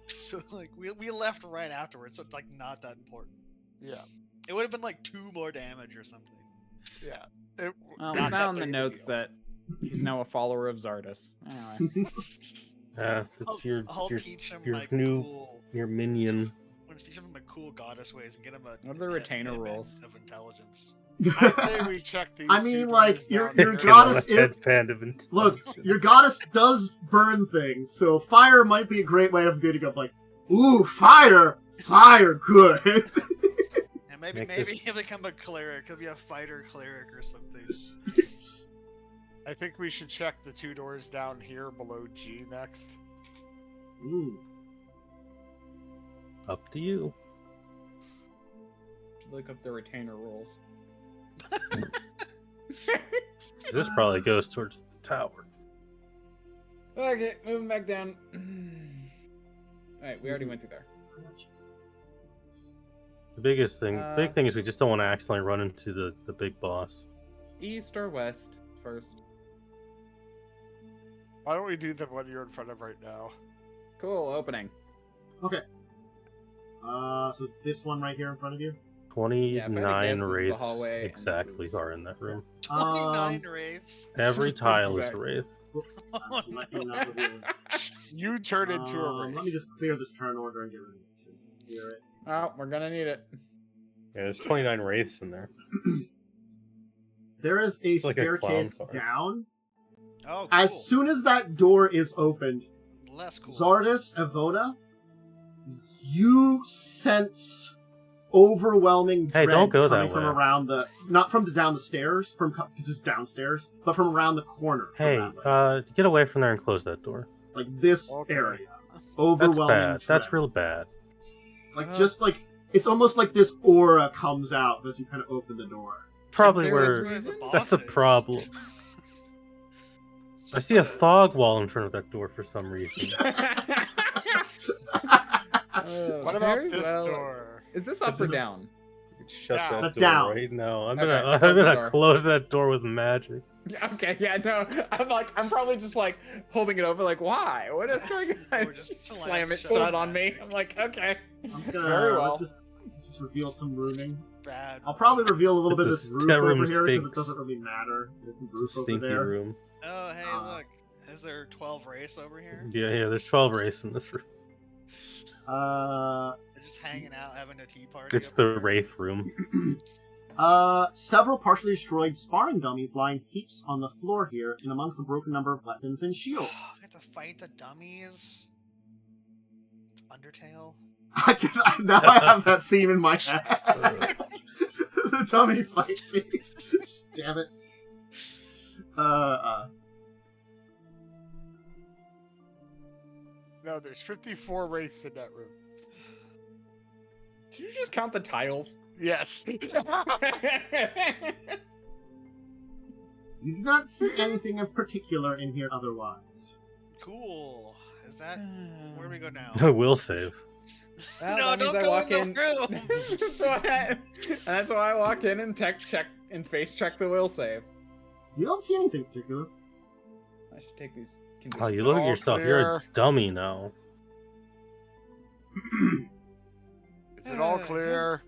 So like we left right afterwards, so it's like not that important. Yeah. It would have been like 2 more damage or something. Yeah. Well, not it's now that in the big of a notes deal. that he's now a follower of Zardris. Anyway. It's your I'll teach him your my new cool. your minion. I'm gonna teach him my cool goddess ways and get him a. What are the retainer rules? Of intelligence. I say we check these. I two mean, doors like, your down your here. goddess Get on a is... headband of Look, intelligence. your goddess does burn things, so fire might be a great way of getting up, like, ooh, fire! Fire, good! And maybe Make maybe this- he'll become a cleric. He'll be a fighter cleric or something. I think we should check the 2 doors down here below G next. Ooh. Up to you. Look up the retainer rules. This probably goes towards the tower. Okay, moving back down. Alright, we already went through there. The biggest thing, big Uh, thing is we just don't want to accidentally run into the big boss. East or west first? Why don't we do the one you're in front of right now? Cool, opening. Okay. So this one right here in front of you? 29 this is a wraiths hallway, and this exactly is- are in that room. 29 wraiths. Every tile is a Exactly. wraith. I'm selecting that with you. You turn into a Let me wraith. just clear this turn order and get rid of it. Clear it. Oh, we're gonna need it. Yeah, there's 29 wraiths in there. There is a It's like a clown staircase car. down. Oh, cool. As soon as that door is opened, Less cool. Zardris, Ivona, you sense overwhelming Hey, dread don't go coming that from way. around the, not from down the stairs, from just downstairs, but from around the corner. from Hey, that way. get away from there and close that door. Like this Okay. area. That's Overwhelming bad. dread. That's real bad. Like, just like, it's almost like this aura comes out as you kind of open the door. Probably there is where reason? that's a Bosses. problem. I see a fog wall in front of that door for some reason. What about very this well. door? Is this up or down? Shut Down. that That's door down. right now. I'm Okay, gonna close the I'm door. gonna close that door with magic. Okay, yeah, no. I'm probably just like holding it over, like, why? What is going on? Or just Slam it shut shut it. on me. I'm like, okay. I'm just gonna, Very well. let's just reveal some rooming. Bad. I'll probably reveal a little bit of It's this a roof terror over here because it mistakes. doesn't really matter. There's some roof over Stinky there. room. Oh, hey, Uh, look. Is there 12 wraiths over here? Yeah, there's 12 wraiths in this room. They're just hanging out, having a tea party. It's up the there. wraith room. Several partially destroyed sparring dummies line heaps on the floor here, and amongst a broken number of weapons and shields. I have to fight the dummies. It's Undertale. Now I have that theme in my head. The dummy fight theme. Damn it. No, there's 54 wraiths in that room. Did you just count the tiles? Yes. You do not see anything of particular in here otherwise. Cool. Is that where do we go now? Will save. Well, No, that means don't I go walk in the room. that's why I walk in and check and face check the will save. You don't see anything particular. I should take these Oh, conditions. you look at all yourself. You're a clear. dummy now. Is it all clear?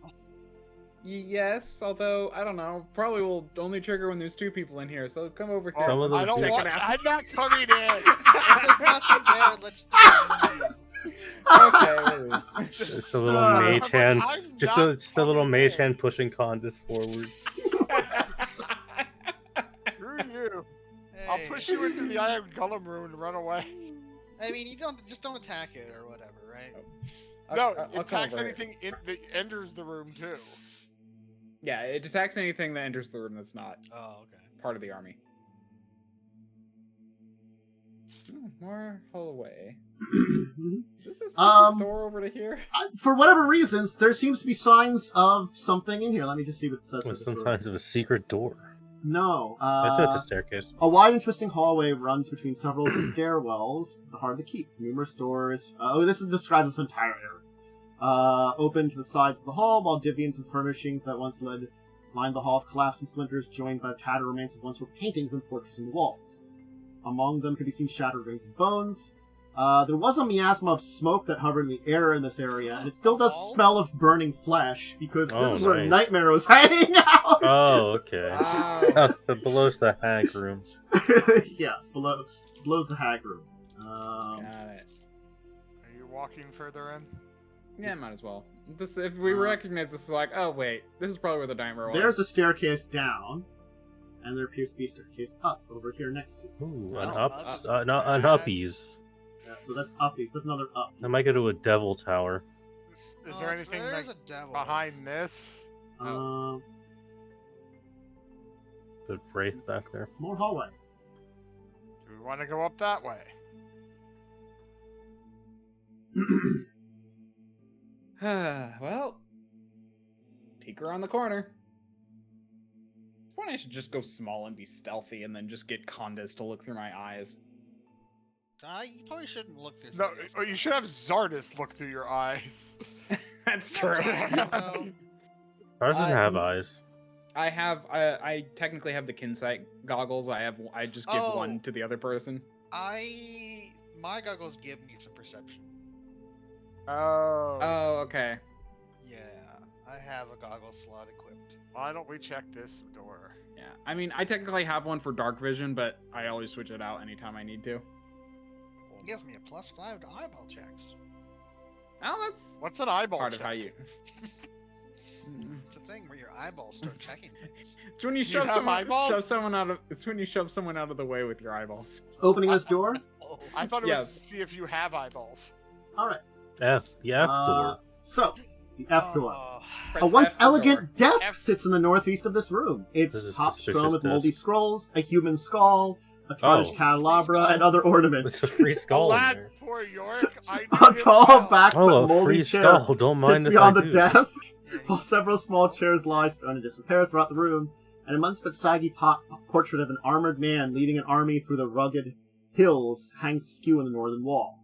Yes, although I don't know. Probably will only trigger when there's 2 people in here. So come over here. Some of I them don't check want. it out. I'm not coming in. If there's nothing there, let's Okay, we'll leave. Just a little I'm mage like, hand. I'm Just not a little coming mage in. hand pushing Khandes forward. Screw you. Hey. I'll push you into the Iron Golem room and run away. I mean, you don't attack it or whatever, right? No, I'll it come attacks over here. anything that enters the room too. Yeah, it attacks anything that enters the room that's not Oh, okay. part of the army. More hallway. Is this a secret door over to here? For whatever reasons, there seems to be signs of something in here. Let me just see what it says. for With this some room. signs of a secret door. No. I think it's a staircase. A wide and twisting hallway runs between several stairwells, hard to keep. Numerous doors. This is described as entire area. Open to the sides of the hall, while divisions and furnishings that once lined the hall have collapsed in splinters, joined by tattered remains of once were paintings and portraits on the walls. Among them can be seen shattered rings and bones. There was a miasma of smoke that hovered in the air in this area, and it still does smell of burning flesh, because this is where nice. Nightmare was hanging out! Oh, okay. Wow. So below's the hag room. Yes, below's the hag room. Got it. Are you walking further in? Yeah, might as well. This, if we recognize this, is like, oh wait, this is probably where the nightmare was. There's a staircase down, and there appears to be a staircase up over here next to it. Ooh, Oh, an uppies. Yeah, so that's uppies. That's another up. I might go to a devil tower. Is there anything there's like a devil behind this? Good wraith back there. More hallway. Do we want to go up that way? Well, peek around the corner. Why I should just go small and be stealthy, and then just get Khandes to look through my eyes. You probably shouldn't look this No, way. you should have Zardris look through your eyes. That's true. So, Ours doesn't have eyes. I have. I technically have the Kinsight goggles. I just give one to the other person. my goggles give me some perception. Oh. Oh, okay. Yeah, I have a goggle slot equipped. Why don't we check this door? Yeah. I mean, I technically have one for dark vision, but I always switch it out anytime I need to. It gives me a +5 to eyeball checks. Oh, that's What's an eyeball part check? of how you. It's a thing where your eyeballs start checking things. It's when you You shove have eyeballs? someone out of. It's when you shove someone out of the way with your eyeballs. Opening this door. Oh, I thought it Yes. was to see if you have eyeballs. All right. The F door. So, the F door. Press A once F for elegant door. desk F- sits in the northeast of this room. It's This is a top suspicious strewn with moldy desk. scrolls, a human skull, a tarnished Oh. candelabra, and other ornaments. It's a free skull in Lad, there. poor York. I knew A him tall, well. backlit, Oh, a moldy free chair skull. Don't sits mind if beyond I the do. desk, while several small chairs lie in disrepair throughout the room, and a months but saggy portrait of an armored man leading an army through the rugged hills hangs askew in the northern wall.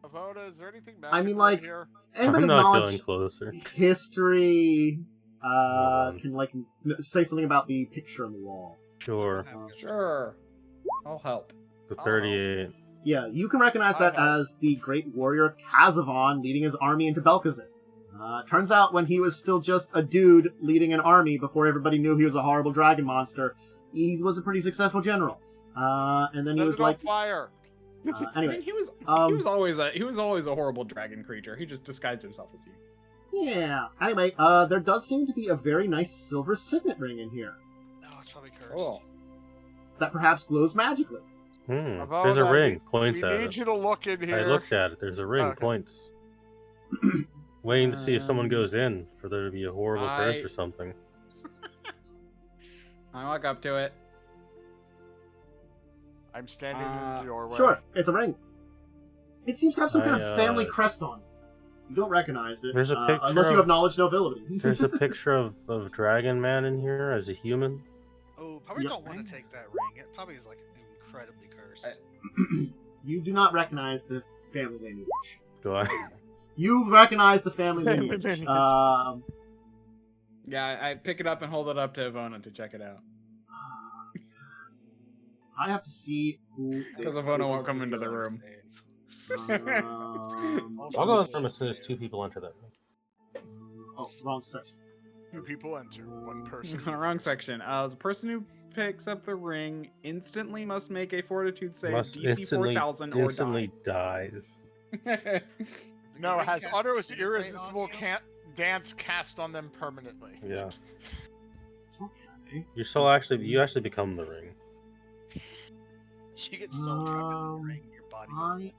Ivona, is there anything I mean, magical like, here? Anyone I'm not acknowledge going closer. history? on. Can like say something about the picture on the wall. Sure. Sure. I'll help. The 38. Yeah, you can recognize that as the great warrior Kazavon leading his army into Belkazin. Turns out when he was still just a dude leading an army before everybody knew he was a horrible dragon monster, he was a pretty successful general. And then he Set was it on like, fire. I anyway, mean, he was always a horrible dragon creature. He just disguised himself as you. yeah. Anyway, there does seem to be a very nice silver signet ring in here No, it's probably cursed. Cool. that perhaps glows magically. Ivona, There's a ring. We Points at need it. you to look in here. I looked at it. There's a ring. Okay. Points. Waiting to see if someone goes in for there to be a horrible curse I- or something. I walk up to it. I'm standing in the doorway. Sure, it's a ring. It seems to have some kind I, of family crest on it. You don't recognize it, There's a picture unless you of- have knowledge nobility. There's a picture of Dragon Man in here as a human. Oh, probably Yep. don't want to take that ring. It probably is like incredibly cursed. You do not recognize the family lineage. Do I? You recognize the family Family lineage. lineage. Yeah, I pick it up and hold it up to Ivona to check it out. I have to see who. Because this Ivona is. won't come into the room. I'll go on from as soon as 2 people enter that room. Oh, wrong section. 2 people enter. 1 person. Wrong section. The person who picks up the ring instantly must make a fortitude save Must DC instantly 4000 or instantly dies. die. No, it has Cast Utter's disintegrate irresistible on you? dance cast on them permanently. Yeah. Okay. You actually become the ring. You get so trapped in the ring, your body goes limp.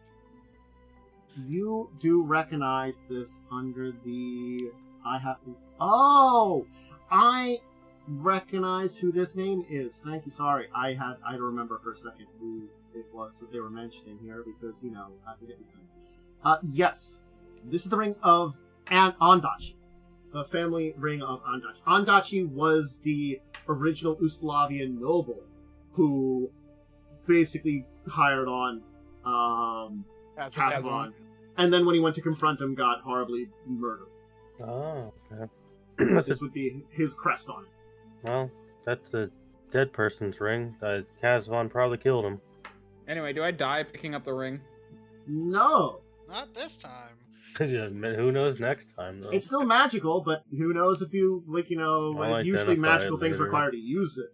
You do recognize this under the. I have to. Oh! I recognize who this name is. Thank you. Sorry. I had to remember for a second who it was that they were mentioning here because, I forget these things. Yes. This is the ring of Ondachi. The family ring of Ondachi. Ondachi was the original Ustalavian noble who basically hired on Kazavon. And then when he went to confront him, got horribly murdered. Oh, okay. This would be his crest on it. Well, that's a dead person's ring. Kazvan probably killed him. Anyway, do I die picking up the ring? No. Not this time. Yeah, who knows next time though? It's still magical, but who knows if you, I'll usually identify magical it things later. require to use it.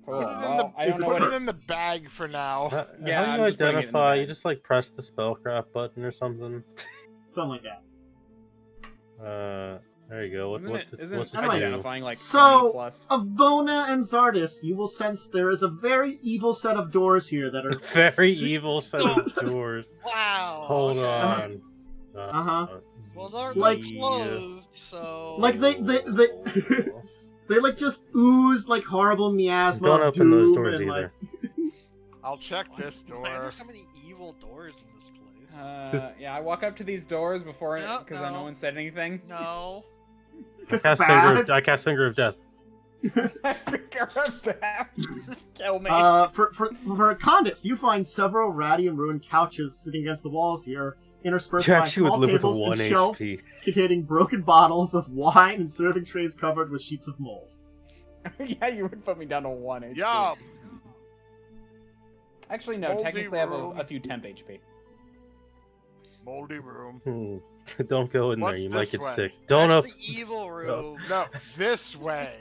Cool. Put it in Well, I don't know what put it it in the bag for now. Yeah, How I'm do you just putting it in the identify? You bag. just like press the spellcraft button or something. Something like that. There you go. What's Isn't Anyway, identifying like so- 20 plus? Ivona and Zardris, you will sense there is a very evil set of doors here that are very evil set of doors. Wow. Hold okay. on. Uh-huh. Well, they're Like- closed, so. Like they they like just ooze like horrible miasma Don't of open those doom doors and either. like I'll check this Why are door. there so many evil doors in this place? Yeah, I walk up to these doors before No, because no. no one said anything. No. I cast Finger of Death. Finger of death. Kill me. For Khandes, you find several Radiant ruined couches sitting against the walls here, interspersed You by actually would small live with tables 1 and shelves HP. containing broken bottles of wine and serving trays covered with sheets of mold. Yeah, you would put me down to 1 HP. Yeah. Actually, no. Moldy Technically, I have room. a few temp HP. Moldy room. Don't go in there. What's You might this get way? sick. Don't That's open. the evil room. No, this way.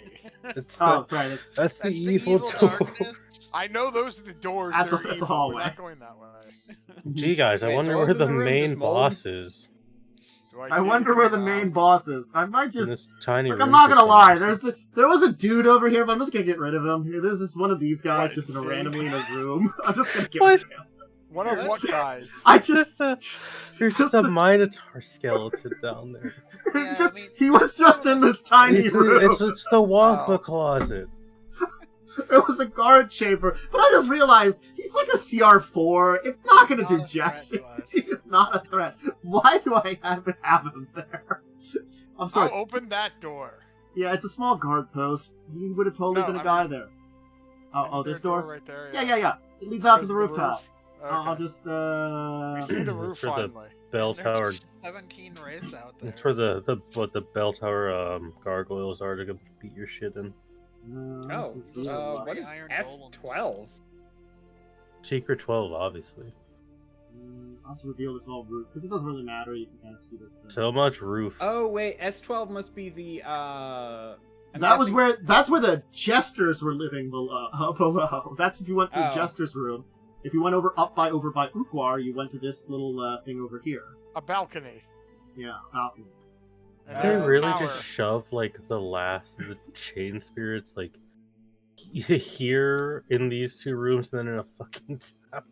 Oh, sorry. That's the That's evil door. darkness. I know those are the doors. That's that a- are that's a evil. hallway. We're not going that way. Gee, guys, I Wait, wonder so where what's in the the room? main Just mold? boss is. Do I see wonder where the anything main now? boss is. I might In just. this tiny Look, room I'm not for gonna some lie. reason. There was a dude over here, but I'm just gonna get rid of him. There's just one of these guys What, just in a see? randomly in a room. I'm just gonna get What? rid of him. One of what guys? I just. There's just a Minotaur skeleton down there. Yeah, just I mean- he was just in this tiny room. It's the Wampa Oh. closet. It was a guard chamber, but I just realized he's like a CR4. It's not gonna Not do a threat jack shit. to us. He's just not a threat. Why do I have him there? I'm sorry. I'll open that door. Yeah, it's a small guard post. He would have totally No, been a I guy mean- there. Isn't Oh, there this a door door? right there. Yeah. It leads out to Goes the to rooftop. Okay. I'll just We see the roof For the- finally. Bell tower. There's 17 wraiths out there. It's where the bell tower gargoyles are to go beat your shit in. Oh, Those are what three is iron S12? Secret 12, obviously. I'll just reveal this all roof because it doesn't really matter. You can kind of see this thing. So much roof. Oh wait, S12 must be the I'm That's guessing- where the jesters were living below. That's if you went to the Oh. jester's room. If you went over by Ukwar, you went to this little thing over here. A balcony. Yeah, balcony. And Did there's they a really tower. just shove like the last of the chain spirits like here in these two rooms and then in a fucking tower?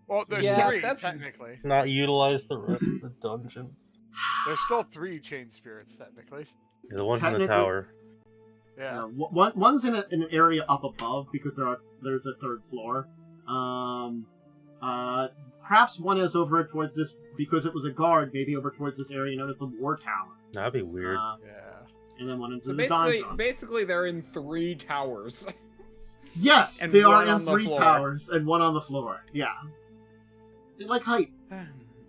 Well, there's Yeah, three that's- technically. Not utilize the rest of the dungeon. There's still 3 chain spirits technically. Yeah, the one in the Technically- tower. Yeah. One's in an area up above because there's a third floor. Perhaps one is over towards this because it was a guard. Maybe over towards this area known as the War Tower. That'd be weird. Yeah. And then one into So the dungeon. basically, they're in 3 towers. Yes, and they are one in on the 3 floor. towers and one on the floor. Yeah. They like height.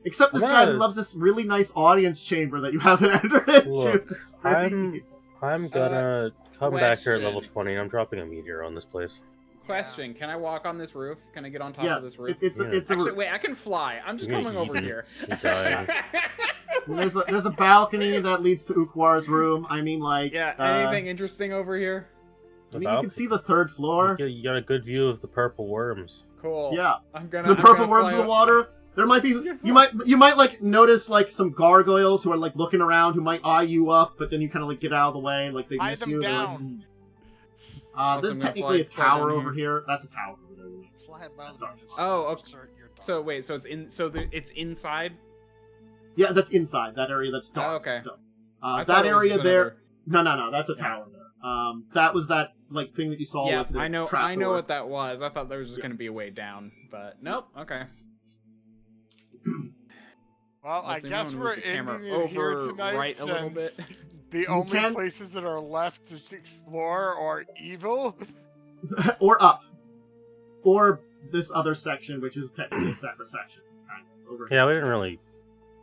Except this guy Yeah. loves this really nice audience chamber that you haven't entered into. Look, It's pretty- I'm gonna come back here at level question. 20 and I'm dropping a meteor on this place. Question: Can I walk on this roof? Can I get on top yes, of this roof? it's Yeah. a Actually, roof. wait, I can fly. I'm just You're coming gonna over eat here. You're dying. There's a balcony that leads to Ukwar's room. I mean, like, Yeah. Anything interesting over here? I mean, you can see the 3rd floor. You got a good view of the purple worms. Cool. Yeah, I'm gonna. the I'm purple gonna worms fly in the up- water. There might be you might like notice like some gargoyles who are like looking around who might eye you up, but then you kind of like get out of the way and like they Eye miss them you. They're like, down. Also, there's I'm gonna technically a fly down tower here. over here. That's a tower over there. Fly above them and Oh, okay. insert your dog. So wait, so it's in. So it's inside. Yeah, that's inside that area. That's dark. Oh, okay. Still. I thought That it was area just there. another- No, that's a tower there. That was that like thing that you saw. Yeah, like, the I know. trap I know door. what that was. I thought there was just Yeah. gonna be a way down, but nope. Okay. Well, I Unless guess anyone we're moved the camera ending it here over tonight right a little since bit. the only can- places that are left to explore are evil. or up, or this other section, which is technically a separate section, kind of over here. Yeah, we didn't really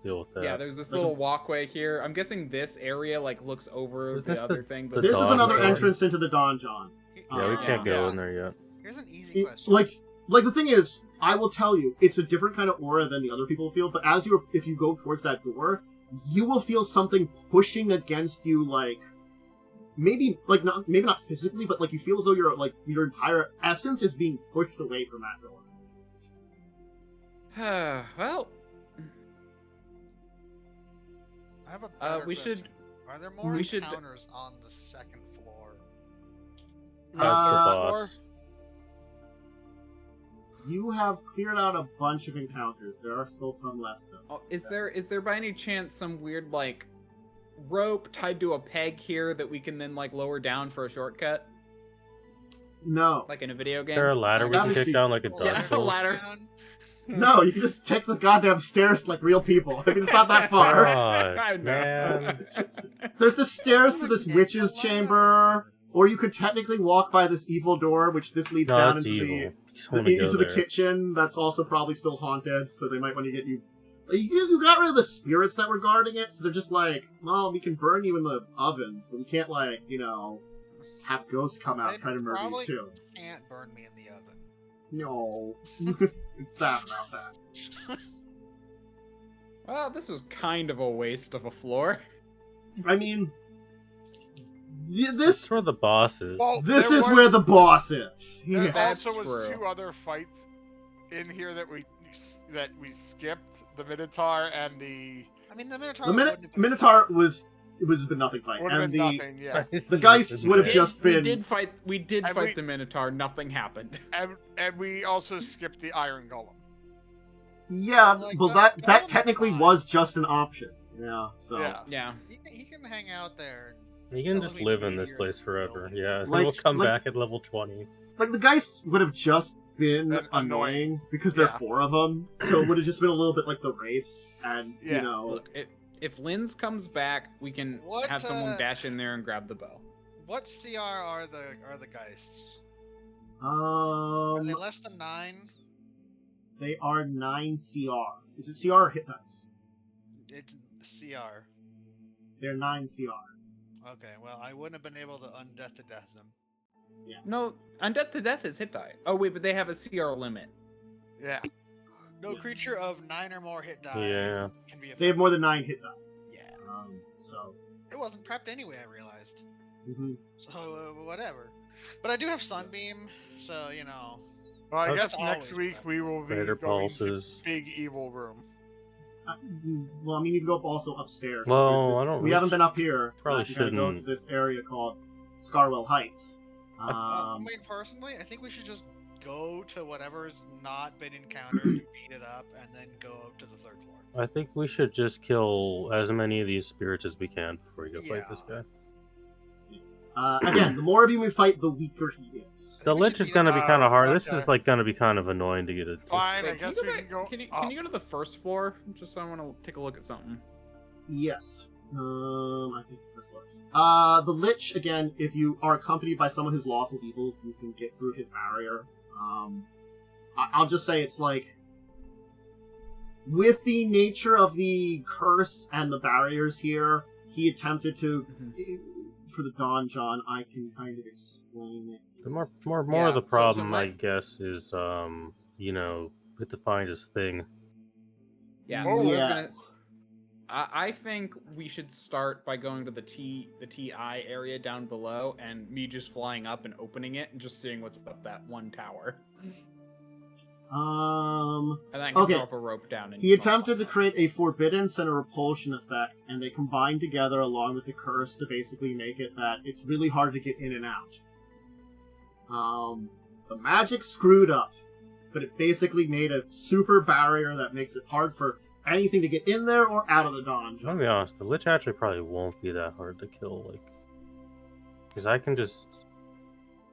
deal with that. Yeah, there's this Like- little walkway here. I'm guessing this area like looks over Is the this other the- thing, the but This is dog another door? entrance into the donjon. Yeah, we can't go Yeah. in there yet. Here's an easy question. Like Like, the thing is, I will tell you, it's a different kind of aura than the other people feel, but if you go towards that door, you will feel something pushing against you, like, maybe not physically, but, like, you feel as though your entire essence is being pushed away from that door. Well, I have a better we question. should- Are there more we should- encounters on the second floor? That's the boss. You have cleared out a bunch of encounters. There are still some left, though. oh, is there by any chance some weird, like, rope tied to a peg here that we can then, like, lower down for a shortcut? No. Like in a video game? Is there a ladder we That can would kick be- down like a Yeah, dodge a ball? ladder. No, you can just take the goddamn stairs like real people. I mean, it's not that far. I God, know. man. There's the stairs to this witch's chamber, or you could technically walk by this evil door, which this leads No, down it's into evil. the You just wanna go into the there. kitchen. That's also probably still haunted, so they might want to get you. You got rid of the spirits that were guarding it, so they're just like, well, we can burn you in the ovens, but we can't, like, have ghosts come out They try to murder you probably too. Can't burn me in the oven. No, it's sad about that. Well, this was kind of a waste of a floor. I mean, this That's where the boss is. Well, this there is was- where the boss is. There Yeah. That's also was true. 2 other fights in here that we skipped: the Minotaur and the I mean, the Minotaur. The wouldn't have been Minotaur was a nothing fight, would have and been the nothing. Yeah, the Geist would have We just been. did fight And we- the Minotaur, nothing happened. and we also skipped the Iron Golem. Yeah, Like, well, that that was technically fine. was just an option. Yeah, so Yeah. Yeah. He can hang out there. You can Tell just me live to in be this here place and forever. build it. Yeah, Like- we'll come like- back at level 20. like the Geist would have just been Been annoying annoying. because there Yeah. are 4 of them, so it would have just been a little bit like the Wraiths, and Yeah. Look, if Linz comes back, we can What, have someone dash in there and grab the bow. What CR are the Geists? Are they less than 9? They are 9 CR. Is it CR or hit dice? It's CR. They're 9 CR. Okay, well, I wouldn't have been able to undeath to death them. No, Undeath to Death is hit die. Oh wait, but they have a CR limit. Yeah, No creature of 9 or more hit die Yeah. can be They have more than 9 hit die. Yeah. So. It wasn't prepped anyway, I realized. Mhm. So, whatever. But I do have Sunbeam, so, well, I That's guess next always week bad. we will be Greater going pulses. to big evil room. Well, I mean, you can go also upstairs. Well, There's this- I don't We really- haven't been up here. probably You gotta go to shouldn't. this area called Scarwall Heights. I mean, personally, I think we should just go to whatever's not been encountered and beat it up, and then go to the 3rd floor. I think we should just kill as many of these spirits as we can before we go fight this Yeah. guy. Again, the more of you we fight, the weaker he is. The we Lich should is beat going to him be up. kind of hard. This Okay. is like going to be kind of annoying to get it. Fine, I Wait, guess we can go. Can you up. go to the first floor? Just so I want to take a look at something. Yes. I think this one. The Lich, again, if you are accompanied by someone who's lawful evil, you can get through his barrier. I'll just say it's like, with the nature of the curse and the barriers here, he attempted to, for the donjon, I can kind of explain it. The more Yeah, of the so problem, my- I guess, is we have to find his thing. Yeah. Oh, so I was yes. gonna- I think we should start by going to the TI area down below, and me just flying up and opening it and just seeing what's up that one tower. And then I can Okay. drop a rope down. And He attempted to create a forbiddance and a repulsion effect, and they combined together along with the curse to basically make it that it's really hard to get in and out. The magic screwed up, but it basically made a super barrier that makes it hard for anything to get in there or out of the I'll donjon. be honest, the Lich actually probably won't be that hard to kill, because I can just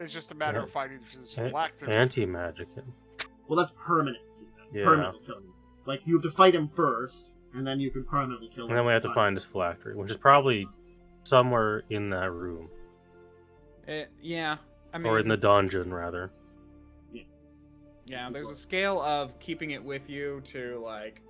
It's just a matter Yeah. of fighting his a- phylactery. anti-magic him. Well, that's permanency. Yeah. Permanently killing him. Like, you have to fight him first, and then you can permanently kill him. And then we have to find his phylactery, which is probably somewhere in that room. Yeah. I mean, Or in the dungeon, rather. yeah. There's a scale of keeping it with you to like.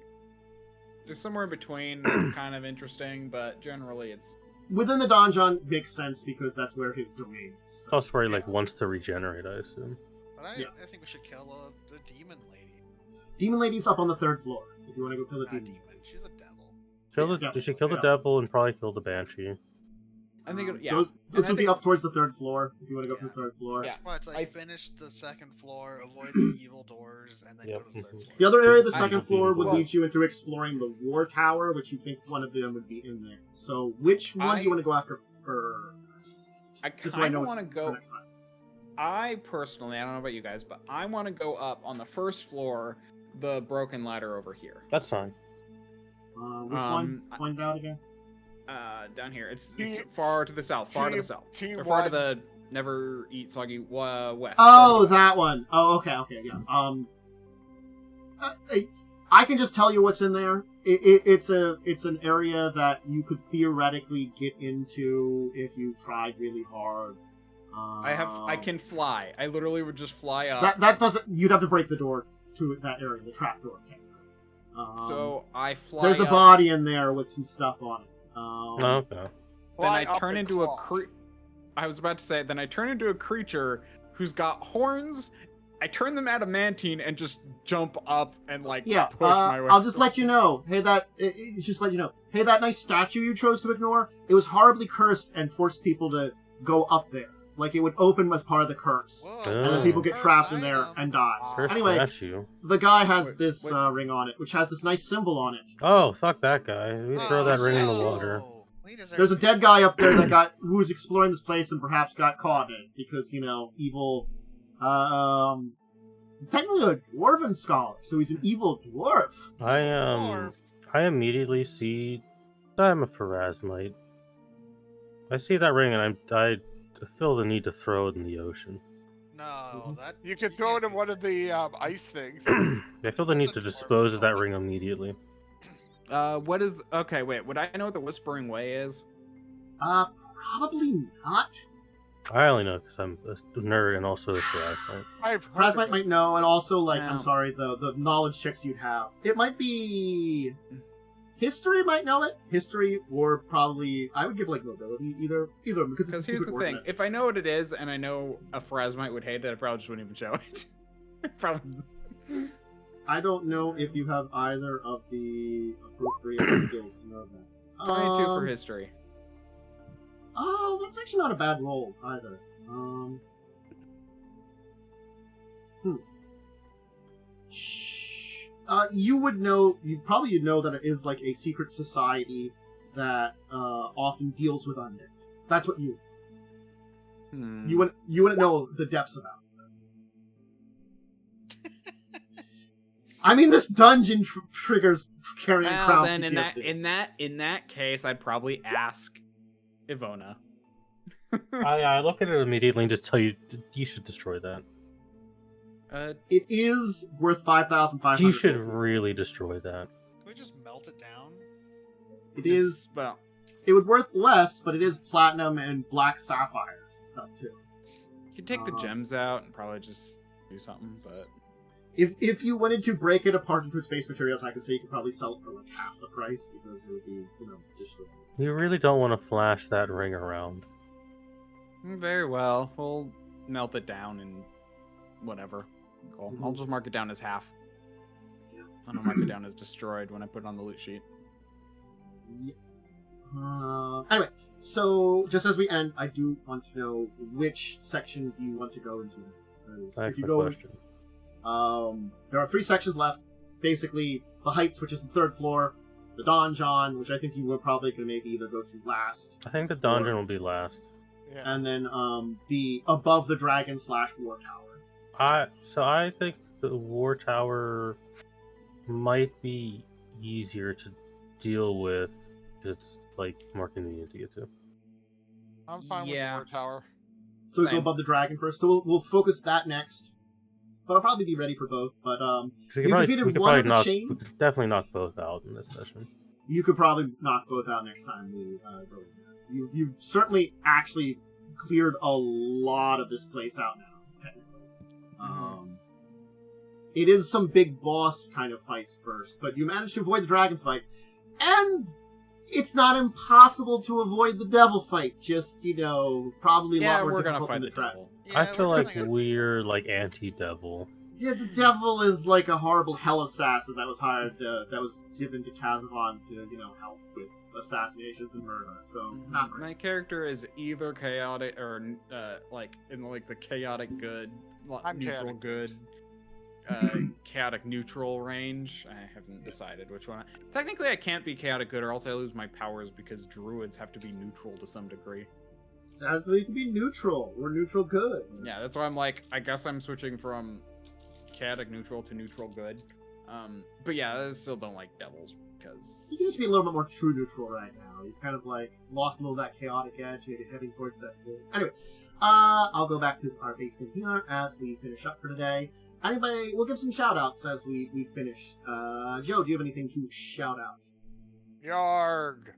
There's somewhere in between that's kind of interesting, but generally it's. Within the donjon makes sense because that's where his domain is. Plus where he, wants to regenerate, I assume. But I think we should kill the demon lady. Demon lady's up on the 3rd floor. If you want to go kill the Not demon. demon. She's a devil. You should kill the devil and probably kill the banshee. I think, Those would be up towards the 3rd floor, if you want to go to the 3rd floor. Yeah. That's why it's like finish the 2nd floor, avoid the evil doors, and then go to the 3rd floor. The other area of the 2nd floor would lead you into exploring the war tower, which you think one of them would be in there. So, which one do you want to go after first? I kind of want to go... I personally, I don't know about you guys, but I want to go up on the 1st floor, the broken ladder over here. That's fine. Which one? Point out again? Down here. It's far to the south. Far to the south. Or far to the never eat soggy west. Oh, that one. Oh, okay, yeah. I can just tell you what's in there. It's an area that you could theoretically get into if you tried really hard. I can fly. I literally would just fly up. That doesn't. You'd have to break the door to that area. The trap door. So I fly. There's a body in there with some stuff on it. Okay. Then I turn into I was about to say. Then I turn into a creature who's got horns. I turn them adamantine and just jump up and push my way. I'll just let you know. Hey, that nice statue you chose to ignore. It was horribly cursed and forced people to go up there. Like, it would open as part of the curse. Whoa, and then people get trapped in there and die. Anyway, statue. The guy has this ring on it, which has this nice symbol on it. Oh, fuck that guy. We throw that ring in the water. There's a dead guy up there who was exploring this place and perhaps got caught in it. Because, evil... he's technically a dwarven scholar, so he's an evil dwarf. I immediately see that I'm a Pharasmite. I see that ring and I feel the need to throw it in the ocean. No, that... You can throw it in one of the ice things. I feel the need to dispose of that ring immediately. What is... Okay, wait. Would I know what the Whispering Way is? Probably not. I only know because I'm a nerd and also a Pharasmite. Pharasmite might know, and also, I'm sorry, the knowledge checks you'd have. It might be... History might know it. History, or probably... I would give, mobility, either of them, because it's a here's secret the thing. If I know what it is, and I know a Pharasmite would hate it, I probably just wouldn't even show it. Probably... I don't know if you have either of the appropriate skills to know that. 22 for history. Oh, that's actually not a bad roll, either. You would know, you probably know that it is a secret society that often deals with undead. That's what you... You wouldn't know the depths about it. I mean, this dungeon triggers carrying crown. Then in that case, I'd probably ask Ivona. I look at it immediately and just tell you should destroy that. It is worth 5,500. You should really destroy that. Can we just melt it down? It would worth less, but it is platinum and black sapphires and stuff too. You could take the gems out and probably just do something, but if you wanted to break it apart into its base materials, I could say you could probably sell it for half the price because it would be, destroyed. You really don't want to flash that ring around. Very well. We'll melt it down and whatever. Cool. I'll just mark it down as half. Yeah. I'm gonna mark it down as destroyed when I put it on the loot sheet. Yeah. Anyway, so just as we end, I do want to know which section do you want to go into. That's the question. There are 3 sections left. Basically, the Heights, which is the 3rd floor, the Donjon, which I think you were probably going to maybe either go to last. I think the Donjon will be last. Yeah. And then the Above the Dragon / War Tower. So I think the War Tower might be easier to deal with. It's more convenient to get to. I'm fine with the War Tower. So we go Above the Dragon first. So we'll focus that next. But I'll probably be ready for both. But you defeated one of the chain. We could definitely knock both out in this session. You could probably knock both out next time we go. You certainly actually cleared a lot of this place out now, technically. It is some big boss kind of fights first, but you managed to avoid the dragon fight, and It's not impossible to avoid the devil fight. Just, probably a Yeah, lot more we're gonna difficult fight than the the trap. devil. Yeah, I feel like definitely we're like anti-devil. Yeah, the devil is like a horrible hell assassin that was hired, that was given to Kazavon to, help with assassinations and murder. So, not great. My character is either chaotic or in the chaotic good, I'm neutral chaotic. good, chaotic neutral range. I haven't decided which one. Technically, I can't be chaotic good, or else I lose my powers because druids have to be neutral to some degree. We can be neutral. We're neutral good. Yeah, that's why I'm like, I guess I'm switching from chaotic neutral to neutral good. But yeah, I still don't like devils because You can just be a little bit more true neutral right now. You've kind of lost a little of that chaotic edge, maybe heading towards that. Anyway, I'll go back to our base thing here as we finish up for today. Anybody, we'll give some shout outs as we finish. Joe, do you have anything to shout out? Yarg.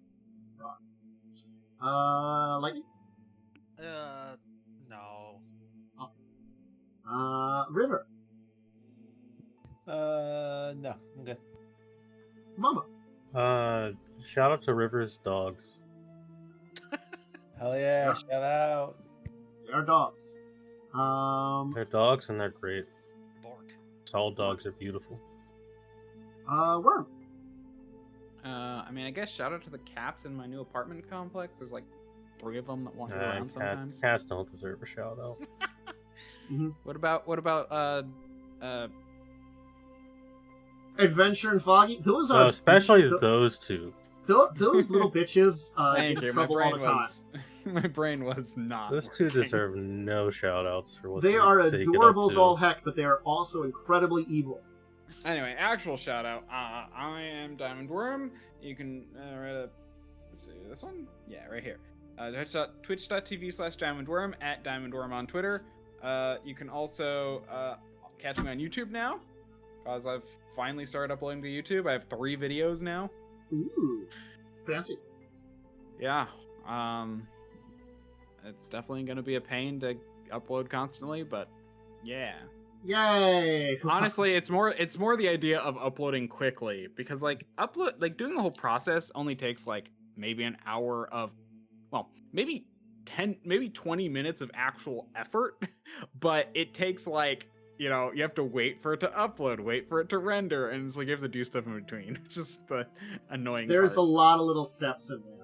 Lightning? No. River? No, I'm good. Mama? Shout out to River's dogs. Hell yeah, Yeah. shout out. Our dogs. They're dogs and they're great. Bork. All dogs are beautiful. Worm? I guess shout out to the cats in my new apartment complex. There's 3 of them that wander around sometimes. Cats don't deserve a shout out. What about Adventure and Foggy? Those are... Especially those two. Those little bitches Thank get you. in trouble all the time. My brain was not. Those two working. deserve no shout outs for what They are get up adorables to. all heck, but they are also incredibly evil. Anyway, actual shout out. I am Diamond Worm. You can let's see this one. Yeah, right here. Twitch.tv/DiamondWorm at DiamondWorm on Twitter. You can also catch me on YouTube now, because I've finally started uploading to YouTube. I have 3 videos now. Ooh, fancy. Yeah. It's definitely going to be a pain to upload constantly, but yeah. Yay! Honestly, it's more the idea of uploading quickly, because doing the whole process only takes maybe an hour of, maybe 20 minutes of actual effort, but it takes you have to wait for it to upload, wait for it to render, and it's you have to do stuff in between. It's just the annoying There's a part. lot of little steps in there.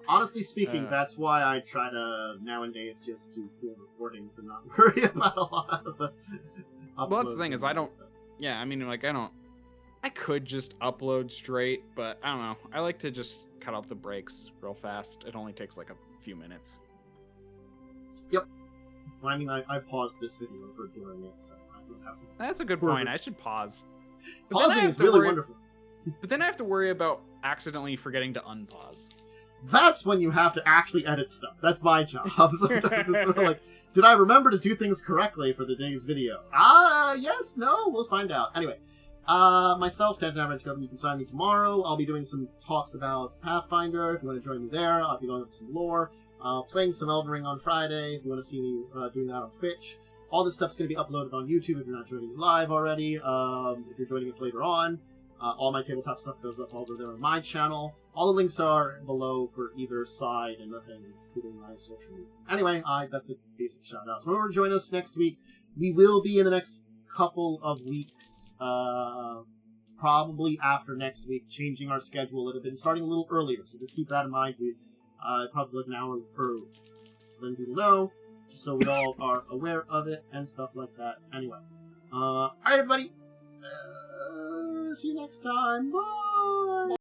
Honestly speaking, that's why I try to nowadays just do full recordings and not worry about a lot of the. Well, that's the thing is I don't. Yeah, I could just upload straight, but I don't know. I like to just cut off the breaks real fast. It only takes a few minutes. Yep. Well, I paused this video for doing it, so I don't have to. That's a good point. I should pause. But then I Pausing have is to really worry- wonderful. But then I have to worry about accidentally forgetting to unpause. That's when you have to actually edit stuff. That's my job. Sometimes it's sort of did I remember to do things correctly for the day's video? Yes, no, we'll find out. Anyway, myself, Dracovin, you can sign me tomorrow. I'll be doing some talks about Pathfinder, if you want to join me there. I'll be going up some lore. Playing some Elden Ring on Friday, if you want to see me doing that on Twitch. All this stuff's going to be uploaded on YouTube if you're not joining live already. If you're joining us later on, all my tabletop stuff goes up over there on my channel. All the links are below for either side and nothing, including my social media. Anyway, that's a basic shout out. So remember to join us next week. We will be in the next couple of weeks, probably after next week, changing our schedule a little bit and starting a little earlier. So just keep that in mind. We probably an hour early. So then people know, just so we all are aware of it and stuff like that. Anyway. Alright, everybody. See you next time. Bye!